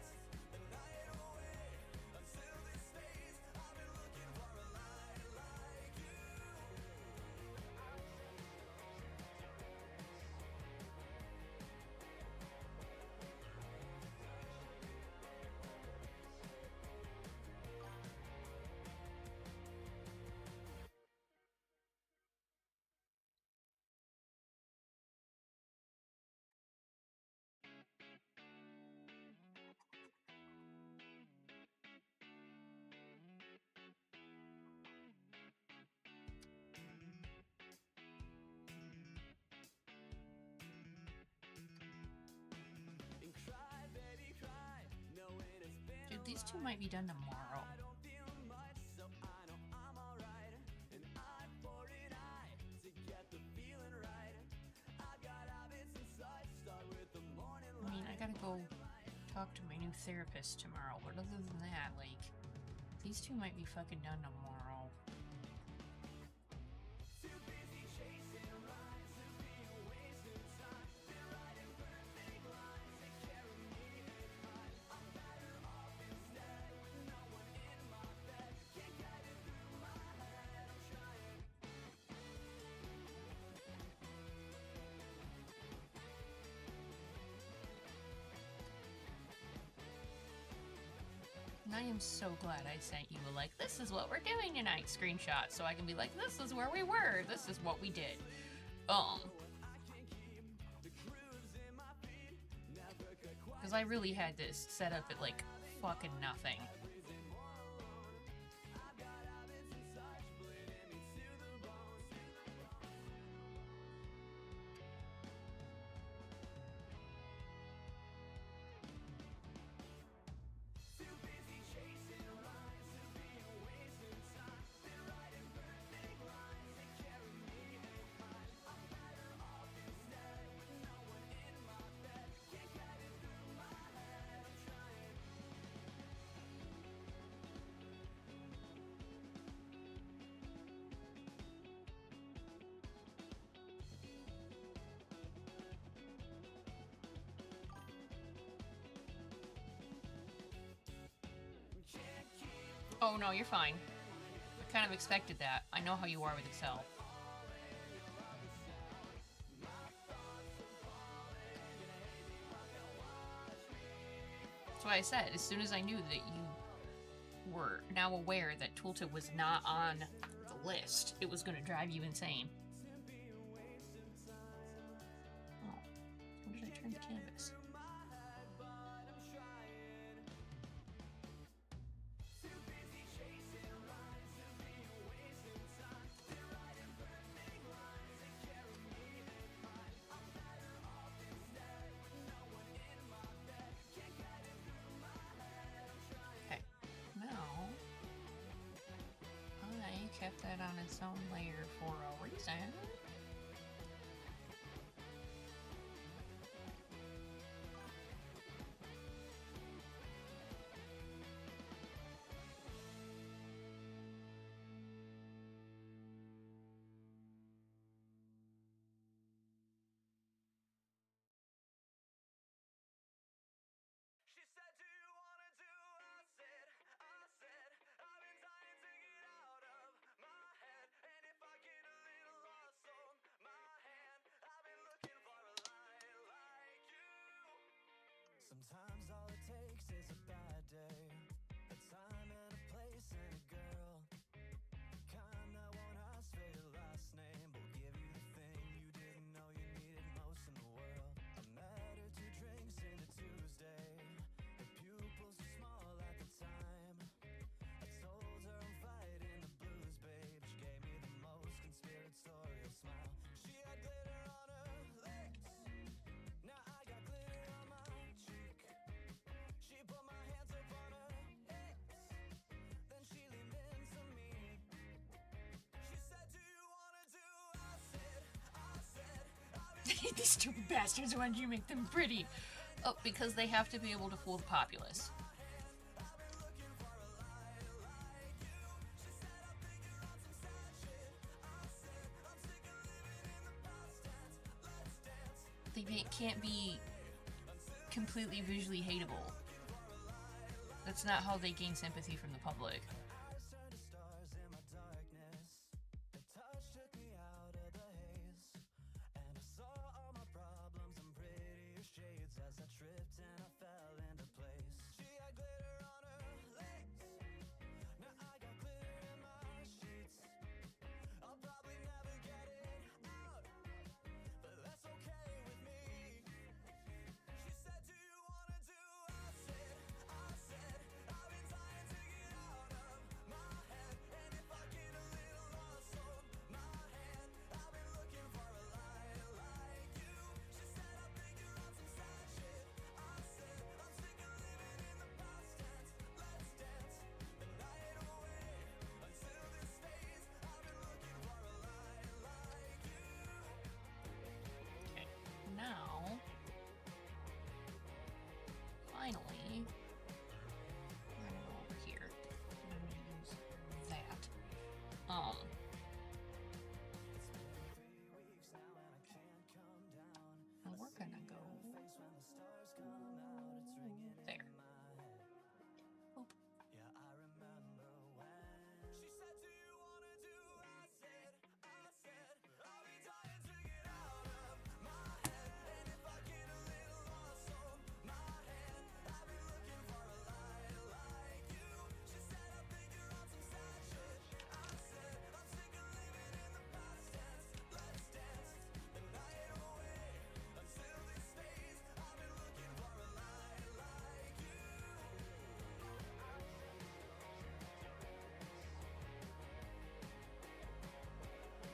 Speaker 3: Dude, these two might be done tomorrow. I mean, I gotta go talk to my new therapist tomorrow, but other than that, like, these two might be fucking done tomorrow. And I am so glad I sent you a, like, this is what we're doing tonight screenshot, so I can be like, this is where we were, this is what we did. Because I really had this set up at, like, fucking nothing. Oh no, you're fine. I kind of expected that. I know how you are with Excel. That's why I said, as soon as I knew that you were now aware that Tooltip was not on the list, it was going to drive you insane. Oh, where did I turn the canvas? Kept that on its own layer for a reason.
Speaker 2: Sometimes all it takes is a bad day, a time and a place and a girl, kind that won't ask for your last name, but will give you the thing you didn't know you needed most in the world. I met her 2 drinks into Tuesday, her pupils were small at the time. I told
Speaker 3: These stupid bastards, why did you make them pretty? Oh, because they have to be able to fool the populace. They can't be completely visually hateable. That's not how they gain sympathy from the public. Now, finally, I'm gonna go over here. I'm gonna use that. And we're gonna go there. Oop.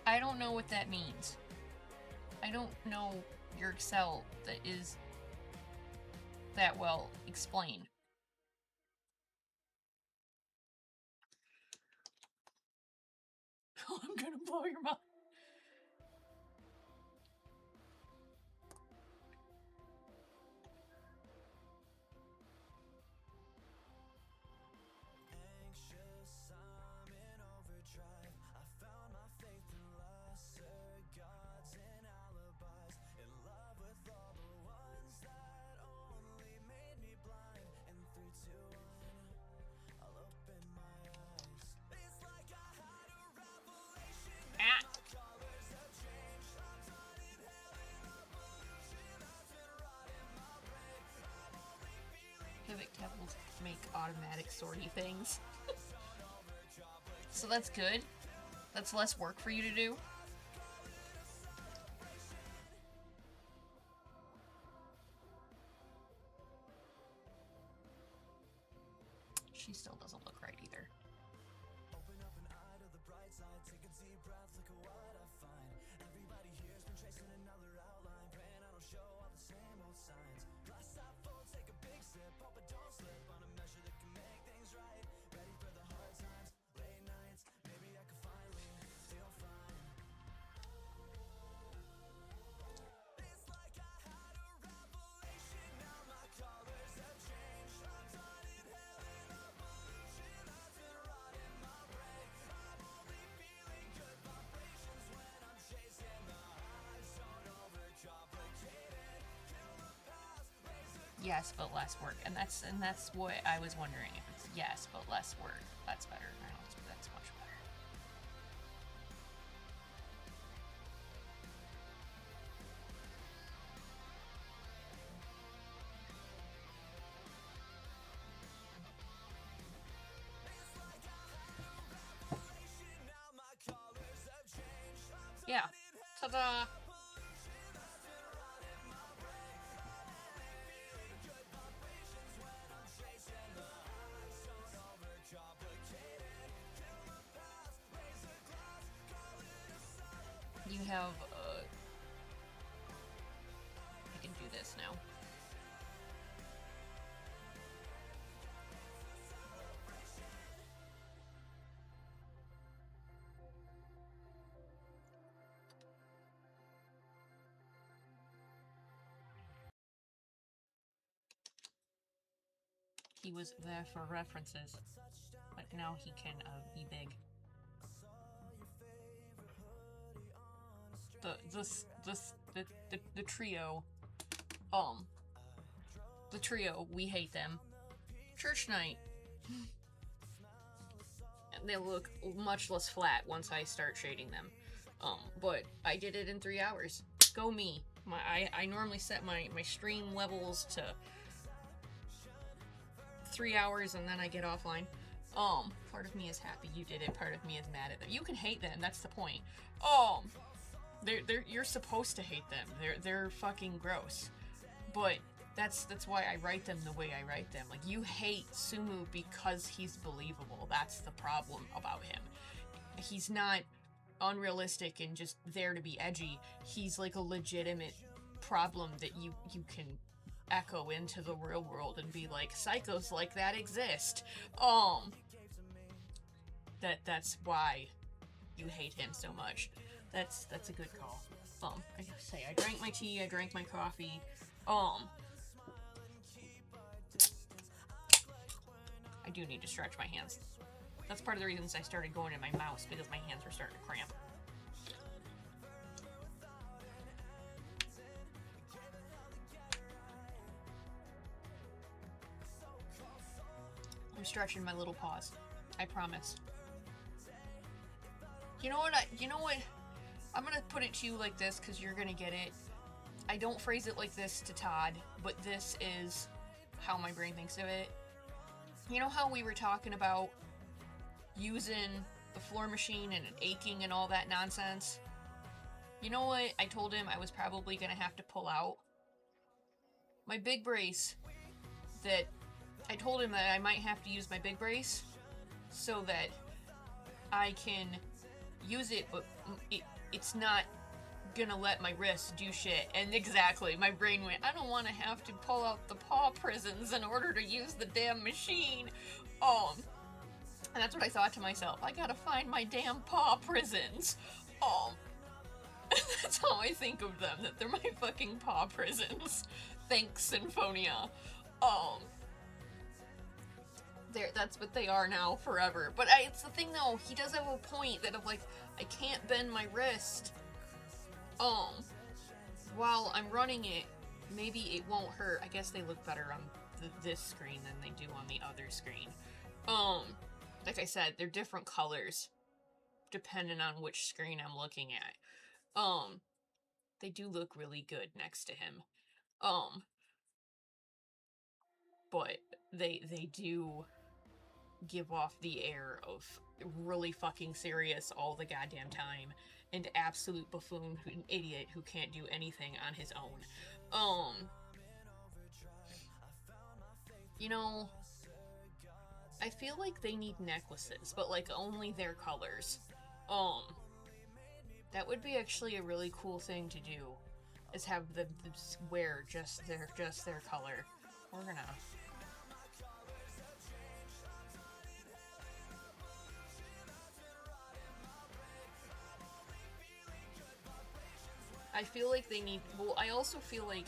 Speaker 3: I don't know what that means. I don't know your Excel that is that well explained. I'm gonna blow your mind. Pivot tables make automatic sortie things. So that's good. That's less work for you to do. She still doesn't look right either. Yes, but less work, and that's what I was wondering. If it's yes, but less work, that's better. I don't think that's much better. Yeah. Ta-da! You have, I can do this now. He was there for references, but now he can be big. The trio, the trio, we hate them. Church Night. They look much less flat once I start shading them. But I did it in 3 hours. Go me. I normally set my stream levels to 3 hours and then I get offline. Part of me is happy you did it, part of me is mad at them. You can hate them, that's the point. You're supposed to hate them. They're fucking gross. But that's why I write them the way I write them. Like, you hate Sumu because he's believable. That's the problem about him. He's not unrealistic and just there to be edgy. He's like a legitimate problem that you can echo into the real world and be like, psychos like that exist. That's why you hate him so much. That's a good call. I gotta say, I drank my tea, I drank my coffee. I do need to stretch my hands. That's part of the reasons I started going to my mouse, because my hands were starting to cramp. I'm stretching my little paws. I promise. You know what? I'm gonna put it to you like this, because you're gonna get it. I don't phrase it like this to Todd, but this is how my brain thinks of it. You know how we were talking about using the floor machine and aching and all that nonsense? You know what I told him I was probably gonna have to pull out? My big brace. That I told him that I might have to use my big brace so that I can use it, but it's not gonna let my wrist do shit. And exactly, my brain went, I don't want to have to pull out the paw prisons in order to use the damn machine. And that's what I thought to myself. I gotta find my damn paw prisons. That's how I think of them, that they're my fucking paw prisons. Thanks, Symphonia. That's what they are now, forever. But it's the thing, though, he does have a point that I'm like, I can't bend my wrist. While I'm running it, maybe it won't hurt. I guess they look better on this screen than they do on the other screen. Like I said, they're different colors, depending on which screen I'm looking at. They do look really good next to him. But they do give off the air of really fucking serious all the goddamn time, and absolute buffoon, an idiot who can't do anything on his own. You know, I feel like they need necklaces, but like only their colors. That would be actually a really cool thing to do, is have them wear just their color. We're gonna... I feel like they need... Well, I also feel like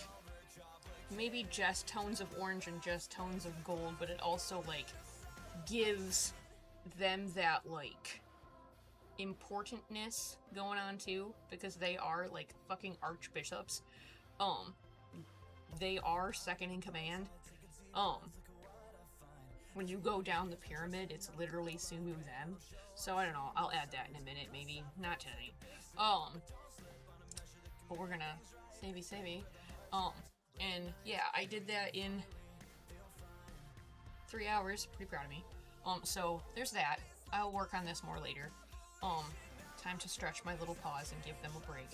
Speaker 3: maybe just tones of orange and just tones of gold, but it also, like, gives them that, like, importantness going on, too, because they are, like, fucking archbishops. They are second in command. When you go down the pyramid, it's literally Sumu them. So, I don't know, I'll add that in a minute, maybe. Not tonight. But we're gonna savey. And yeah, I did that in 3 hours. Pretty proud of me. So there's that. I'll work on this more later. Time to stretch my little paws and give them a break.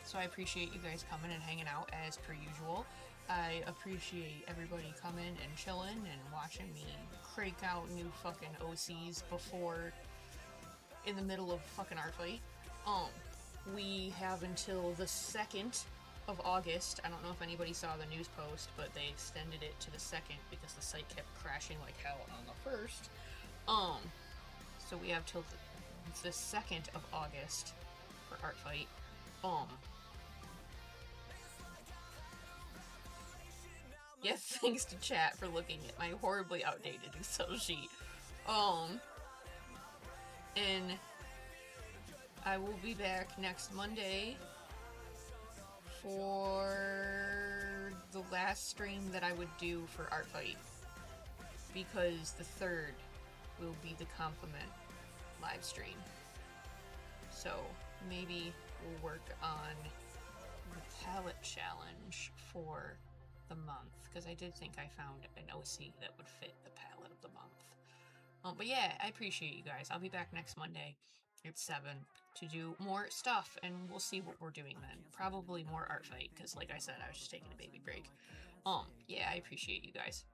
Speaker 3: So I appreciate you guys coming and hanging out as per usual. I appreciate everybody coming and chilling and watching me crank out new fucking OCs before, in the middle of fucking art fight. We have until the 2nd of August. I don't know if anybody saw the news post, but they extended it to the 2nd because the site kept crashing like hell on the 1st. So we have till the 2nd of August for art fight. Yeah, thanks to chat for looking at my horribly outdated Excel sheet. And I will be back next Monday for the last stream that I would do for Art Fight, because the 3rd will be the compliment live stream. So maybe we'll work on the palette challenge for the month, because I did think I found an OC that would fit the palette of the month. But yeah, I appreciate you guys. I'll be back next Monday at 7 to do more stuff, and we'll see what we're doing then. Probably more Art Fight, because like I said, I was just taking a baby break. Yeah, I appreciate you guys.